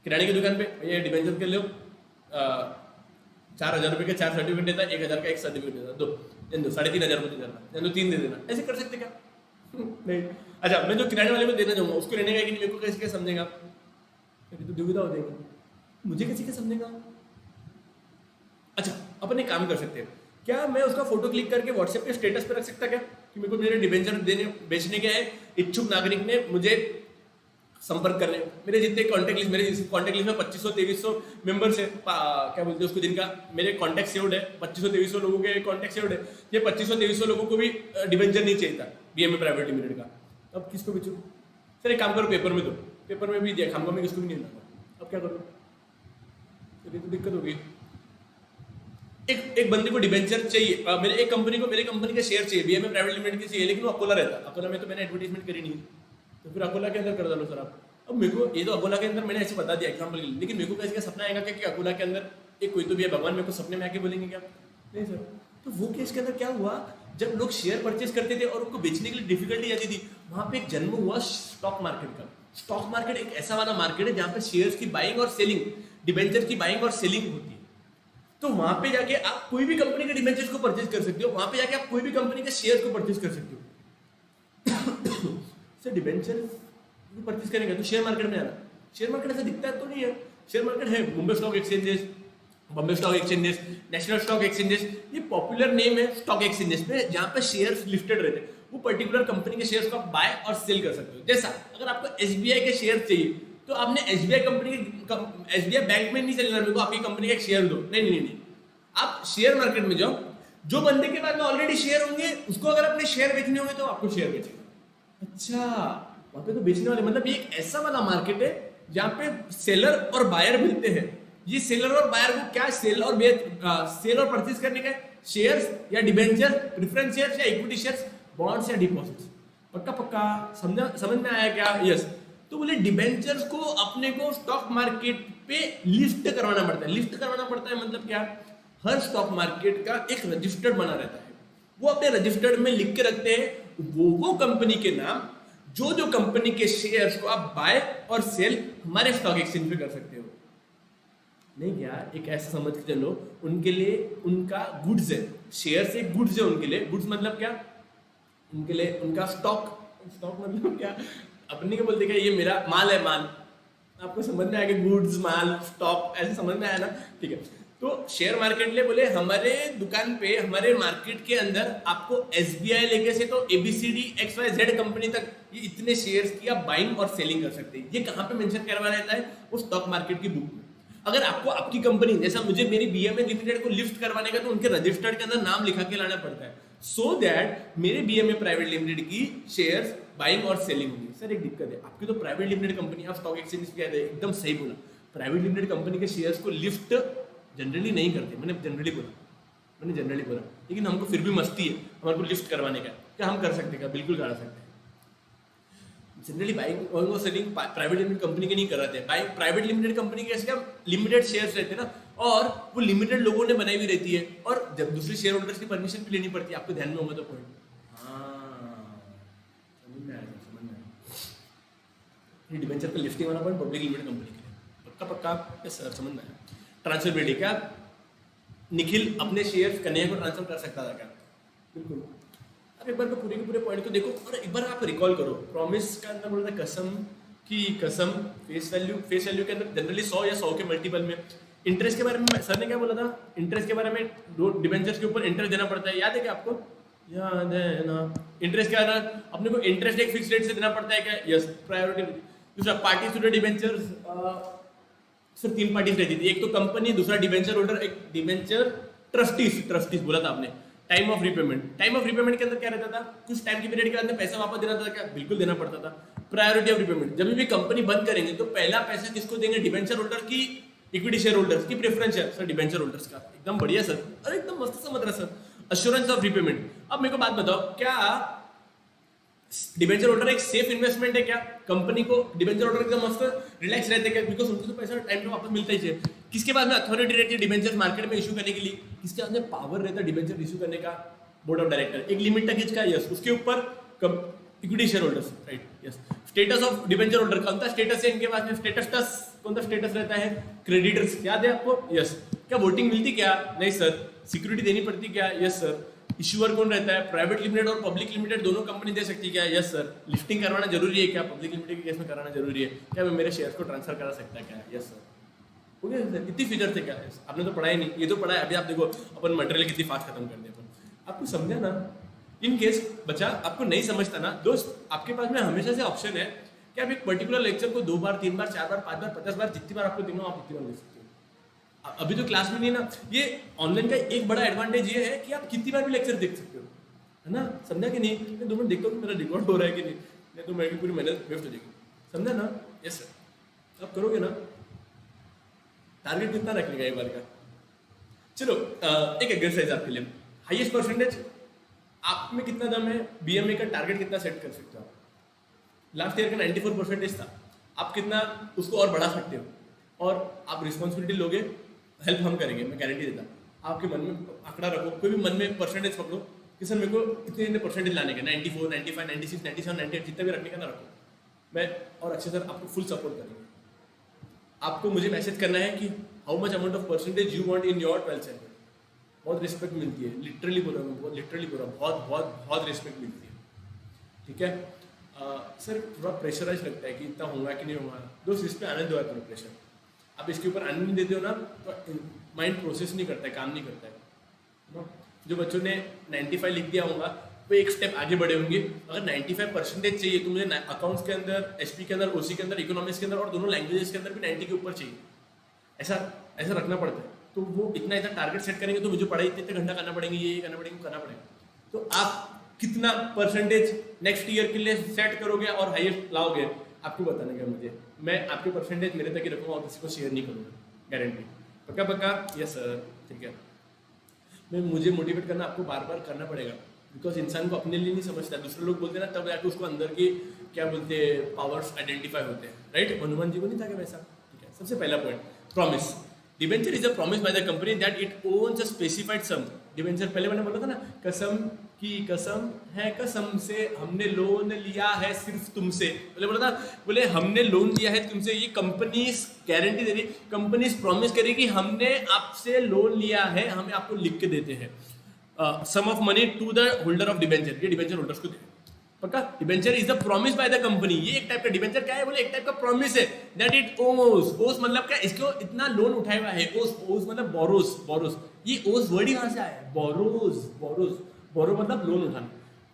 [SPEAKER 1] किराने की दुकान पे भैया डिबेंचर के लो, 4,000 रुपये के 4 सर्टिफिकेट देता है, 1,000 का एक सर्टिफिकेट देता, दो 3,500 रुपये देना, 3 दे देना, ऐसे कर सकते क्या, नहीं। अच्छा मैं जो किराने वाले में देना चाहूँगा उसको लेने का कि नहीं, मेरे को कैसे क्या समझेगा, तो दुविधा हो जाएगी, मुझे कैसे क्या समझेगा। अच्छा अपन एक काम कर सकते हैं, क्या मैं उसका फोटो क्लिक करके व्हाट्सएप पे स्टेटस पे रख सकता क्या कि मेरे को मेरे डिबेंचर देने बेचने के हैं, इच्छुक नागरिक ने मुझे संपर्क कर ले, मेरे जितने कॉन्टैक्ट लिस्ट, मेरे कॉन्टैक्ट लिस्ट में 2500-2300 मेंबर्स है, क्या बोलते हैं उसको, जिनका मेरे कॉन्टैक्ट सेव्ड है, 2500-2300 लोगों के कॉन्टैक्ट सेव्ड है, ये 2500-2300 लोगों को भी डिबेंचर नहीं चाहिए था बीएमए प्राइवेट लिमिटेड का, अब किसको बेचूं, सर एक काम करो पेपर में दो, पेपर में भी दिखाऊंगा मैं, किसको भी नहीं दूंगा, अब क्या करूँ, तो दिक्कत होगी। एक बंदे को डिबेंचर चाहिए, मेरे एक कंपनी को मेरे कंपनी के शेयर चाहिए, बीएमए प्राइवेट लिमिटेड के चाहिए, लेकिन वो अकोला रहता, अकोला में तो मैंने एडवर्टाइजमेंट करी नहीं, तो फिर अकोला के अंदर कर डालो सर आप। अब मेरे को ये तो अकोला के अंदर मैंने ऐसे बता दिया एग्जाम्पल के लिए, लेकिन मेरे को कैसे क्या सपना आएगा कि अकोला के अंदर एक कोई तो भी है भगवान, मेरे को सपने में आके बोलेंगे क्या, नहीं सर। तो वो केस के अंदर क्या हुआ, जब लोग शेयर परचेज करते थे और उनको बेचने के लिए डिफिकल्टी आती थी, वहां पे एक जन्म हुआ स्टॉक मार्केट का। स्टॉक मार्केट एक ऐसा वाला मार्केट है जहाँ पे शेयर्स की बाइंग और सेलिंग, डिबेंचर की बाइंग और सेलिंग होती है। तो वहां पे जाके आप कोई भी कंपनी के डिबेंचर्स को परचेज कर सकते हो, वहां पे जाके आप कोई भी कंपनी के शेयर को परचेज कर सकते हो। सर डिबेंचर परचेज करेंगे तो शेयर मार्केट में आना, शेयर मार्केट ऐसा दिखता है तो नहीं है, शेयर मार्केट है Mumbai stock exchanges, Bombay stock exchanges, national stock exchanges, ये पॉपुलर नेम है स्टॉक एक्सचेंजेस में जहां पे शेयर्स लिस्टेड रहते हैं। वो पर्टिकुलर कंपनी के शेयर्स को आप बाय और सेल कर सकते हो। जैसा अगर आपको एसबीआई के शेयर चाहिए तो आपने एसबीआई कंपनी के, एसबीआई बैंक में नहीं चलना मेरे को आपकी कंपनी का एक शेयर दो, नहीं नहीं नहीं, आप शेयर मार्केट में जाओ, जो बंदे के पास में ऑलरेडी शेयर होंगे उसको अगर अपने शेयर बेचने होंगे तो आपको शेयर बेचेगा। अच्छा वहां पे तो बेचने वाले, मतलब ये एक ऐसा वाला मार्केट है जहां पे सेलर और बायर मिलते हैं। ये सेलर और बायर को क्या सेल और परचेज करने का, शेयर्स या डिबेंचर, प्रेफरेंस शेयर्स या इक्विटी शेयर्स, बॉन्ड्स या डिपॉजिट्स, पक्का पक्का समझ में आया क्या, यस। तो बोले डिबेंचर्स को अपने को स्टॉक मार्केट पे लिस्ट करवाना पड़ता है। लिस्ट करवाना पड़ता है मतलब क्या, हर स्टॉक मार्केट का एक रजिस्टर्ड बना रहता है, वो अपने रजिस्टर्ड में लिख के रखते हैं वो कंपनी के नाम, जो कंपनी के शेयर्स को आप बाय और सेल हमारे स्टॉक एक्सचेंज पे कर सकते हो। नहीं क्या, एक ऐसा समझ के चलो उनके लिए उनका गुड्स है, शेयर्स एक गुड्स है उनके लिए। गुड्स मतलब क्या, उनके लिए उनका स्टॉक मतलब क्या, अपने को बोलते क्या ये मेरा माल है, माल आपको समझ में आएगा, गुड्स माल स्टॉक ऐसे समझ में आया ना, ठीक है। तो शेयर मार्केट ले बोले हमारे दुकान पे हमारे मार्केट के अंदर आपको SBI लेके से तो ABCD XYZ कंपनी तक ये इतने शेयर्स की आप बाइंग और सेलिंग कर सकते हैं। ये कहाँ पे मेंशन करवा रहता है? उस स्टॉक मार्केट की बुक में। अगर आपको आपकी कंपनी जैसा मुझे मेरी BMA लिमिटेड को लिफ्ट करवाने का तो उनके रजिस्टर्ड के अंदर नाम लिखा के लाना पड़ता है, सो दैट मेरे BMA प्राइवेट लिमिटेड की शेयर्स बाइंग और सेलिंग होगी। सर एक दिक्कत है, आपकी तो प्राइवेट लिमिटेड कंपनी, आप स्टॉक एक्सचेंज पे आए, एकदम सही बोला, प्राइवेट लिमिटेड कंपनी के शेयर्स को लिफ्ट जनरली नहीं करते। मैंने जनरली बोला, लेकिन हमको फिर भी मस्ती है हमारे को लिफ्ट करवाने का। क्या हम कर सकते? क्या बिल्कुल करा सकते हैं। जनरली बाइंग और सेलिंग प्राइवेट लिमिटेड कंपनी के नहीं कराते हैं। प्राइवेट लिमिटेड कंपनी के ऐसे क्या लिमिटेड शेयर्स रहते हैं ना, और वो लिमिटेड लोगों ने बनाई हुई रहती है, और जब दूसरे शेयर होल्डर्स की परमिशन भी लेनी पड़ती है। आपको ध्यान में होगा तो पॉइंट, समझ में आया। डिबेंचर का लिफ्टिंग वाला पॉइंट पब्लिक लिमिटेड कंपनी के लिए पक्का यस सर, समझ में आया। ट्रांसफरेबिलिटी, क्या निखिल अपने शेयर्स कन्हैया को ट्रांसफर कर सकता था क्या? बिल्कुल। अब एक बार तो पूरे के पूरे पॉइंट को देखो और एक बार आप रिकॉल करो। प्रॉमिस का अंदर बोलता है कसम की कसम, फेस वैल्यू के अंदर जनरली 100 या 100 के मल्टीपल में। इंटरेस्ट के बारे में सर ने क्या बोला था? इंटरेस्ट के बारे में दो डिबेंचर्स के ऊपर इंटरेस्ट देना पड़ता है, याद है क्या आपको? याद है ना? इंटरेस्ट क्या है? अपने को इंटरेस्ट एक फिक्स रेट से देना पड़ता है क्या? Yes, priority. दूसरा पार्टी टू डिबेंचर्स, सिर्फ 3 पार्टीज रहती थी, एक तो कंपनी, दूसरा डिबेंचर होल्डर, एक डिबेंचर ट्रस्टीज बोला था आपने। टाइम ऑफ रिपेमेंट के अंदर क्या रहता था? कुछ टाइम की पीरियड के अंदर पैसा वापस देना था क्या? बिल्कुल देना पड़ता था। प्रायोरिटी ऑफ रिपेमेंट, जब भी कंपनी बंद करेंगे तो पहला पैसा किसको देंगे? डिबेंचर होल्डर की इक्विटी शेयर होल्डर्स की प्रेफरेंस है सर, डिबेंचर होल्डर्स का। एकदम बढ़िया सर, अरे एकदम मस्त समझ रहा सर। अश्योरेंस ऑफ रिपेमेंट, अब मेरे को बात बताओ, क्या डिबेंचर होल्डर एक सेफ इन्वेस्टमेंट है क्या? कंपनी को डिबेंचर होल्डर एकदम मस्त रिलैक्स रहते हैं क्या? बिकॉज उनको तो पैसा टाइम पे वापस मिलता ही है। किसके पास में अथॉरिटी रहती है डिबेंचर मार्केट में इशू करने के लिए? किसके पास में पावर रहता है डिबेंचर इशू करने का? Board of director. एक लिमिट तक किसका? यस, उसके ऊपर equity share holders, right. Yes, status of debenture holder, कौन सा स्टेटस है इनके पास में? स्टेटस कौन सा स्टेटस रहता है? क्रेडिटर्स, याद है आपको? यस। क्या वोटिंग मिलती क्या? नहीं सर। सिक्योरिटी देनी पड़ती क्या? Yes sir. इश्यूअर कौन रहता है? प्राइवेट लिमिटेड और पब्लिक लिमिटेड दोनों कंपनी दे सकती है क्या? Yes sir. लिफ्टिंग करवाना जरूरी है क्या? पब्लिक लिमिटेड के केस में कराना जरूरी है क्या? मैं मेरे शेयर्स को ट्रांसफर करा सकता है क्या? Yes sir. हो गया सर, इतनी फीचर थे क्या? आपने तो पढ़ा ही नहीं, ये तो पढ़ा है। अभी आप देखो अपन मटेरियल कितनी फास्ट खत्म कर दे अपन। आपको समझा ना? इन केस बच्चा आपको नहीं समझता ना दोस्त, आपके पास में हमेशा से ऑप्शन है कि आप एक पर्टिकुलर लेक्चर को 2 बार 3 बार 4 बार 5 बार 50 बार जितनी बार आपको देना आप उतनी बार ले सकते हो। अभी तो क्लास में नहीं ना। ये ऑनलाइन का एक बड़ा एडवांटेज ये है कि आप कितनी बार भी लेक्चर देख सकते हो, है ना? समझा कि नहीं? मैं 2 मिनट देखता हूँ मेरा रिकॉर्ड हो रहा है कि नहीं तो मेरी पूरी मेहनत वेस्ट हो जाएगी। समझा ना? Yes sir. आप करोगे ना? टारगेट कितना रखने एक बार का? चलो एक एक्सरसाइज आपके लिए। हाईएस्ट परसेंटेज आप में कितना दम है? BMA का टारगेट कितना सेट कर सकते हो आप? लास्ट ईयर का 94% था, आप कितना उसको और बढ़ा सकते हो? और आप रिस्पॉन्सिबिलिटी लोगे, हेल्प हम करेंगे, मैं गारंटी देता। आपके मन में आंकड़ा रखो, कोई भी मन में परसेंटेज पकड़ो कि सर मेरे को इतने परसेंटेज लाने के, 94, 95, 96, 97, 98 जितना भी रखने का ना रखो। मैं और अच्छे सर आपको फुल सपोर्ट करेंगे। आपको मुझे मैसेज करना है कि how much amount of percentage you want in your 12th standard. बहुत रिस्पेक्ट मिलती है, लिटरली बोल रहा हूँ, बहुत बहुत बहुत रिस्पेक्ट मिलती है, ठीक है? सर थोड़ा प्रेशराइज लगता है कि इतना होगा कि नहीं होगा। दोस्त इस पर आनंद हुआ करो। प्रेशर आप इसके ऊपर आनंद नहीं देते हो ना तो माइंड प्रोसेस नहीं करता है, काम नहीं करता है। जो बच्चों ने 95 लिख दिया होगा वो एक स्टेप आगे बढ़े होंगे। अगर 95% चाहिए तो मुझे अकाउंट्स के अंदर, SP के अंदर, OC के अंदर, इकोनॉमिक्स के अंदर और दोनों लैंग्वेजेस के अंदर भी 90 के ऊपर चाहिए। ऐसा रखना पड़ता है। तो वो इतना टारगेट सेट करेंगे तो मुझे पढ़ाई इतने घंटा करना पड़ेंगे, ये करना पड़ेगा। तो आप कितना परसेंटेज नेक्स्ट ईयर के लिए सेट करोगे और हाईएस्ट लाओगे, आपको बताने का मुझे। मैं आपके परसेंटेज मेरे तक ही रखूंगा और किसी को शेयर नहीं करूंगा, गारंटी। पक्का? यस सर, ठीक है। मुझे मोटिवेट करना आपको बार बार करना पड़ेगा, बिकॉज इंसान को अपने लिए नहीं समझता, दूसरे लोग बोलते हैं ना, तब जाके उसको अंदर की क्या बोलते हैं पावर्स आइडेंटिफाई होते हैं, राइट? हनुमान जी को नहीं था क्या वैसा? ठीक है। सबसे पहला point, promise. Debenture is a promise by the company that it owns a specified sum. Debenture पहले मैंने बोला था ना, कसम की कसम है कसम से हमने लोन लिया है सिर्फ तुमसे। बोला था, बोले हमने लोन लिया है तुमसे। ये कंपनी गारंटी दे रही, कंपनी प्रॉमिस करेगी कि हमने आपसे लोन लिया है, हमें आपको लिख के देते हैं। Sum of money to the holder of debenture, ये डिबेंचर होल्डर्स को दे। पक्का? Debenture is the promise by the company. ये एक टाइप का डिबेंचर क्या है बोले, एक टाइप का प्रॉमिस है दैट इट ओस। ओस मतलब क्या, इसको इतना लोन उठाया हुआ है। ओस, ओस मतलब बोरोस, बोरोस, ये ओस वर्ड ही कहां से आया है, बोरोस, बोरोस, बोरो मतलब लोन उठाना।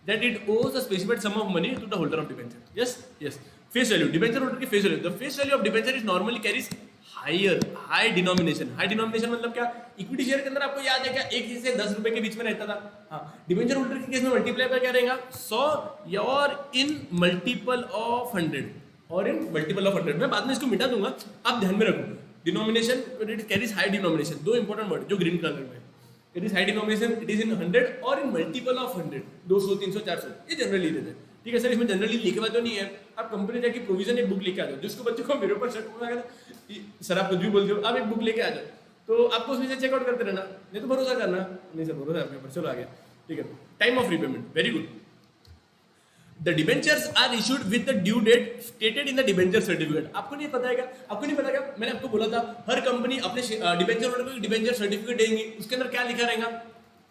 [SPEAKER 1] That it owes a specified sum of money to the holder of debenture. Yes yes. Face value, debenture holder की face value, the face value of debenture is normally carries higher, high denomination. High denomination मतलब क्या, equity share के अंदर आपको याद है क्या, एक से 10 रुपए के बीच में रहता था। हाँ, डिबेंचर होल्डर के केस में मल्टीप्लाई पर क्या रहेगा, 100 और इन मल्टीपल ऑफ 100, और इन मल्टीपल ऑफ 100। मैं बाद में इसको मिटा दूंगा, आप ध्यान में रखो। Denomination it carries high denomination, दो इंपॉर्टेंट वर्ड जो ग्रीन कलर में, it is high denomination, it is in 100 और इन मल्टीपल ऑफ 100, 200, 300, 400, ये जनरली रहते हैं। ठीक है सर, इसमें जनरली लिखे हुआ तो नहीं है, आप कंपनी जाके प्रोविजन एक बुक लेके आ जाओ। जिसको बच्चों को मेरे ऊपर शक होगा सर आप कुछ भी बोलते हो, आप एक बुक लेके आ जाओ, तो आपको उसमें से चेकआउट करते रहना, नहीं तो भरोसा करना। नहीं सर भरोसा आपके ऊपर, चलो आ गया। ठीक है, time of repayment, very good. The debentures are issued with the due date stated in the debenture certificate. आपको नहीं पता है क्या, आपको नहीं पता क्या, मैंने आपको बोला था हर कंपनी अपने डिबेंचर होल्डर को डिबेंचर सर्टिफिकेट देंगी, उसके अंदर क्या लिखा रहेगा,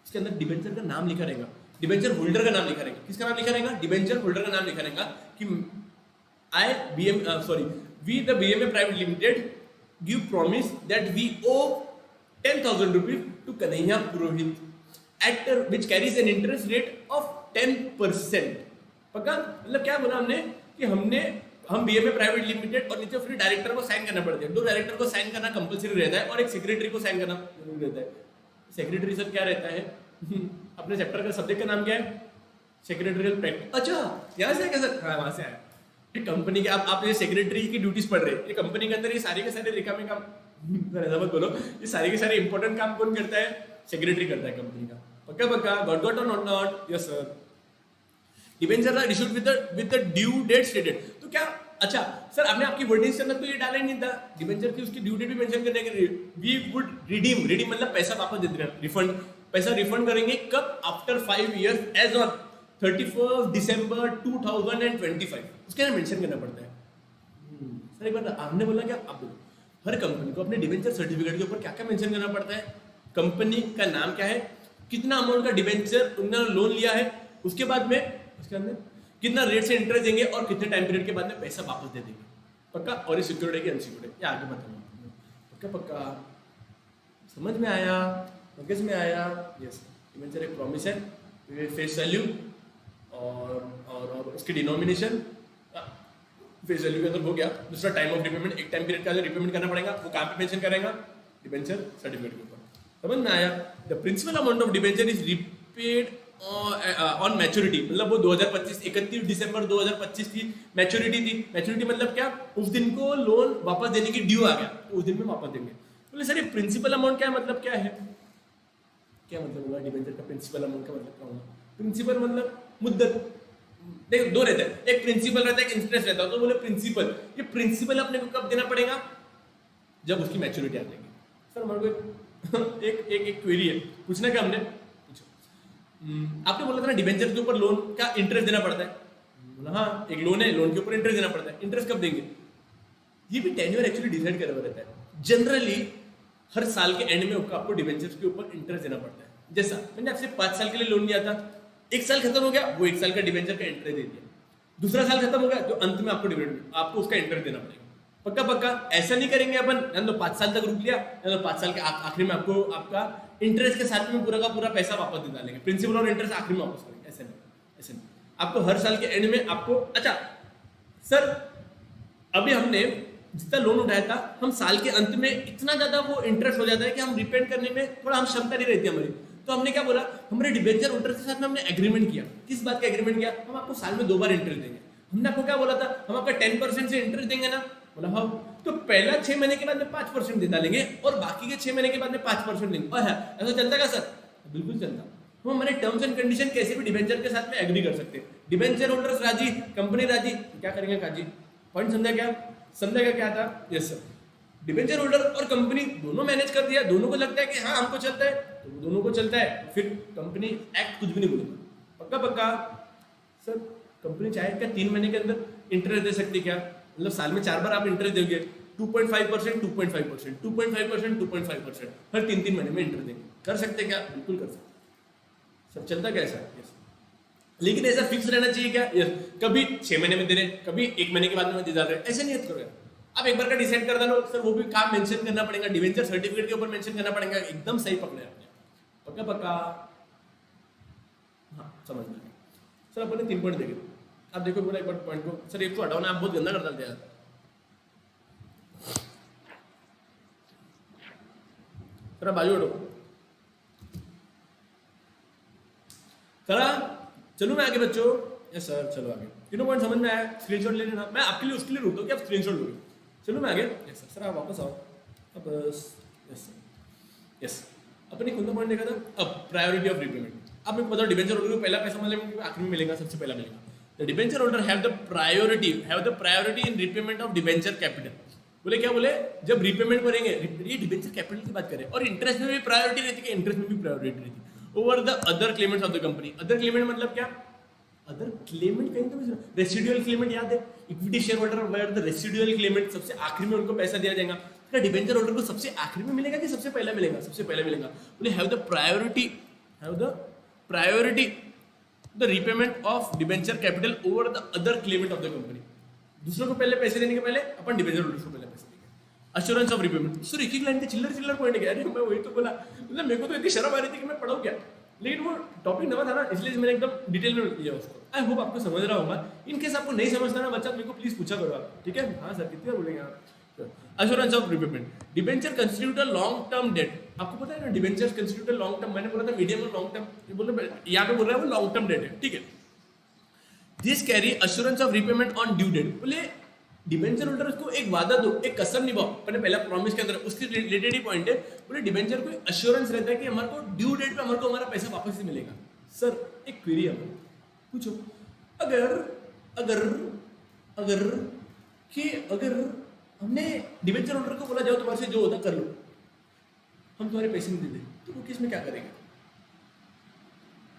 [SPEAKER 1] उसके अंदर डिबेंचर का नाम लिखा रहेगा, डिबेंचर होल्डर का नाम लिखा रहेगा। किसका नाम लिखा रहेगा, डिबेंचर होल्डर का नाम लिखा रहेगा कि we the BMA private limited give promise that we owe 10,000 rupees to Kanhaiya Purohit at which carries an interest rate of 10%। पक्का? मतलब क्या बोला हमने कि हम बीएमए प्राइवेट लिमिटेड और नीचे फिर डायरेक्टर को साइन करना पड़ता है। दो डायरेक्टर को साइन करना कंपलसरी रहता है और एक सेक्रेटरी को साइन करना जरूरी रहता है। सेक्रेटरी सर क्या रहता है अपने चैप्टर का सब्जेक्ट का नाम क्या है, सेक्रेटरियल प्रैक्टिस। अच्छा यहाँ से क्या सर, हाँ वहां से आया। कंपनी के आप ये सेक्रेटरी की ड्यूटीज पढ़ रहे हैं, ये कंपनी के अंदर ये सारे के सारे रिकामे काम ऐसा मत बोलो, ये सारे के सारे इंपॉर्टेंट काम कौन करता है, सेक्रेटरी करता है कंपनी का। पक्का पक्का, गॉट गॉट और not not, yes sir. Debenture are issued with the due date stated. तो क्या, अच्छा सर आपने आपकी वर्डिंग्स के अंदर तो ये डाला ही नहीं था, डिबेंचर की उसकी ड्यू डेट भी मेंशन करने के लिए वी वुड रिडीम, रिडीम मतलब पैसा वापस दे देना, रिफंड, पैसा रिफंड करेंगे कब, आफ्टर 5 इयर्स एज ऑन 31 दिसंबर 2025, उसके अंदर मेंशन करना पड़ता है। सर एक बार आपने बोला क्या, आप बोलो हर कंपनी को अपने डिबेंचर सर्टिफिकेट के ऊपर क्या क्या मेंशन करना पड़ता है, कंपनी का नाम क्या है, कितना अमाउंट का डिबेंचर उन्होंने लोन लिया है, उसके बाद में उसके अंदर कितना रेट से इंटरेस्ट देंगे और कितने टाइम पीरियड के बाद में पैसा वापस दे देंगे। पक्का? और ये सिक्योर्ड है कि अनसिक्योर्ड है, ये आगे बताऊंगा। पक्का पक्का, समझ में आया, मगज में आया। यस, डिबेंचर एक प्रॉमिस है, फेस वैल्यू और उसकी डिनोमिनेशन फेस वैल्यू के अंदर हो गया। दूसरा टाइम ऑफ रिपेमेंट, एक टाइम पीरियड का रिपेमेंट करना पड़ेगा, वो कहाँ पे मेंशन करेगा, डिबेंचर सर्टिफिकेट के ऊपर। समझ में आया? The principal amount of debenture is repaid on maturity, मतलब वो 2025 31 दिसंबर 2025 की मैच्योरिटी थी। मैच्योरिटी मतलब क्या, उस दिन को लोन वापस देने की ड्यू आ गया तो उस दिन में वापस देंगे। बोले सर ये प्रिंसिपल अमाउंट क्या मतलब क्या है, क्या मतलब होगा डिबेंचर का प्रिंसिपल अमाउंट का मतलब क्या होगा? प्रिंसिपल मतलब मुद्दत, देखो दो रहता है, एक प्रिंसिपल रहता है, एक इंटरेस्ट रहता है। तो बोले प्रिंसिपल, ये प्रिंसिपल अपने को कब देना पड़ेगा, जब उसकी मैच्योरिटी आ जाएगी। सर हमारे को एक क्वेरी है, पूछना क्या हमने, आपने बोला था ना डिबेंचर के ऊपर लोन का इंटरेस्ट देना पड़ता है, बोला हाँ एक लोन है, लोन के ऊपर इंटरेस्ट देना पड़ता है। इंटरेस्ट कब देंगे, ये भी टेन्योर एक्चुअली डिसाइड करा हुआ रहता है। जनरली हर साल के एंड में आपको डिबेंचर्स के ऊपर इंटरेस्ट देना पड़ता है। जैसा मैंने आपसे 5 साल के लिए लोन लिया था, एक साल खत्म हो गया, वो 1 साल का डिबेंचर का इंटरेस्ट दे दिया, दूसरा साल खत्म हो गया तो अंत में आपको उसका इंटरेस्ट देना पड़ेगा। पक्का पक्का, ऐसा नहीं करेंगे अपन, या तो 5 साल तक रुक लिया, या तो 5 साल के आखिरी में आपको आपका इंटरेस्ट के साथ में पूरा का पूरा पैसा वापस दे डालेंगे, प्रिंसिपल और इंटरेस्ट आखिरी में वापस करेंगे। ऐसे नहीं, ऐसे नहीं, आपको हर साल के एंड में आपको, अच्छा सर अभी हमने जितना लोन उठाया था, हम साल के अंत में इतना ज्यादा वो इंटरेस्ट हो जाता है कि हम रिपेड करने में थोड़ा हम क्षमता नहीं रहती हमारी। तो हमने क्या बोला, हमारे डिबेंचर होल्डर के साथ में हमने एग्रीमेंट किया। किस बात का एग्रीमेंट किया, हम आपको साल में 2 बार इंटरेस्ट देंगे। हमने आपको क्या बोला था, हम आपका 10% से इंटरेस्ट देंगे ना, बोला हाँ, तो पहला 6 महीने के बाद में 5% दे डालेंगे और बाकी के 6 महीने के बाद में 5% देंगे। और है ऐसा चलता है सर? बिल्कुल चलता। हम हमारे टर्म्स एंड कंडीशन कैसे भी डिबेंचर के साथ में एग्री कर सकते हैं। डिबेंचर होल्डर्स राजी, कंपनी राजी, क्या करेंगे काजी? पॉइंट समझा क्या? समझेगा क्या था? यस सर, डिबेंचर होल्डर और कंपनी दोनों मैनेज कर दिया, दोनों को लगता है कि हाँ हमको चलता है, तो दोनों को चलता है, फिर कंपनी एक्ट कुछ भी नहीं बोलेगा। पक्का पक्का सर, कंपनी चाहे क्या 3 महीने के अंदर इंटरेस्ट दे सकती क्या, मतलब साल में 4 बार आप इंटरेस्ट दोगे, 2.5%, 2.5%, 2.5%, 2.5%, हर 3-3 महीने में इंटरेस्ट देंगे। कर सकते क्या? बिल्कुल कर सकते। सब चलता कैसा? यस। लेकिन ऐसा फिक्स रहना चाहिए क्या? कभी 6 महीने में दे रहे, कभी 1 महीने के बाद में दे जा रहे, ऐसे नहीं करो यार। आप एक बार का डिसाइड कर दो सर, वो भी काम मेंशन करना पड़ेगा, डिवेंचर सर्टिफिकेट के ऊपर मेंशन करना पड़ेगा, एकदम सही पकड़े आपने, पक्का पक्का। हाँ समझ में सर, अपने 3 पॉइंट देखे, आप देखो पूरा एक बार पॉइंट को, सर एक को हटाओ ना, आप बहुत गंदा कर डालते यार। सर बाजू हटो, करा चलो मैं आगे बच्चों। यस सर चलो आगे, तीनों पॉइंट समझ में आया, स्क्रीनशॉट ले लेना, मैं आपके लिए उसके लिए रुकता हूँ कि आप स्क्रीनशॉट लोगे। चलो मैं आगे। यस सर आप वापस आओ अब। यस सर यस, अपने कौन सा पॉइंट देखा था? अब प्रायोरिटी ऑफ रिपेमेंट। अब मेरे को बताओ, डिबेंचर होल्डर को पहला पैसा मिलेगा, आखिर में मिलेगा, सबसे पहला मिलेगा। The debenture holder have the priority in repayment of debenture capital. बोले क्या बोले, जब रिपेमेंट करेंगे, ये डिबेंचर कैपिटल की बात करें, और इंटरेस्ट में भी प्रायोरिटी रहती है, इंटरेस्ट में भी प्रायोरिटी रहती है over the other Clements of the company. Other Clement मतलब क्या? अदर क्लेमेंट कहीं तो रेसिडुअल क्लेमेंट याद है, equity share holder where the residual claimant, सबसे आखिर में उनको पैसा दिया जाएगा। क्या डिबेंचर होल्डर को सबसे आखिर में मिलेगा कि सबसे पहले मिलेगा? सबसे पहले मिलेगा। बोले have the priority the repayment of debenture capital over the other Clement of the company. दूसरों को पहले पैसे देने के पहले अपन डिबेंचर होल्डर को पहले पैसे देंगे। अश्योरेंस ऑफ रिपेमेंट, सर एक ही लाइन के चिल्लर पॉइंट है, अरे मैं वही तो बोला, मतलब मेरे को तो इतनी शर्म आ रही थी कि मैं पढ़ाऊं क्या, लेकिन वो टॉपिक नया था ना, इसलिए मैंने एकदम डिटेल में लिया उसको। आई होप आपको समझ रहा होगा। इन केस आपको नहीं समझता ना बच्चा, मेरे को प्लीज पूछा करो आप, ठीक है? हाँ सर कितनी बार बोलेंगे आप? Assurance of repayment, debenture constitute a long term debt. आपको पता है ना, debenture constitute a long term, मैंने बोला था मीडियम और लॉन्ग टर्म, ये बोल यहाँ पे बोल रहा है वो लॉन्ग टर्म डेट है, ठीक है? This carry assurance of repayment on due date. बोले डिबेंचर होल्डर को एक वादा दो, एक कसम निभाओ, मैंने पहला प्रॉमिस के अंदर, उसके रिलेटेड ही पॉइंट है। बोले डिबेंचर को अश्योरेंस रहता है कि हमारे को ड्यू डेट पे हमारे को हमारा पैसा वापस से मिलेगा। सर एक क्वेरी है, पूछो, अगर अगर अगर कि अगर हमने डिबेंचर होल्डर को बोला जाओ तुम्हारे से जो होता कर लो, हम तुम्हारे पैसे नहीं देते, तो वो केस में क्या करेंगे?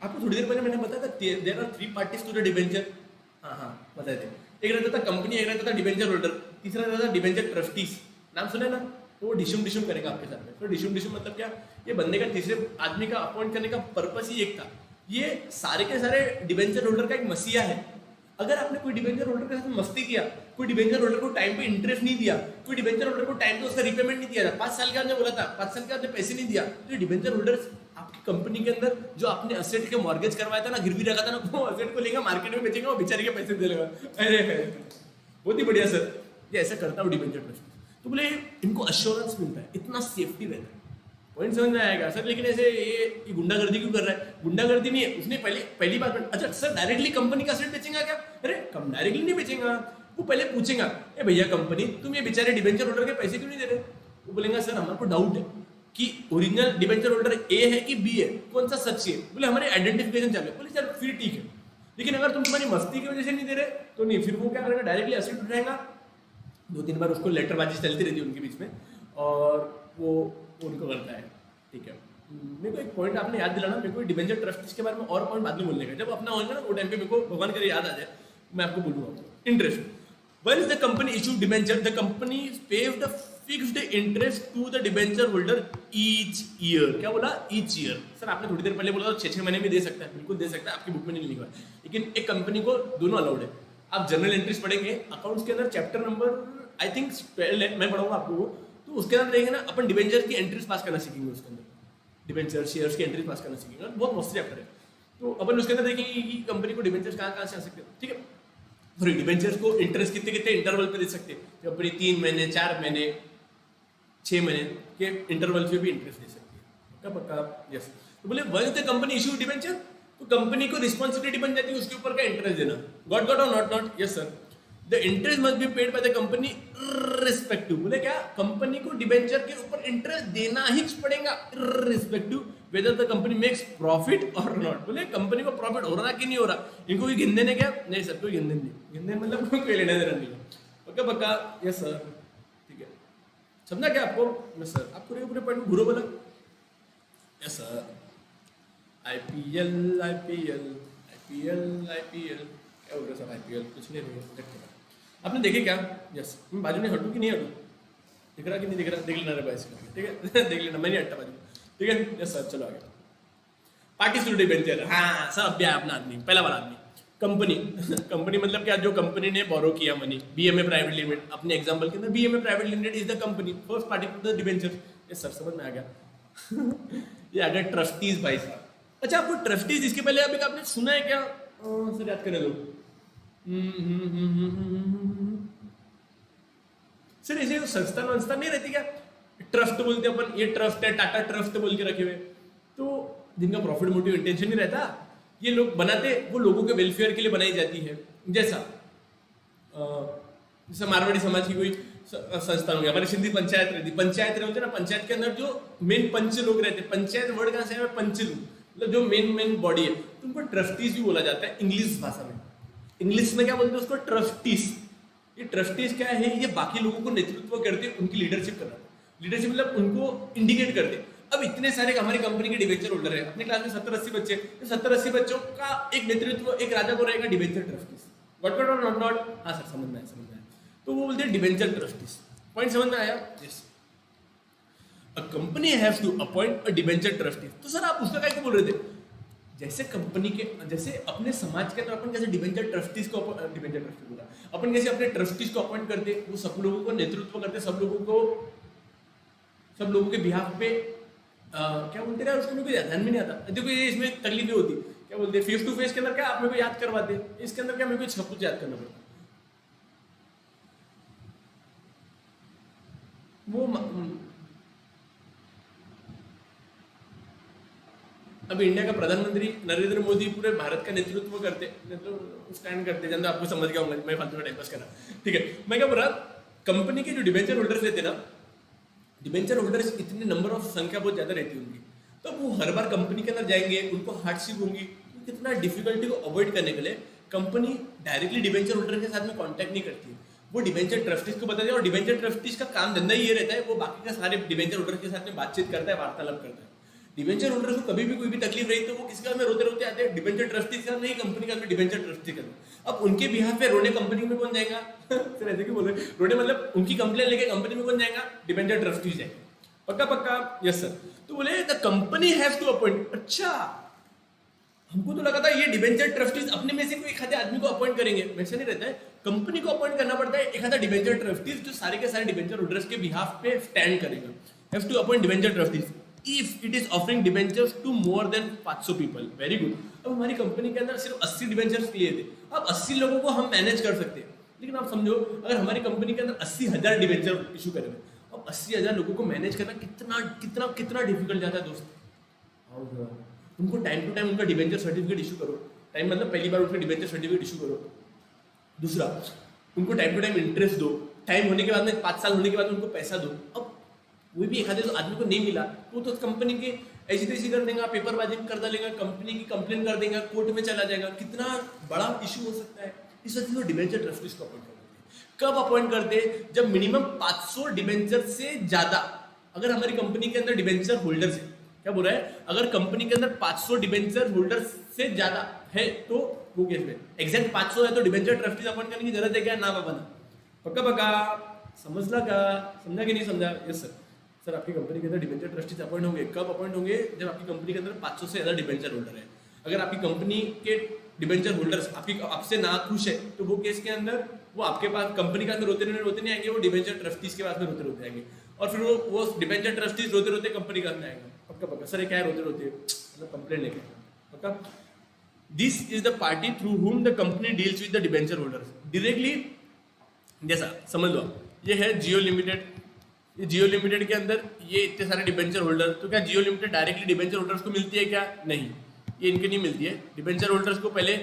[SPEAKER 1] आपको थोड़ी देर पहले मैंने बताया था there are 3 parties to the debenture. हाँ बताए थे, एक रहता था कंपनी, एक रहता था डिबेंचर होल्डर, तीसरा रहता था डिबेंचर ट्रस्टीज। नाम सुने ना? वो डिशुम करेगा आपके साथ में। तो डिशुम मतलब क्या? ये बंदे का तीसरे आदमी का अपॉइंट करने का पर्पस ही एक था, ये सारे के सारे डिबेंचर होल्डर का एक मसीहा है। अगर आपने कोई डिबेंचर होल्डर के साथ मस्ती किया, कोई डिबेंचर होल्डर को टाइम पे इंटरेस्ट नहीं दिया, कोई डिबेंचर होल्डर को टाइम पे उसका रिपेमेंट नहीं दिया, 5 साल के आपने बोला था, 5 साल के आपने पैसे नहीं दिया, तो डिबेंचर होल्डर आपकी कंपनी के अंदर जो आपने असेट के मॉर्गेज करवाया था ना, गिरवी रखा था ना, वो असेट को लेगा मार्केट में बेचेगा, वो बेचारे के पैसे दे लेगा। अरे बहुत ही बढ़िया सर, ये ऐसा करता हूँ डिबेंचर ट्रस्ट। तो बोले इनको अश्योरेंस मिलता है, इतना सेफ्टी रहता है। पॉइंट समझ में आएगा सर? लेकिन ऐसे ये गुंडागर्दी क्यों कर रहा है? गुंडागर्दी नहीं है, उसने पहली बात, अच्छा सर डायरेक्टली कंपनी का असेट बेचेगा क्या? अरे कम डायरेक्टली नहीं बेचेगा, वो पहले पूछेगा, ए भैया कंपनी तुम ये बेचारे डिबेंचर होल्डर के पैसे क्यों नहीं दे रहे? वो बोलेंगे सर हमारे को डाउट है कि ओरिजिनल डिबेंचर होल्डर ए है कि बी है, कौन सा सच है? बोले हमारे आइडेंटिफिकेशन चालू है। बोले सर फिर ठीक है, लेकिन अगर तुम तुम्हारी मस्ती की वजह से नहीं दे रहे तो नहीं, फिर वो क्या करेगा? डायरेक्टली असेट उठाएगा, 2-3 बार उसको लेटरबाजी चलती रहती है उनके बीच में, और वो उनको करता है, ठीक है? मेरे को एक पॉइंट आपने याद दिलाना, मेरे को डिबेंचर ट्रस्ट के बारे में और पॉइंट बाद में बोलने का, जब अपना होगा ना वो टाइम पे मेरे को भगवान करे याद आ जाए, मैं आपको बोलूँगा। Interest, once the company issue debenture, the company pays the fixed interest to the debenture holder each year. क्या बोला? Each year. सर आपने थोड़ी देर पहले बोला 6-6 महीने में दे सकता है, बिल्कुल दे सकता है, आपकी बुक में नहीं लिखा है, लेकिन एक कंपनी को दोनों अलाउड है। आप जनरल एंट्रीज पढ़ेंगे अकाउंट्स के अंदर, चैप्टर नंबर आई थिंक 12 है, मैं पढ़ाऊंगा आपको वो, तो उसके अंदर देखेंगे ना, अपन डिबेंचर की एंट्रीज पास करना सीखेंगे, उसके अंदर डिबेंचर शेयर्स की एंट्रीज पास करना सीखेंगे, बहुत मस्त चैप्टर है। तो अपन उसके अंदर देखेंगे कि कंपनी को डिबेंचर्स कहाँ से आ सकते हैं, ठीक है? सॉरी, डिबेंचर्स को इंटरेस्ट कितने इंटरवल पे दे सकते हैं, कंपनी 3 महीने, 4 महीने, 6 महीने के इंटरवल पे भी इंटरेस्ट दे सकती है, पक्का? यस। तो बोले once the company issue debenture, तो कंपनी को रिस्पॉन्सिबिलिटी बन जाती है उसके ऊपर का इंटरेस्ट देना। गॉट और not? Yes sir. The interest must be paid by the company respective. बोले क्या? कंपनी को डिबेंचर के ऊपर इंटरेस्ट देना ही पड़ेगा respective weather the company makes profit और नॉट। बोले कंपनी को प्रॉफिट हो रहा कि नहीं हो रहा, इनको कोई गिन देने क्या? नहीं सर, कोई गिन देने, मतलब कोई लेना देना नहीं। पक्का? यस सर, ठीक है, समझा क्या आपको? Yes sir. आप पूरे पॉइंट घूरो बोला। Yes sir. IPL क्या हो रहा है सर? IPL कुछ नहीं रहा, आपने देखे क्या? यस। मैं बाजू में हटूँ कि नहीं हटूँ? दिख रहा कि नहीं दिख रहा? देख लेना रे भाई, ठीक है? देख लेना, मैं नहीं हटता बाजू, ठीक है? यस सर, चलो आगे। पार्टी थ्रू डिबेंचर, हाँ सर, अब भी आया अपना आदमी, पहला वाला आदमी। कंपनी कंपनी मतलब क्या, जो कंपनी ने बोरो किया मनी, बीएमए प्राइवेट लिमिटेड, अपने एग्जांपल के अंदर BMA private limited is the company, first party to the debenture. ये सर समझ में आ गया। ये आ गया ट्रस्टीज भाई साहब। अच्छा, आपको ट्रस्टीज इसके पहले अभी आपने सुना है क्या? सर याद करने दो। सर ऐसे संस्थान वंस्थान नहीं रहती क्या, ट्रस्ट बोलते अपन, ये ट्रस्ट है, टाटा ट्रस्ट बोल के रखे हुए, तो जिनका प्रॉफिट मोटिव इंटेंशन नहीं रहता, ये लोग बनाते, वो लोगों के वेलफेयर के लिए बनाई जाती है। जैसा जैसे मारवाड़ी समाज की कोई संस्थान हो गया, हमारी सिंधी पंचायत रहती, पंचायत रहते ना, पंचायत के अंदर जो मेन पंच लोग रहते, पंचायत वर्ड कहाँ से है, पंच लोग, मतलब जो मेन बॉडी है, तो उनको ट्रस्टीज भी बोला जाता है इंग्लिश भाषा में। इंग्लिश में क्या बोलते हैं उसको? ट्रस्टीज। ये ट्रस्टीज क्या है? ये बाकी लोगों को नेतृत्व करते, उनकी लीडरशिप करना, लीडरशिप मतलब उनको इंडिकेट करते। अब इतने सारे हमारी कंपनी के डिबेंचर होल्डर है, अपनी क्लास में 70-80 बच्चे, 70-80 बच्चों का एक नेतृत्व, एक राजा को रहेगा डिबेंचर ट्रस्टीज। व्हाट और नॉट नॉट, हाँ सर समझ में आया। तो वो बोलते हैं डिबेंचर ट्रस्टीज। पॉइंट समझ में आया? Yes. A company has to appoint a debenture trustees. तो सर आप उसका क्या क्यों बोल रहे थे? जैसे कंपनी के, जैसे अपने समाज के अंदर अपन कैसे डिबेंचर ट्रस्टीज को, डिबेंचर ट्रस्टी बोला, अपन कैसे अपने ट्रस्टीज को अपॉइंट करते, वो सब लोगों को नेतृत्व करते, सब लोगों के बिहाफ पे क्या बोलते हैं उसको, मेरे को ध्यान में नहीं आता। देखो ये इसमें तकलीफ होती, क्या बोलते हैं, फेस टू फेस के अंदर क्या आप मेरे को याद करवाते, इसके अंदर क्या मेरे को सब कुछ याद करना पड़ता। वो अभी इंडिया का प्रधानमंत्री नरेंद्र मोदी पूरे भारत का नेतृत्व करते, स्टैंड करते, जानते आपको समझ गया होगा, मैं फालतू में टाइम पास करा, ठीक है। मैं क्या बोल रहा, कंपनी के जो डिबेंचर होल्डर्स रहते ना, डिबेंचर होल्डर्स इतने नंबर ऑफ संख्या बहुत ज्यादा रहती होंगी, तो वो हर बार कंपनी के अंदर जाएंगे, उनको हार्डशिप होंगी, कितना डिफिकल्टी को अवॉइड करने के लिए कंपनी डायरेक्टली डिबेंचर होल्डर के साथ में कॉन्टैक्ट नहीं करती है, वो डिबेंचर ट्रस्टीज को बताते हैं। और डिबेंचर ट्रस्टीज का काम धंधा ये रहता है, वो बाकी का सारे डिबेंचर होल्डर के साथ में बातचीत करता है, वार्तालाप करता है। डिबेंचर होल्डर को कभी भी कोई भी तकलीफ रही तो वो किसके साथ में रोते रोते आते हैं, डिबेंचर ट्रस्टीज का, नहीं कंपनी का, डिबेंचर ट्रस्टी का। अब उनके बिहाफ पे रोने कंपनी में कौन जाएगा? सर ऐसे क्यों बोल रहे, रोने मतलब उनकी कंप्लेन लेके कंपनी में कौन जाएगा? डिबेंचर ट्रस्टीज जाएगा। पक्का पक्का? Yes sir. तो बोले the company has to appoint. अच्छा, हमको तो लगा था ये डिबेंचर ट्रस्टीज अपने में से कोई एक आधे आदमी को अपॉइंट करेंगे, वैसे नहीं रहता है, कंपनी को अपॉइंट करना पड़ता है एक आधा डिबेंचर ट्रस्टीज जो सारे के सारे डिबेंचर होल्डर्स के बिहाफ पे स्टैंड करेगा। Have to appoint debenture trustees if it is offering debentures to more than 500 people. Very good. अब हमारी कंपनी के अंदर सिर्फ 80 डिबेंचर्स लिए थे, अब 80 लोगों को हम मैनेज कर सकते हैं, लेकिन आप समझो अगर हमारी कंपनी के अंदर 80,000 डिबेंचर इशू करेंगे, अब 80,000 लोगों को मैनेज करना कितना कितना कितना डिफिकल्ट जाता है दोस्त। उनको टाइम टू टाइम उनका डिबेंचर सर्टिफिकेट इशू करो, टाइम मतलब पहली बार उनका डिबेंचर सर्टिफिकेट इशू करो। दूसरा, उनको टाइम टू टाइम इंटरेस्ट दो, टाइम होने के बाद में 5 साल होने के बाद उनको पैसा दो। अब वो भी एक आधे तो आदमी को नहीं मिला तो कंपनी के ऐसी तैसी कर देगा, पेपरबाजी कर डालेगा, कंपनी की कंप्लेन कर देगा, कोर्ट में चला जाएगा, कितना बड़ा इशू हो सकता है। इस वजह से डिबेंचर ट्रस्टीज को अपॉइंट करते। कब अपॉइंट करते? जब मिनिमम 500 डिबेंचर से ज्यादा, अगर हमारी कंपनी के अंदर डिबेंचर होल्डर्स है, क्या बोल रहा है, अगर कंपनी के अंदर 500 डिबेंचर होल्डर से ज्यादा है तो वो केस में एग्जैक्ट 500 है तो डिबेंचर ट्रस्टीज अपॉइंट करने की जरूरत है क्या? ना बाबा ना। पक्का पक्का? समझला का? समझा कि नहीं समझा? Yes sir. सर आपकी कंपनी के अंदर डिबेंचर ट्रस्टीज अपॉइंट होंगे, कब अपॉइंट होंगे? जब आपकी कंपनी के अंदर 500 से ज्यादा डिबेंचर होल्डर है। अगर आपकी कंपनी के डिबेंचर होल्डर्स आपसे ना खुश है तो वो केस के अंदर वो आपके पास कंपनी के अंदर रोते नहीं आएंगे, वो डिबेंचर ट्रस्टीज के पास में रोते आएंगे, और फिर वो डिबेंचर ट्रस्टीज रोते कंपनी के अंदर आएंगे। पक्का पक्का? सर क्या है रोते मतलब कंप्लेन लेके? पक्का? This is the party through whom the company deals with the debenture holders directly. जैसा समझ लो, ये है जियो लिमिटेड, ये जियो लिमिटेड के अंदर ये इतने सारे डिबेंचर होल्डर, तो क्या जियो लिमिटेड डायरेक्टली डिबेंचर होल्डर्स को मिलती है क्या? नहीं, ये इनके नहीं मिलती है। डिबेंचर होल्डर्स को पहले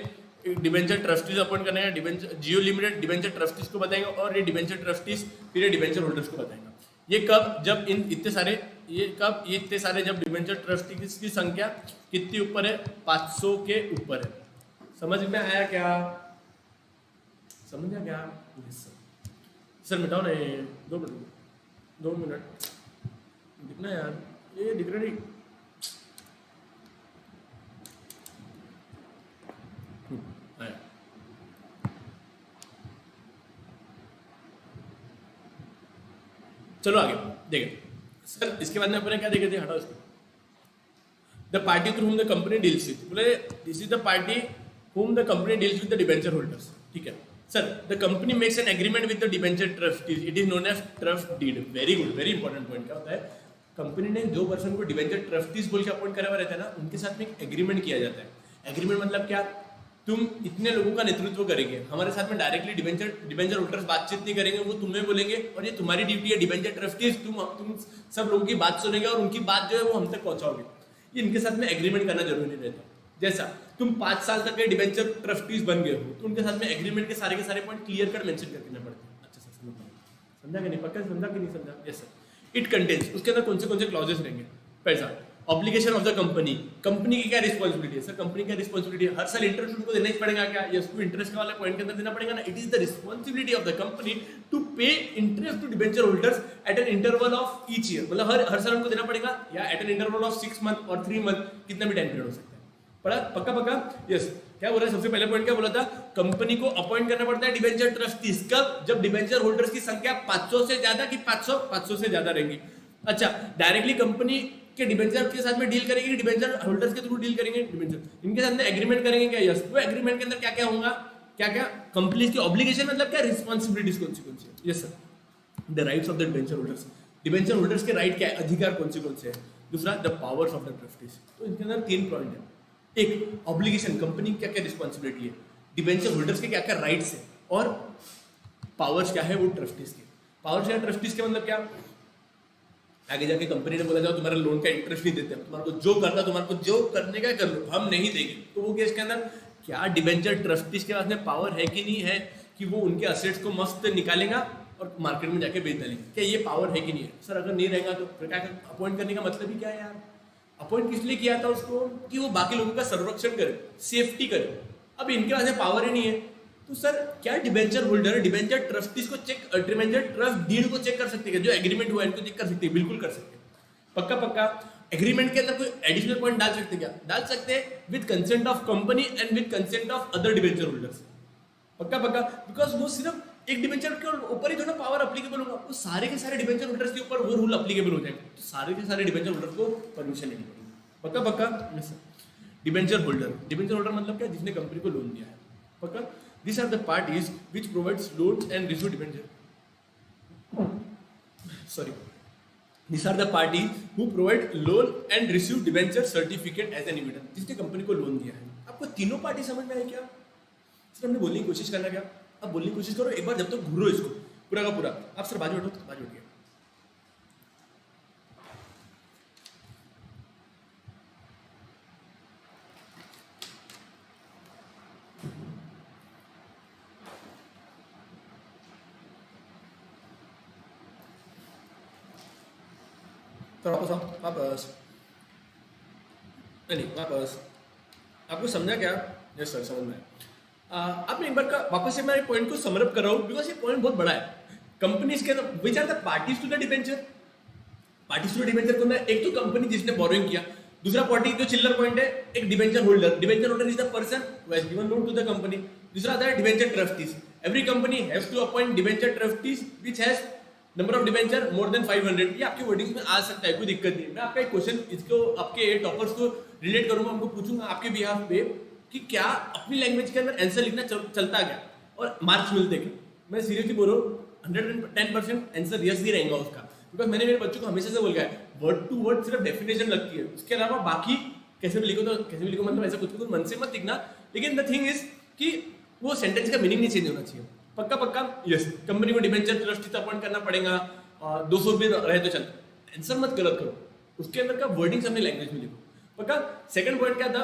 [SPEAKER 1] डिबेंचर ट्रस्टीज अपॉइंट करना है, डिबेंचर जियो लिमिटेड डिबेंचर ट्रस्टीज को बताएंगे, और ये डिबेंचर ट्रस्टीज फिर ये डिबेंचर होल्डर्स को बताएंगे। ये कब? जब इतने सारे जब डिबेंचर ट्रस्टीज की संख्या कितनी ऊपर है? 500 के ऊपर है। समझ में आया क्या? समझा क्या? सर मिटाओ ना ये, 2 मिनट दिखना यार, ये दिख रहा नहीं। आया। चलो आगे देखें। सर इसके बाद में अपने क्या देखे थे, हटाओ इसको। The the party through whom the company deals with, बोले this is the party whom the company deals with the debenture holders. ठीक है sir, the company makes an agreement with the debenture trustees, it is known as trust deed. Very good, very important point. क्या होता है, company ने जो person को debenture trustees बोल के अपॉइंट करा हुआ रहता है ना, उनके साथ में एक एग्रीमेंट किया जाता है. एग्रीमेंट मतलब क्या, तुम इतने लोगों का नेतृत्व करेंगे, हमारे साथ में डायरेक्टली डिबेंचर होल्डर्स बातचीत नहीं करेंगे, वो तुम्हें बोलेंगे और ये तुम्हारी ड्यूटी है डिबेंचर ट्रस्टीज, तुम सब लोगों की बात सुनेंगे और उनकी बात जो है वो हम तक पहुंचाओगे. ये इनके साथ में एग्रीमेंट करना जरूरी रहता है. जैसा तुम 5 साल तक के डिबेंचर ट्रस्टीज बन गए हो, तो उनके साथ में एग्रीमेंट के सारे पॉइंट क्लियर कट मेंशन कर देना पड़ते हैं. अच्छा सर, समझा कि नहीं, पक्का समझा कि नहीं समझा? Yes sir. इट कंटेन्स, उसके अंदर कौन से क्लॉजेस रहेंगे. पहला, obligation of the company. Company की क्या रिस्पॉन्सिबिलिटी है सर, कंपनी की रिस्पॉन्सिबिलिटी है, हर साल इंटरेस्ट उनको देना ही पड़ेगा. क्या यस, टू इंटरेस्ट का वाला पॉइंट के अंदर देना पड़ेगा ना. It is the responsibility of the company to pay interest to debenture holders at an interval of each year. मतलब हर साल उनको देना पड़ेगा, या at an interval of 6 month और 3 मंथ, कितना भी टाइम पीरियड हो सकता है. पढ़ा पक्का? यस. क्या बोला, सबसे पहले पॉइंट क्या बोला था, कंपनी को अपॉइंट करना पड़ता है डिबेंचर ट्रस्टीज. कब, जब डिबेंचर होल्डर्स की संख्या 500 से ज्यादा की 500 से ज्यादा रहेंगी. अच्छा, डायरेक्टली कंपनी के डिबेंचर के साथ में डील करेंगे, डिबेंचर होल्डर्स के थ्रू डील करेंगे, डिबेंचर इनके साथ में एग्रीमेंट करेंगे. क्या यस, वो एग्रीमेंट के अंदर क्या क्या होगा, क्या क्या कंपनी की ऑब्लिगेशन मतलब क्या, रिस्पॉन्सिबिलिटीज कौन सी. Yes sir. The rights of the debenture holders, debenture holders के राइट क्या है, अधिकार कौन से है. दूसरा, the powers of the trustees. तो इनके अंदर 3 पॉइंट है. एक, ऑब्लिगेशन, कंपनी की क्या क्या रिस्पॉन्सिबिलिटी है, डिबेंचर होल्डर्स के क्या क्या राइट्स है, और पावर्स क्या है वो ट्रस्टीज के. पावर्स या ट्रस्टीज के मतलब क्या, आगे जाके कंपनी ने बोला जाओ तुम्हारा लोन का इंटरेस्ट नहीं देते, तुम्हारे को जो करना, तुम्हारे को जो करने का कर लो, हम नहीं देंगे. तो वो केस के अंदर क्या डिबेंचर ट्रस्टीज के पास में पावर है कि नहीं है कि वो उनके असेट्स को मस्त निकालेगा और मार्केट में जाके बेच डालेंगे. क्या ये पावर है कि नहीं है सर? अगर नहीं रहेगा तो फिर क्या, अपॉइंट करने का मतलब ही क्या है यार. अपॉइंट किस लिए किया था उसको, कि वो बाकी लोगों का संरक्षण करे, सेफ्टी करे. अब इनके पास में पावर ही नहीं है, तो सर क्या डिबेंचर होल्डर डिबेंचर ट्रस्टीज को चेक, डिबेंचर ट्रस्ट डीड को चेक कर सकते हैं, जो एग्रीमेंट हुआ है इनको चेक कर सकते हैं. बिल्कुल कर सकते हैं. पक्का. एग्रीमेंट के अंदर कोई एडिशनल पॉइंट डाल सकते हैं क्या, डाल सकते हैं, with consent of company and with consent of other debenture holders. पक्का. बिकॉज वो सिर्फ एक डिबेंचर के ऊपर ही जो ना पावर अप्लीकेबल होगा, वो सारे के सारे डिबेंचर होल्डर्स के ऊपर वो रूल अप्लीकेबल हो जाएंगे. तो सारे के सारे डिबेंचर होल्डर्स को परमिशन लेनी पड़ेगी. पक्का. डिबेंचर होल्डर मतलब क्या, जिसने कंपनी को लोन दिया है. पक्का. These are the parties which provides loans and receive debenture. Sorry. These are the parties who provide loan and receive debenture certificate as an evidence. जिसने कंपनी को लोन दिया है. आपको तीनों पार्टी समझ में आई क्या? सर हमने बोलने की कोशिश करना क्या, अब बोलने की कोशिश करो एक बार, जब तक घूरो इसको पूरा का पूरा. आप सर बाजू हटो, बाजू हटिए. वापस नहीं वापस. आपको समझा क्या? यस सर, समझ में आया. आपने एक बार का वापस से मैं पॉइंट को समरअप कर रहा हूँ, बिकॉज ये पॉइंट बहुत बड़ा है. कंपनीज के अंदर which are the parties to the debenture. Parties to the debenture के अंदर एक तो कंपनी जिसने बोरोइंग किया, दूसरा पार्टी जो चिल्लर पॉइंट है, एक debenture holder. Debenture holder is the person who has given loan to the company. दूसरा आता है debenture trustees. Every company has to appoint debenture trustees which has number of debenture more than 500. ये आपके wordings में आ सकता है, कोई दिक्कत नहीं. मैं आपका एक क्वेश्चन इसको आपके टॉपर्स को रिलेट करूंगा, उनको पूछूंगा आपके बिहाफ पे कि क्या अपनी लैंग्वेज के अंदर आंसर लिखना चलता क्या और मार्क्स मिलते क्या. मैं सीरियसली बोल रहा हूँ, 110% आंसर यस ही रहेगा उसका. बिकॉज मैंने मेरे बच्चों को हमेशा से बोला है, वर्ड टू वर्ड सिर्फ डेफिनेशन लगती है, उसके अलावा बाकी कैसे भी लिखो तो कैसे भी लिखो, मतलब ऐसा कुछ मन से मत लिखना. लेकिन द थिंग इज कि वो सेंटेंस का मीनिंग नहीं चेंज होना चाहिए. पक्का. यस, कंपनी को डिबेंचर ट्रस्टी अपॉइंट करना पड़ेगा, 200 भी रहे तो चल. आंसर मत गलत करो, उसके अंदर का वर्डिंग अपनी लैंग्वेज में लिखो. पक्का. सेकंड पॉइंट क्या था?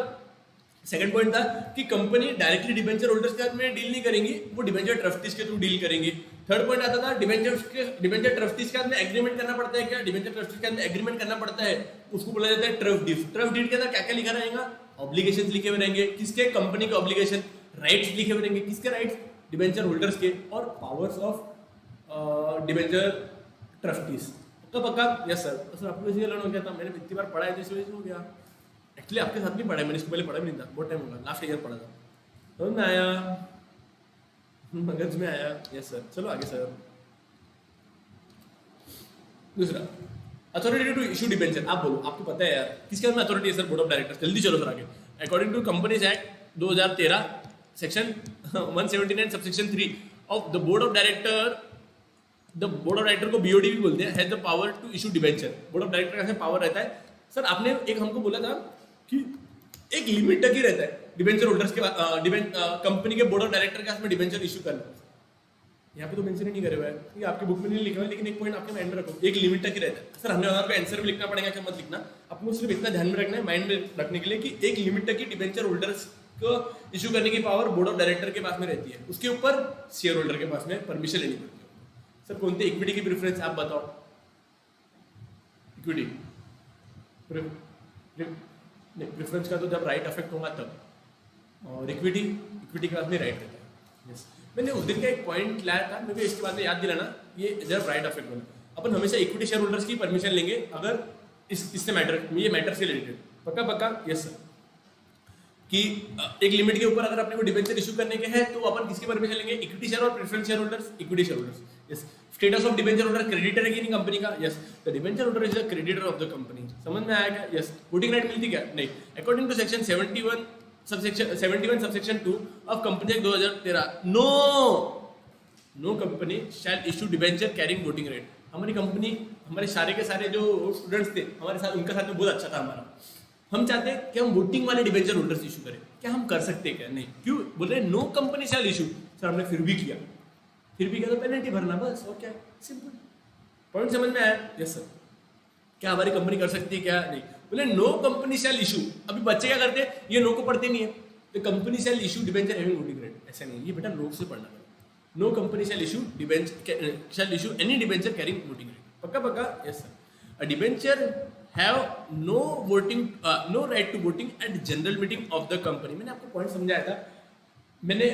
[SPEAKER 1] सेकंड पॉइंट था कि कंपनी डायरेक्टली डिबेंचर होल्डर्स के साथ में डील नहीं करेंगी, वो डिबेंचर ट्रस्टीज के थ्रू डील करेंगी. थर्ड पॉइंट आता था डिबेंचर ट्रस्टीज के साथ में एग्रीमेंट करना पड़ता है. क्या डिबेंचर ट्रस्टीज के साथ में एग्रीमेंट करना पड़ता है, उसको बोला जाता है ट्रस्ट डीड. ट्रस्ट डीड के अंदर क्या क्या लिखा रहेगा? ऑब्लिगेशन लिखे हुए रहेंगे. किसके? कंपनी के ऑब्लिगेशन. राइट्स लिखे हुए रहेंगे. किसके राइट्स? डिबेंचर होल्डर्स के. और पावर्स ऑफ डिबेंचर ट्रस्टीज. पक्का. Yes sir. सर आपको इसी लर्न हो गया था, मैंने इतनी बार पढ़ा है तो इस वजह से हो गया. एक्चुअली आपके साथ नहीं पढ़ा है, मैंने इसको पहले पढ़ा भी नहीं था, बहुत टाइम होगा, लास्ट ईयर पढ़ा था. समझ में आया? मगज में आया. Yes sir. चलो आगे सर. दूसरा, अथॉरिटी टू इशू डिबेंचर, आप बोलो, आपको पता है यार किसके हाथ में अथॉरिटी है सर? Board of directors. जल्दी चलो सर आगे। According to companies act 2013 section 179 subsection 3 of the board of director, the board of director को बीओडी भी बोलते हैं, has the power to issue debenture. Board of director का power रहता है सर। आपने एक हमको बोला था कि एक लिमिट तक ही रहता है डिबेंचर होल्डर्स के कंपनी के बोर्ड ऑफ डायरेक्टर के हाथ में डिबेंचर इशू करना। यहाँ पे तो मेंशन ही नहीं करे हुआ है, ये आपके बुक में नहीं लिखा हुआ है, लेकिन एक पॉइंट आपके माइंड में रखो, एक लिमिट तक ही रहता है सर। हमने वहाँ पे आंसर भी लिखना पड़ेगा क्या मत लिखना, आपको सिर्फ इतना ध्यान में रखना है, माइंड में रखने के लिए कि एक लिमिट तक ही डिबेंचर होल्डर्स को इशू करने की पावर बोर्ड ऑफ डायरेक्टर के पास में रहती है, उसके ऊपर शेयर होल्डर के पास में परमिशन लेनी पड़ती है। सर कौन सी इक्विटी की प्रेफरेंस आप बताओ? इक्विटी प्रेफरेंस का तो जब राइट अफेक्ट होगा तब, और इक्विटी के पास में राइट रहता है। यस, मैंने उस दिन का एक पॉइंट लाया था, मुझे इसके बाद में याद दिलाना, ये जब राइट अफेक्ट होना, अपन हमेशा इक्विटी शेयर होल्डर्स की परमिशन लेंगे अगर इससे मैटर, ये मैटर से रिलेटेड। पक्का? Yes sir. कि एक लिमिट के ऊपर अगर अपने को डिबेंचर इशू करने के हैं तो अपन किसकी परमिशन लेंगे? इक्विटी शेयर और preference share holders, equity share holders. Yes. Status of debenture holder creditor है कि नहीं कंपनी का? Yes, the debenture holder is the creditor of the company. समझ में आया क्या? यस। वोटिंग राइट मिलती क्या? नहीं। According to section 71 subsection 2 of company act 2013, no company shall issue debenture carrying voting right. हमारी कंपनी, हमारे सारे के सारे जो स्टूडेंट्स थे हमारे साथ, उनका साथ में बहुत अच्छा था हमारा। हम चाहते हैं कि हम वोटिंग वाले डिबेंचर होल्डर्स इशू करें, क्या हम कर सकते हैं क्या? नहीं। क्यों बोल रहे no company shall issue? Sir हमने फिर भी किया तो पेनल्टी भरना, बस। और क्या, सिंपल। पॉइंट समझ में आया? Yes sir. क्या हमारी कंपनी कर सकती है क्या? नहीं। बोले नो कंपनी शैल इशू, अभी बच्चे क्या करते हैं, ये नो को पढ़ते नहीं है, तो company shall issue debenture having voting right, ऐसा नहीं, ये बेटा नो से पढ़ना है। No company shall issue any debenture carrying voting right. पक्का? Yes sir. A debenture have no right to voting at general meeting of the company. मैंने आपको पॉइंट समझाया था, मैंने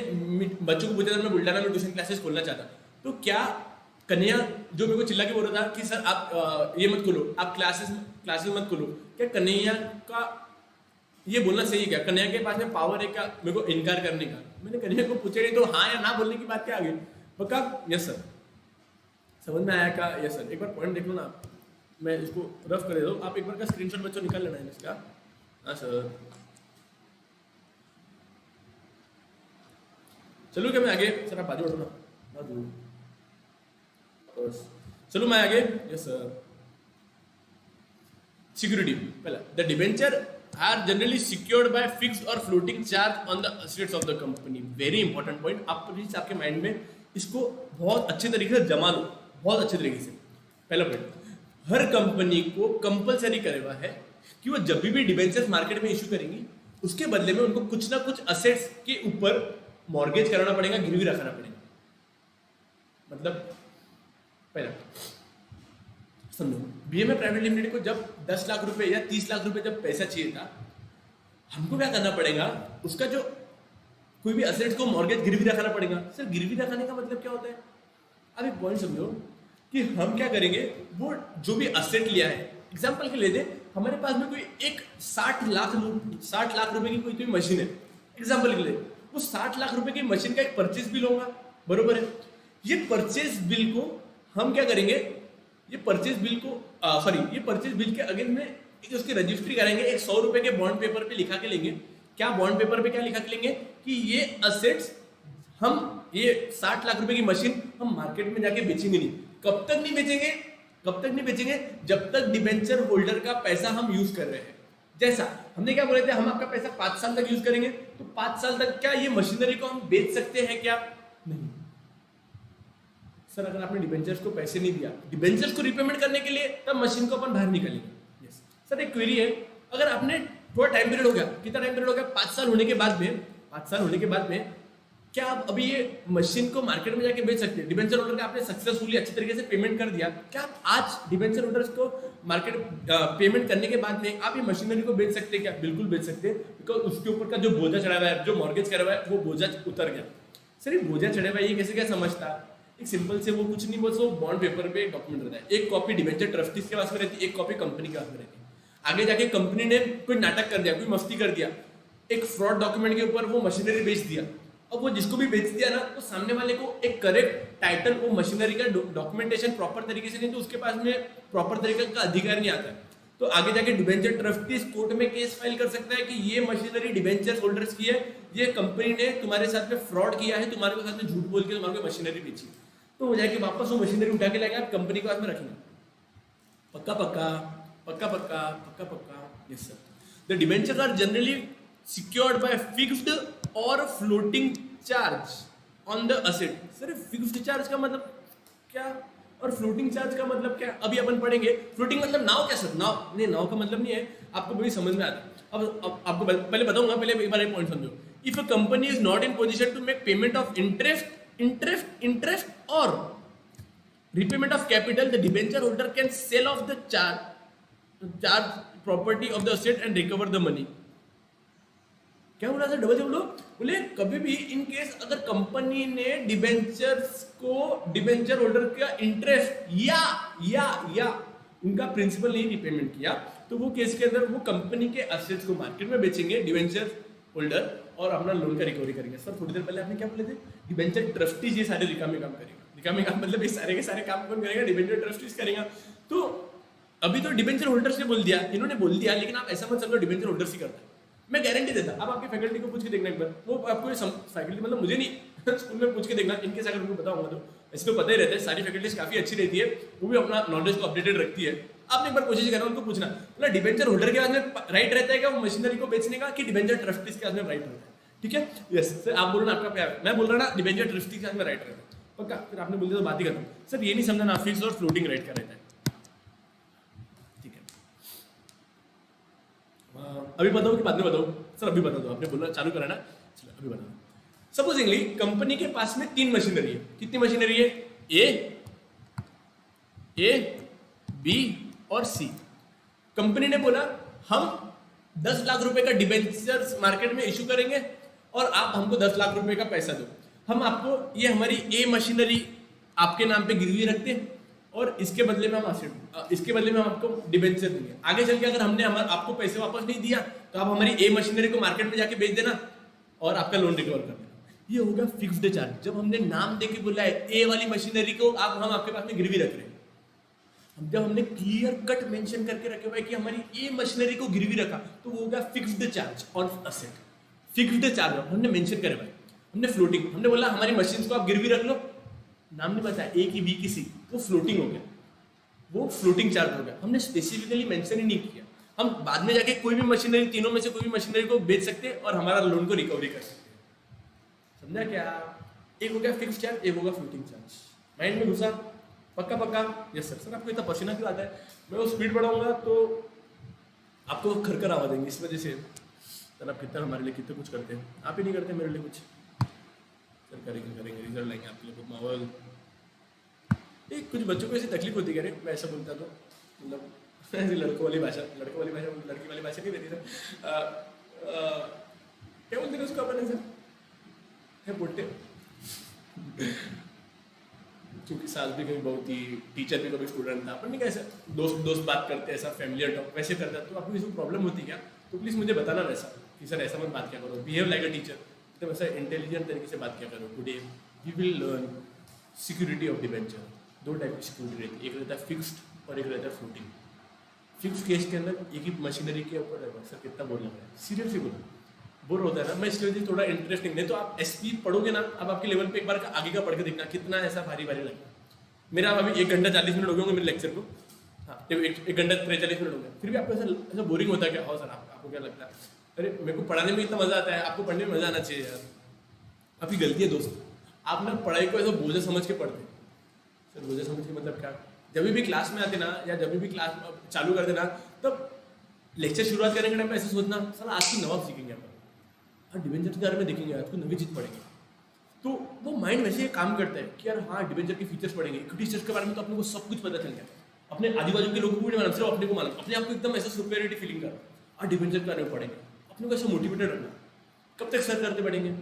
[SPEAKER 1] बच्चों को पूछा था, मैं बुल्डाना में ट्यूशन क्लासेस खोलना चाहता, तो क्या कन्या जो मेरे को चिल्ला के बोल रहा था कि सर आप ये मत खोलो, आप क्लासेस मत खोलो, क्या कन्हैया का ये बोलना सही है क्या? कन्हैया के पास में पावर है क्या मेरे को इनकार करने का? मैंने कन्हैया को पूछा नहीं, तो हाँ या ना बोलने की बात क्या आ गई? पक्का? Yes sir. समझ में आया क्या? Yes sir. एक बार पॉइंट देख लो ना, मैं इसको रफ कर देता हूँ, आप एक बार का स्क्रीनशॉट बच्चों निकाल लेना है इसका। हाँ सर। चलो क्या मैं आगे? सर आप बाजू उठो ना, चलो मैं आगे। Yes sir. सिक्योरिटी पहला, the debenture are generally secured by fixed और floating charge on the assets of the company. Very important point, आप प्लीज आपके माइंड में इसको बहुत अच्छे तरीके से जमा लो, बहुत अच्छे तरीके से। पहला पॉइंट, हर कंपनी को कंपलसरी करे हुआ है कि वो जब भी डिबेंचर्स मार्केट में इशू करेंगी, उसके बदले में उनको कुछ ना कुछ असेट्स के ऊपर मॉर्गेज कराना पड़ेगा, गिरवी रखना पड़ेगा। मतलब पहला समझो, बीएमए प्राइवेट लिमिटेड को जब 10 लाख रुपए या 30 लाख रुपए जब पैसा चाहिए था, हमको क्या करना पड़ेगा? उसका जो कोई भी असेट्स को मॉर्गेज गिरवी रखना पड़ेगा। सर गिरवी रखने का मतलब क्या होता है? अब एक पॉइंट समझो कि हम क्या करेंगे, वो जो भी असेट लिया है, एग्जांपल के लिए दे, हमारे पास में कोई एक 60 लाख रुपए की कोई कोई मशीन है, एग्जांपल के लिए, वो 60 लाख रुपए की मशीन का एक परचेज बिल होगा, बरोबर है? ये परचेज बिल को हम क्या करेंगे, ये परचेज बिल के अगेंस्ट में एक उसकी रजिस्ट्री करेंगे, एक 100 रुपए के बॉन्ड पेपर पे लिखा के लेंगे। क्या बॉन्ड पेपर पे क्या लिखा के लेंगे कि ये असेट्स हम, ये 60 लाख रुपए की मशीन हम मार्केट में जाके बेचेंगे नहीं। कब तक नहीं बेचेंगे? जब तक डिबेंचर होल्डर का पैसा हम यूज कर रहे हैं। जैसा हमने क्या बोले थे, हम आपका पैसा 5 साल तक यूज करेंगे, तो 5 साल तक क्या ये मशीनरी को हम बेच सकते हैं क्या? नहीं। सर अगर आपने डिबेंचर्स को पैसे नहीं दिया, डिबेंचर्स को रिपेमेंट करने के लिए, तब मशीन को अपन बाहर निकालेंगे। Yes sir. एक क्वेरी है, अगर आपने थोड़ा टाइम पीरियड हो गया, कितना टाइम पीरियड हो गया? 5 साल होने के बाद में क्या आप अभी ये मशीन को मार्केट में जाके बेच सकते हैं? डिबेंचर होल्डर का आपने सक्सेसफुली अच्छे तरीके से पेमेंट कर दिया, क्या आप आज डिबेंचर होल्डर्स को मार्केट पेमेंट करने के बाद में आप ये मशीनरी को बेच सकते हैं क्या? बिल्कुल बेच सकते हैं, बिकॉज उसके ऊपर का जो बोझा चढ़ा हुआ है, जो मॉर्गेज करा हुआ है, वो बोझा उतर गया। सर ये बोझा चढ़ा हुआ है, ये कैसे क्या समझता? एक सिंपल से वो कुछ नहीं, बस वो बॉन्ड पेपर पे डॉक्यूमेंट रहता है। एक कॉपी डिबेंचर ट्रस्टीज के पास में रहती है, एक कॉपी कंपनी के पास में रहती है। आगे जाके कंपनी ने कोई नाटक कर दिया, कोई मस्ती कर दिया, एक फ्रॉड डॉक्यूमेंट के ऊपर वो मशीनरी बेच दिया, अब वो जिसको भी बेच दिया ना, तो सामने वाले को एक करेक्ट टाइटल वो मशीनरी का डॉक्यूमेंटेशन प्रॉपर तरीके से नहीं, तो उसके पास में प्रॉपर तरीके का अधिकार नहीं आता है। तो आगे जाके डिबेंचर ट्रस्टीज कोर्ट में केस फाइल कर सकता है कि ये मशीनरी डिबेंचर होल्डर्स की है, ये कंपनी ने तुम्हारे साथ में फ्रॉड किया है, तुम्हारे साथ में झूठ बोल के तुम्हारे को मशीनरी बेची, तो वो जाके वापस वो मशीनरी उठा के लाएंगे, आप कंपनी के पास में रखेंगे। पक्का पक्का पक्का पक्का पक्का पक्का, yes sir. The debentures are generally secured by fixed or floating charge on the asset। Sir fixed charge का मतलब क्या और फ्लोटिंग चार्ज का मतलब क्या, अभी अपन पढ़ेंगे। फ्लोटिंग मतलब नाव क्या सर, नाव नहीं, नाव का मतलब नहीं है, आपको भी समझ में आता है। अब आपको पहले बताऊंगा, पहले एक बार एक पॉइंट समझो। If a company is not in position to make payment of interest और repayment of capital, the debenture holder can sell off the charge property of the asset and recover the money। क्या बोला sir, double से बोलो। बोले कभी भी in case अगर company ने डिबेंचर्स को, डिबेंचर होल्डर का इंटरेस्ट या उनका प्रिंसिपल नहीं रिपेमेंट किया, तो वो केस के अंदर वो कंपनी के असेट्स को मार्केट में बेचेंगे डिबेंचर होल्डर, और अपना लोन का रिकवरी करेंगे। सर थोड़ी देर पहले आपने क्या बोले थे, डिबेंचर ट्रस्टीज ये सारे रिकामे काम करेगा। रिकामे काम मतलब ये सारे के सारे काम कौन करेगा, डिबेंचर ट्रस्टीज करेगा। तो अभी तो डिबेंचर होल्डर्स ने बोल दिया, इन्होंने बोल दिया, लेकिन आप ऐसा मत समझो डिबेंचर होल्डर्स ही करता है। मैं गारंटी देता, अब आपकी फैकल्टी को पूछ के देखना एक बार, वो आपको फैकल्टी मतलब मुझे नहीं स्कूल में पूछ के देखना, इनके अगर उनको बताऊंगा तो ऐसे तो पता ही रहता है, सारी फैकल्टीज काफी अच्छी रहती है, वो भी अपना नॉलेज को अपडेटेड रखती है। आपने एक बार कोशिश करना उनको पूछना, मतलब डिबेंचर होल्डर के पास में राइट रहता है क्या वो मशीनरी को बेचने का, कि डिबेंचर ट्रस्टीज के पास में राइट रहता है। ठीक है, यस सर, आप बोल रहे आपका प्यार, मैं बोल रहा ना डिबेंचर ट्रस्टीज के पास में राइट रहता है, पक्का। फिर आपने बोल दिया तो बात ही खत्म। सर ये नहीं समझना फिक्स और फ्लोटिंग राइट का रहता है। ठीक है, अभी बताओ कि बाद में बताओ? सर अभी बता दो, आपने बोलना चालू करा ना, चलो अभी बता दो। सपोजिंगली कंपनी के पास में 3 मशीनरी है। कितनी मशीनरी है? ए, बी और सी। कंपनी ने बोला हम 10 लाख रुपए का डिबेंचर्स मार्केट में इशू करेंगे और आप हमको 10 लाख रुपए का पैसा दो। हम आपको ये हमारी ए मशीनरी आपके नाम पे गिरवी रखते हैं और इसके बदले में हम आपको डिबेंचर देंगे। आगे चल के अगर हमने आपको पैसे वापस नहीं दिया तो आप हमारी ए मशीनरी को मार्केट में जाके बेच देना और आपका लोन रिकवर कर देना। ये होगा फिक्स्ड चार्ज। जब हमने नाम देके बोला है ए वाली मशीनरी को हम आपके पास में गिरवी रख रहे हैं, जब हमने क्लियर कट मेंशन करके रखे हुआ है कि हमारी ए मशीनरी को गिरवी रखा, तो वो होगा fixed charge on asset. Fixed charge हमने मेंशन करे भाई, हमने फ्लोटिंग, हमने बोला हमारी मशीन को आप गिरवी रख लो, नाम नहीं बताया ए की बी की सी, वो फ्लोटिंग हो गया, वो फ्लोटिंग चार्ज हो गया। हमने स्पेसिफिकली मेंशन ही नहीं किया। हम बाद में जाके कोई भी मशीनरी, तीनों में से कोई भी मशीनरी को बेच सकते हैं और हमारा लोन को रिकवरी कर सकते हैं। समझा क्या? एक हो गया फिक्स्ड चार्ज, एक होगा फ्लोटिंग चार्ज। माइंड में घुसा? पक्का पक्का? Yes sir. सर आपको इतना पसीना क्यों आता है? मैं वो स्पीड बढ़ाऊंगा तो आपको खरखर आवाज देंगे, इस वजह से। सर आप कितना हमारे लिए कितने कुछ करते हैं, आप ही नहीं करते मेरे लिए कुछ। सर करेंगे रिजल्ट लाएंगे आपके लिए, बहुत माहौल। एक कुछ बच्चों को ऐसी तकलीफ होती है, मैं ऐसा बोलता तो मतलब ऐसी लड़की वाली भाषा नहीं रहती सर। क्या बोलते हैं उसको अपन सर, क्या बोलते? क्योंकि सास भी कभी बहुत ही, टीचर भी कभी स्टूडेंट था, अपन नहीं कैसे दोस्त बात करते हैं, ऐसा फैमिलियर टॉक वैसे करता है। तो आपको इसमें प्रॉब्लम होती क्या, तो प्लीज़ मुझे बताना वैसा कि सर ऐसा मत बात क्या करो, बिहेव लाइक अ टीचर, तो वैसा इंटेलिजेंट तरीके से बात क्या करो। Today we will learn security of debenture. 2 type की सिक्योरिटी रहती है, एक रहता है फिक्स्ड और एक रहता है फ्लोटिंग। फिक्स्ड केस के अंदर एक ही मशीनरी के ऊपर है। सर कितना बोलना है, सीरियसली बोलो, बोर होता है ना। मैं इसलिए थोड़ा इंटरेस्टिंग, नहीं तो आप एसपी पढ़ोगे ना, अब आपके लेवल पे एक बार आगे का पढ़ के देखना कितना ऐसा भारी लगेगा। मेरा अभी 1 घंटा 40 मिनट हो गए होंगे मेरे लेक्चर को, हाँ 1 घंटा 43 मिनट हो गए, फिर भी आपको ऐसा बोरिंग होता है क्या? हाँ सर, आपको क्या लगता है? अरे मेरे को पढ़ाने में इतना मजा आता है, आपको पढ़ने में मजा आना चाहिए यार। आपकी गलती है दोस्त, आप ना पढ़ाई को ऐसा बोझा समझ के पढ़ते। सर बोझा समझ के मतलब क्या? जब भी क्लास में आते ना, या जब भी क्लास चालू कर देना, तब लेक्चर शुरुआत करेंगे टाइम में ऐसे सोचना सर आज की नवाब सीखेंगे अपन, हाँ डिबेंचर के बारे में देखेंगे, आज को नई चीज़ पढ़ेंगे। तो वो माइंड वैसे काम करता है कि यार हाँ डिबेंचर के फीचर्स पढ़ेंगे, इक्विटी स्टेज के बारे में तो अपने को सब कुछ पता चल गया। अपने आजू बाजू के लोगों को भी नहीं मालूम, सिर्फ अपने को मालूम, अपने आप को एकदम ऐसा सुपेरियरिटी फीलिंग कर, हाँ डिबेंचर के बारे में पढ़ेंगे, अपने को ऐसा मोटिवेटेड रहना। कब तक सर करते पढ़ेंगे?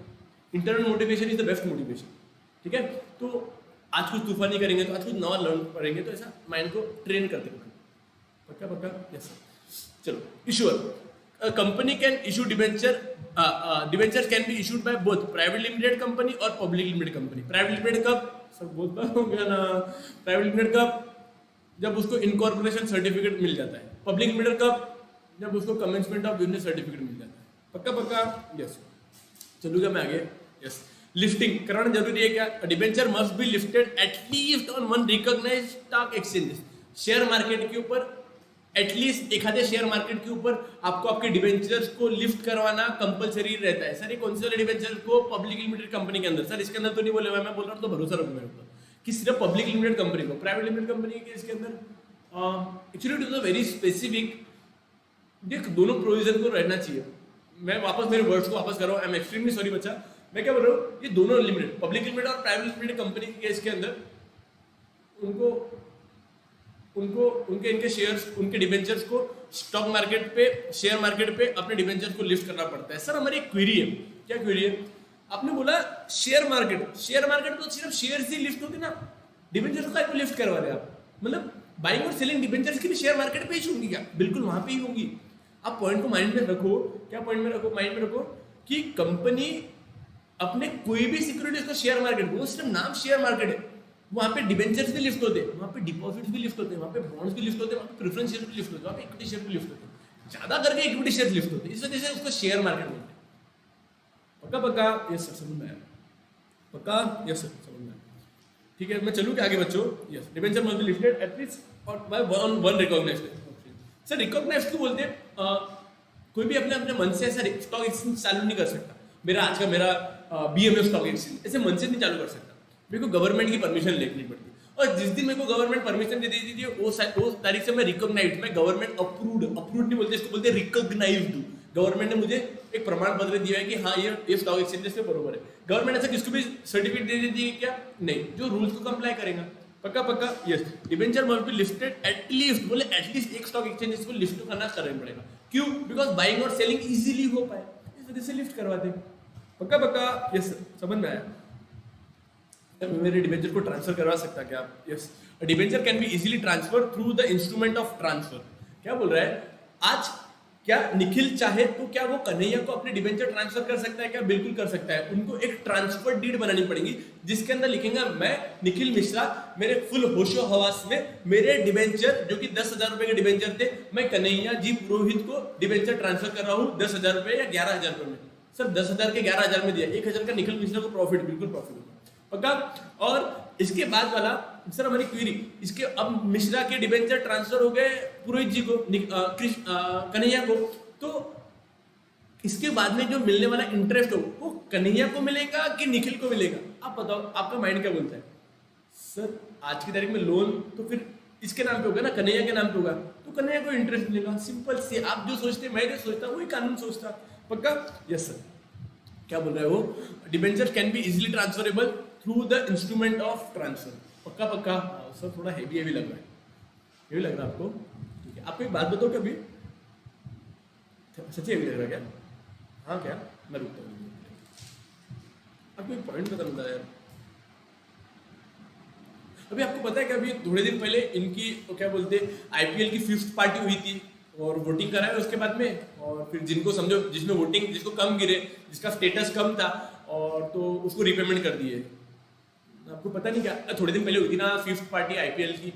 [SPEAKER 1] Internal motivation is the best motivation. ठीक है, तो आज कुछ तूफानी करेंगे तो आज कुछ नवा लर्न करेंगे, तो ऐसा माइंड को ट्रेन करते हैं। पक्का पक्का? यस। चलो, issuer company can issue debenture debentures can be issued by both private limited company और public limited company. Private limited कब, सब बोलता हो गया ना, प्राइवेट लिमिटेड कब, जब उसको इनकॉर्पोरेशन सर्टिफिकेट मिल जाता है। पब्लिक लिमिटेड कब, जब उसको कमेंसमेंट ऑफ बिजनेस सर्टिफिकेट मिल जाता है। पक्का पक्का, यस। चलूंगा मैं आगे, यस। लिफ्टिंग कराना जरूरी है क्या? Debenture must be lifted at least on one recognised stock exchanges. Share market के ऊपर एटलीस्ट एक आधे शेयर मार्केट के ऊपर आपको आपके डिबेंचर्स को लिफ्ट करवाना कंपलसरी रहता है। सर ये कौन से वाले डिबेंचर को? पब्लिक लिमिटेड कंपनी के अंदर। सर इसके अंदर तो नहीं बोले हुआ, मैं बोल रहा हूँ तो भरोसा रखो मेरे ऊपर कि सिर्फ पब्लिक लिमिटेड कंपनी को। प्राइवेट लिमिटेड कंपनी के इसके अंदर actually it is a very specific, देख दोनों प्रोविजन को रहना चाहिए। मैं वापस मेरे वर्ड्स को वापस कर रहा हूँ, आई एम एक्सट्रीमली सॉरी बच्चा। मैं क्या बोल रहा हूँ, ये दोनों लिमिटेड, पब्लिक लिमिटेड और प्राइवेट लिमिटेड कंपनी के केस के अंदर उनको उनको उनके इनके शेयर्स, उनके डिबेंचर्स को स्टॉक मार्केट पे, शेयर मार्केट पे अपने डिबेंचर्स को लिफ्ट करना पड़ता है। सर हमारी एक क्वेरी है। क्या क्वेरी है? आपने बोला शेयर मार्केट, शेयर मार्केट तो सिर्फ शेयर ही लिफ्ट होती ना, डिबेंचर्स को लिफ्ट करवा रहे आप? मतलब बाइंग और सेलिंग डिबेंचर्स की भी शेयर मार्केट पे ही होंगी क्या? बिल्कुल वहां पे ही होंगी। आप पॉइंट को माइंड में रखो। क्या पॉइंट में रखो? माइंड में रखो कि कंपनी अपने कोई भी सिक्योरिटीज को शेयर मार्केट, वो सिर्फ नाम शेयर मार्केट है, वहां पे डिबेंचर्स भी लिफ्ट होते हैं, वहां पे डिपॉजिट्स भी लिफ्ट होते हैं, वहां पे बॉन्ड्स भी लिफ्ट होते हैं, वहां पे प्रेफरेंस शेयर भी लिफ्ट होते हैं, वहां पे इक्विटी शेयर भी लिफ्ट होते हैं। ज्यादा करके इक्विटी शेयर लिफ्ट होते हैं, इस वजह से उसको शेयर मार्केट बोलते हैं। पक्का पक्का, यस सर समझ में आया। पक्का, यस सर समझ में आया। ठीक है, मैं चलूँ क्या आगे बच्चों? Yes, debenture must be lifted at least और by one recognized. Sir recognized क्यों बोलते हैं? कोई भी अपने अपने मन से ऐसा स्टॉक एक्सचेंज चालू नहीं कर सकता। मेरा आज का मेरा BMF स्टॉक एक्सचेंज ऐसे मन से नहीं चालू कर सकता, मेरे को गवर्नमेंट की परमिशन लेनी पड़ती। और जिस दिन मेरे को गवर्नमेंट परमिशन दे देती है वो तारीख से मैं रिकॉग्नाइज्ड, मैं गवर्नमेंट अप्रूव्ड नहीं बोलते, इसको बोलते रिकॉग्नाइज्ड हूं। गवर्नमेंट ने मुझे एक प्रमाण पत्र दिया है कि हाँ ये स्टॉक एक्सचेंज से बरोबर है। गवर्नमेंट ऐसा किसको भी सर्टिफिकेट दे देती है क्या? नहीं, जो रूल्स को कंप्लाई करेगा। पक्का पक्का, yes. Debenture must be lifted at least, बोले एटलीस्ट एक स्टॉक एक्सचेंज को लिफ्ट करना पड़ेगा। क्यों? बिकॉज बाइंग और सेलिंग इजीली हो पाए, इस वजह से लिफ्ट करवाते। पक्का पक्का, यस समझ में आया। मेरे डिबेंचर को ट्रांसफर करवा सकता क्या? Yes, debenture can be easily transfer through the instrument of transfer. क्या बोल रहा है? आज क्या निखिल चाहे तो क्या वो कन्हैया को अपने डिबेंचर ट्रांसफर कर सकता है क्या? बिल्कुल कर सकता है। उनको एक ट्रांसफर डीड बनानी पड़ेगी जिसके अंदर लिखेंगे मैं निखिल मिश्रा मेरे फुल होशो हवास में मेरे डिबेंचर जो कि 10,000 रुपए के डिबेंचर थे, मैं कन्हैया जी पुरोहित को डिबेंचर ट्रांसफर कर रहा हूँ 10,000 रुपए या 11,000 रुपए में। सर 10,000 के 11,000 में दिया, 1,000 का निखिल मिश्रा को प्रॉफिट, बिल्कुल प्रॉफिट होगा। पक्का। और इसके बाद वाला सर हमारी क्वेरी, इसके अब मिश्रा के डिबेंचर ट्रांसफर हो गए पुरोहित जी को, कन्हैया को, तो इसके बाद में जो मिलने वाला इंटरेस्ट हो वो कन्हैया को मिलेगा कि निखिल को मिलेगा? आप बताओ, आपका माइंड क्या बोलता है? सर आज की तारीख में लोन तो फिर इसके नाम पे होगा ना, कन्हैया के नाम पे होगा, तो कन्हैया को इंटरेस्ट मिलेगा। सिंपल से, आप जो सोचते मैं जो सोचता वही कानून सोचता। पक्का, यस सर। क्या बोल रहा है वो? Debenture can be easily transferable through the instrument of transfer. पक्का पक्का। सर थोड़ा हेवी लग रहा है, हेवी लग रहा है आपको? ठीक है, आपको एक बात बताओ, कभी सच्ची हेवी लग रहा है क्या? हाँ क्या? मैं रुकता हूँ, आपको एक पॉइंट पता लगता है यार। अभी आपको पता है कि अभी थोड़े दिन पहले इनकी क्या बोलते IPL की 5th पार्टी हुई थी और वोटिंग कराया उसके बाद में, और फिर जिनको समझो जिसमें वोटिंग जिसको कम गिरे, जिसका स्टेटस कम था, और तो उसको रिपेमेंट कर दिए। आपको पता नहीं क्या थोड़े दिन पहले हुई थी ना 5th पार्टी IPL की।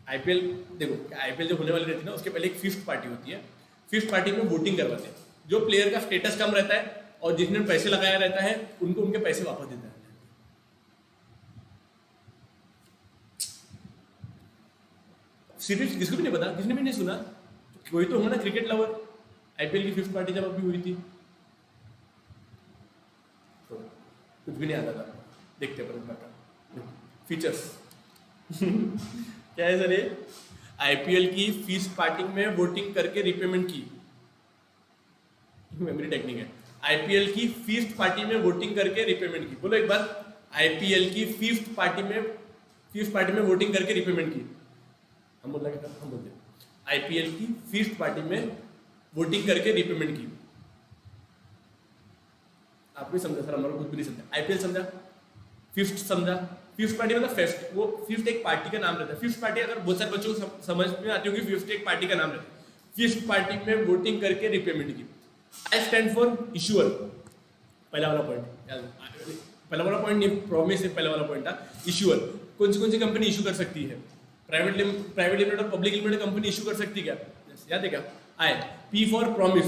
[SPEAKER 1] IPL देखो, IPL जो होने वाली रहती है ना उसके पहले एक 5th पार्टी होती है। 5th पार्टी में वोटिंग करवाते हैं, जो प्लेयर का स्टेटस कम रहता है और जिसने पैसे लगाया रहता है उनको उनके पैसे वापस देता है। सीरियस, किसको भी नहीं पता, किसने भी नहीं सुना? कोई तो होगा ना क्रिकेट लवर। IPL की 5th पार्टी जब अभी हुई थी तो कुछ भी नहीं आता था। देखते पर फीचर्स क्या है सर? ये IPL की 5th पार्टी में वोटिंग करके रिपेमेंट की, मेमोरी टेक्निक है। IPL की 5th पार्टी में वोटिंग करके रिपेमेंट की। बोलो एक बार, IPL की 5th पार्टी में वोटिंग करके रिपेमेंट की। हम बोलना क्या? हम बोलते IPL की 5th पार्टी में वोटिंग करके रिपेमेंट की। आप भी समझा सर? हमारा कुछ भी नहीं समझा। IPL समझा, 5th समझा। 5th पार्टी मतलब फेस्ट, वो 5th एक पार्टी का नाम रहता है। 5th पार्टी अगर बहुत सारे बच्चों को समझ में आती होगी, 5th एक पार्टी का नाम रहता है। 5th पार्टी में वोटिंग करके रिपेमेंट की। आई स्टैंड फॉर इशूअर, पहला वाला पॉइंट, पहला वाला पॉइंट नहीं, प्रॉमिस है, पहला वाला पॉइंट था इशूअर। कौन सी कंपनी इशू कर सकती है? प्राइवेट लिमिटेड और पब्लिक लिमिटेड कंपनी इशू कर सकती है क्या? याद है क्या? I, P for promise,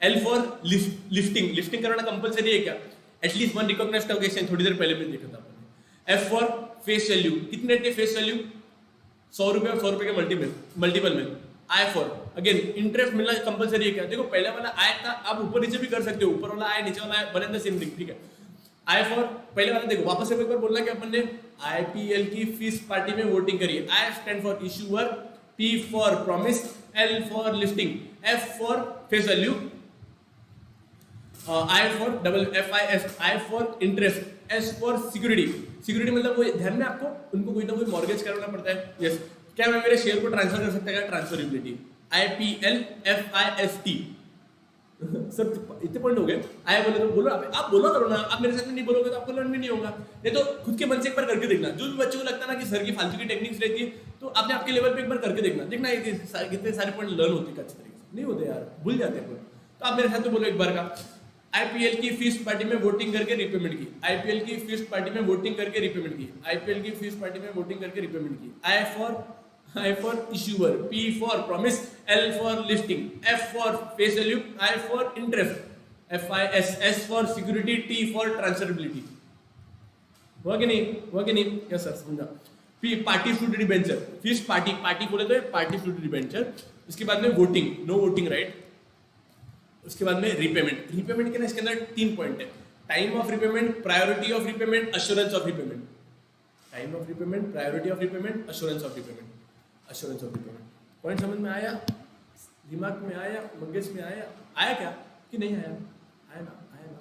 [SPEAKER 1] L for lifting, lifting कराना कंपलसरी है क्या? एटलीस्ट वन रिकॉग्नाइज्ड ऑकेशन, थोड़ी देर पहले भी देखा था आपने। एफ फॉर फेस वैल्यू, कितने थे फेस वैल्यू? 100 रुपये और 100 रुपये के मल्टीपल में। आई फॉर अगेन इंटरेस्ट मिलना कंपलसरी है क्या? देखो पहला वाला आई था, आप ऊपर नीचे भी कर सकते हो, ऊपर वाला आई नीचे वाला आई बने सेम थिंग, ठीक है। आई फॉर पहले वाला देखो वापस से एक बार बोलना कि अपन ने आईपीएल की फीस पार्टी में वोटिंग करी है। I stand for issuer, P for promise, L for lifting, F for face value, I for double F I S, I for interest, S for security. Security मतलब वो ध्यान में आपको उनको कोई ना कोई मॉर्गेज कराना पड़ता है। यस, क्या मैं मेरे शेयर को ट्रांसफर कर सकता है? Transferability, I P L F I S T. Sir इतने पॉइंट हो गए। आई बोले तो बोलो, आप बोलो करो ना, आप मेरे साथ में नहीं बोलोगे तो आपको लर्न भी नहीं होगा। नहीं तो खुद के मन से एक बार करके देखना। जो भी बच्चों को लगता है ना कि सर की फालतू की टेक्निक्स रहती है, तो आपने आपके लेवल पे एक बार करके देखना कितने सारे पॉइंट लर्न होते हैं अच्छे तरीके से। नहीं होते यार, भूल जाते हैं। तो आप मेरे साथ में बोलो एक बार का, आईपीएल की फीस पार्टी में वोटिंग करके रिपेमेंट की, आईपीएल की फीस पार्टी में वोटिंग करके रिपेमेंट की, आईपीएल की फीस पार्टी में वोटिंग करके रिपेमेंट की। I for issuer, P for promise, L for lifting, F for face value, I for interest, F I S, S for security, T for transferability. हुआ कि नहीं? हुआ कि नहीं? यस सर, समझा। P party fluid debenture, fees party, party बोले तो party fluid debenture. उसके बाद में वोटिंग, नो वोटिंग राइट। उसके बाद में रिपेमेंट, रिपेमेंट के ना इसके अंदर 3 पॉइंट है। Time of repayment, priority of repayment, assurance of repayment. Time of repayment, priority of repayment, assurance of repayment, assurance of repayment. Point समझ में आया? दिमाग में आया? मगज में आया? आया क्या कि नहीं आया? आया ना, आया ना।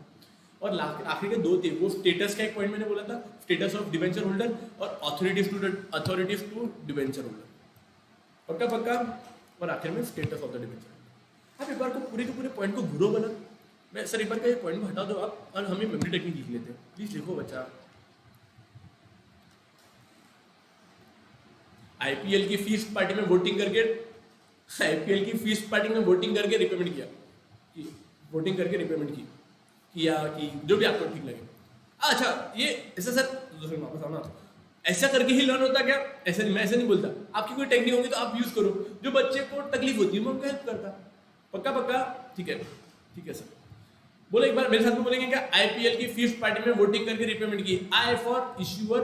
[SPEAKER 1] और आखिर के 2 थे, वो स्टेटस का एक पॉइंट मैंने बोला था, स्टेटस ऑफ डिबेंचर होल्डर, और अथॉरिटीज टू डिबेंचर होल्डर। पक्का पक्का। और आखिर में स्टेटस ऑफ द डिबेंचर। आप एक बार को पूरे के पूरे पॉइंट को घूरो बना। मैं सर एक बार का ये पॉइंट को हटा दो आप, और हमें मेमोरी टेक्निक लिख लेते हैं। प्लीज लिखो बच्चा। आईपीएल की फीस पार्टी में वोटिंग करके, आईपीएल की फीस पार्टी में वोटिंग करके रिपेमेंट किया, वोटिंग करके रिपेमेंट किया कि जो भी आपको ठीक लगे। अच्छा ये ऐसा सर वापस आना, ऐसा करके ही लर्न होता क्या? ऐसा नहीं, मैं ऐसा नहीं बोलता। आपकी कोई टेक्निक होगी तो आप यूज करो। जो बच्चे को तकलीफ होती है मैं उनको हेल्प करता। पक्का पक्का, ठीक है, ठीक है सर। बोले एक बार मेरे साथ में बोलेंगे क्या? आईपीएल की फीस पार्टी में वोटिंग करके रिपेमेंट की। I for issuer,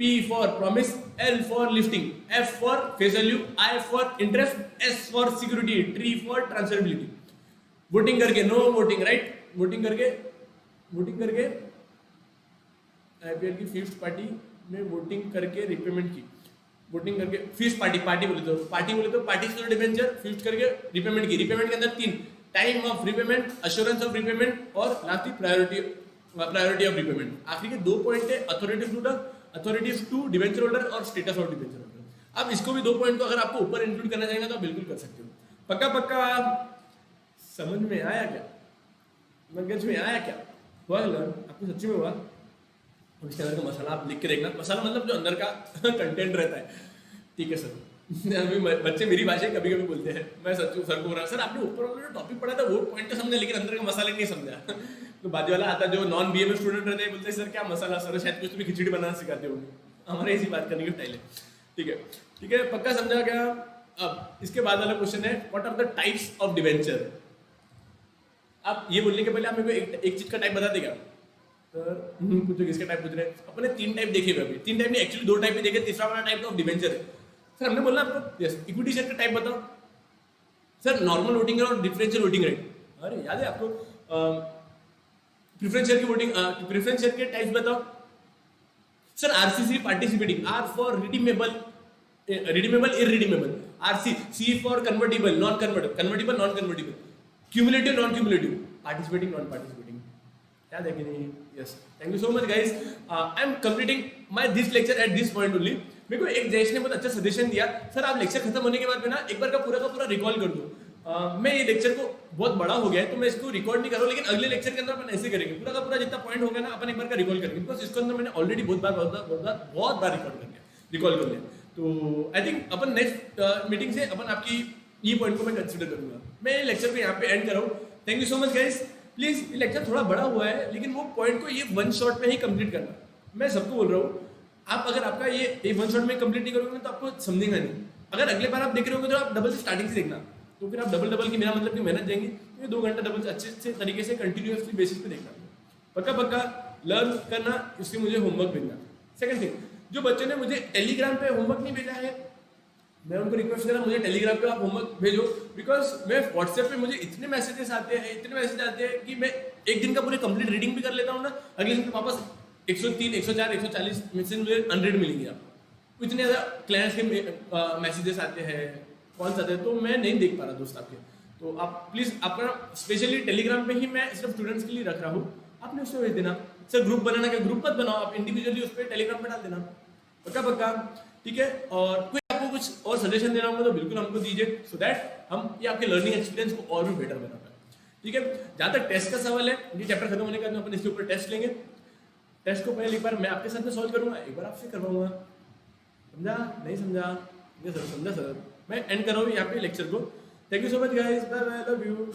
[SPEAKER 1] P for promise, L for lifting, F for face value, I for interest, S for security, T for transferability. Voting करके, नो वोटिंग राइट, वोटिंग करके IPL की fees party में voting करके repayment की। Voting करके fees party, party बोले तो party से डिबेंचर, फीस करके रिपेमेंट की। रिपेमेंट के अंदर 3, time of repayment, assurance of repayment, और लास्ट प्रायोरिटी ऑफ रिपेमेंट। आखिर के 2 पॉइंट है, अथॉरिटीज टू डिबेंचर होल्डर और स्टेटस ऑफ डिबेंचर होल्डर। अब इसको भी 2 पॉइंट को अगर आपको ऊपर इंक्लूड करना चाहेंगे तो आप बिल्कुल कर सकते हो। पक्का पक्का। समझ में आया क्या? मगज में आया क्या? हुआ लर्न? आपको सच्ची में हुआ? अब इसके अंदर का मसाला आप लिख के देखना। मसाला मतलब जो अंदर का कंटेंट रहता है, ठीक है सर। अभी बच्चे मेरी भाषा कभी कभी बोलते हैं, मैं सर को बोल रहा सर आपने ऊपर वाला जो टॉपिक पढ़ा था वो पॉइंट तो समझा, लेकिन अंदर का मसाला नहीं समझा। तो बाजू वाला आता जो नॉन बीए में स्टूडेंट रहते हैं, बोलते हैं सर क्या मसाला? सर शायद कुछ तुम्हें खिचड़ी बनाना सिखाते होंगे। हमारे इसी बात करने की स्टाइल है। ठीक है, ठीक है, पक्का समझा क्या? अब इसके बाद वाला क्वेश्चन है, what are the types of debenture? आप ये बोलने के पहले आप मेरे को एक चीज का टाइप बता देगा सर? पूछो किसके टाइप पूछ रहे हैं? अपने 3 टाइप देखे हुए अभी, 3 टाइप नहीं एक्चुअली 2 टाइप भी देखे। तीसरा वाला टाइप ऑफ डिवेंचर है सर, हमने बोला आपको। यस, इक्विटी शेयर का टाइप बताओ सर। नॉर्मल वोटिंग और डिफरेंशियल वोटिंग राइट, अरे याद है आपको? प्रेफरेंस शेयर की वोटिंग, प्रेफरेंस शेयर के टाइप्स बताओ sir. RCC participating, R for redeemable, irredeemable, RC, C for convertible, non convertible, non convertible, cumulative, non cumulative, participating, non participating. याद है कि नहीं? Yes, thank you so much guys. I am completing my this lecture at this point only. मेरे को एक जयेश ने बहुत अच्छा सजेशन दिया, सर आप लेक्चर खत्म होने के बाद में ना एक बार का पूरा रिकॉल कर दो। मैं ये लेक्चर को बहुत बड़ा हो गया है तो मैं इसको रिकॉर्ड नहीं कर रहा हूँ, लेकिन अगले लेक्चर के अंदर अपन ऐसे करेंगे, पूरा का पूरा जितना पॉइंट होगा ना अपन एक बार का रिकॉल करेंगे, बिकॉज इसके अंदर मैंने ऑलरेडी बहुत बार रिकॉल कर लिया। तो I think upon next meeting से अपन आपकी ये पॉइंट को मैं कंसिडर करूंगा। मैं लेक्चर को यहाँ पे एंड कर रहा हूँ। Thank you so much guys. Please ये लेक्चर थोड़ा बड़ा हुआ है, लेकिन वो पॉइंट को ये वन शॉट में ही कंप्लीट करना। मैं सबको बोल रहा हूँ, आप अगर आपका ये वन शॉट में कंप्लीट नहीं करोगे ना तो आपको समझेगा नहीं। अगर अगले बार आप देख रहे होगे तो आप डबल से स्टार्टिंग से देखना, तो फिर आप डबल की मेरा मतलब कि मेहनत देंगे तो ये 2 घंटा डबल से अच्छे तरीके से कंटिन्यूसली बेसिस पे देखना, पक्का पक्का लर्न करना। इसलिए मुझे होमवर्क भेजना। सेकंड थिंग, जो बच्चों ने मुझे टेलीग्राम पे होमवर्क नहीं भेजा है, मैं उनको रिक्वेस्ट कर रहा हूँ मुझे टेलीग्राम पे आप होमवर्क भेजो, बिकॉज मैं व्हाट्सएप पे मुझे इतने मैसेजेस आते हैं कि मैं एक दिन का पूरे कंप्लीट रीडिंग भी कर लेता हूँ ना, अगले दिन वापस 103, 104, 140 मैसेज मुझे अनरेड मिलेंगे आपको। इतने ज़्यादा क्लाइंट्स के मैसेजेस आते हैं, कॉल्स आते हैं, तो मैं नहीं देख पा रहा दोस्त आपके। तो आप प्लीज़ अपना स्पेशली टेलीग्राम पे ही मैं सिर्फ स्टूडेंट्स के लिए रख रहा हूँ, आपने उसमें भेज देना। सर ग्रुप बनाना क्या, ग्रुप मत बनाओ, आप इंडिविजुअली उस पर टेलीग्राम पे डाल देना, पक्का पक्का, ठीक है। और कोई आपको कुछ और सजेशन देना होगा तो बिल्कुल हमको दीजिए, सो दैट हम ये आपके लर्निंग एक्सपीरियंस को और भी बेटर बना पाए, ठीक है। जहाँ तक टेस्ट का सवाल है, ये चैप्टर खत्म होने के बाद अपन इसके ऊपर टेस्ट लेंगे। टेस्ट को पहले एक बार मैं आपके साथ में सॉल्व करूंगा, एक बार आपसे करवाऊंगा, समझा नहीं समझा? नहीं सर समझा सर। मैं एंड कर रहा हूँ यहाँ पे लेक्चर को। Thank you so much guys, bye bye, love you.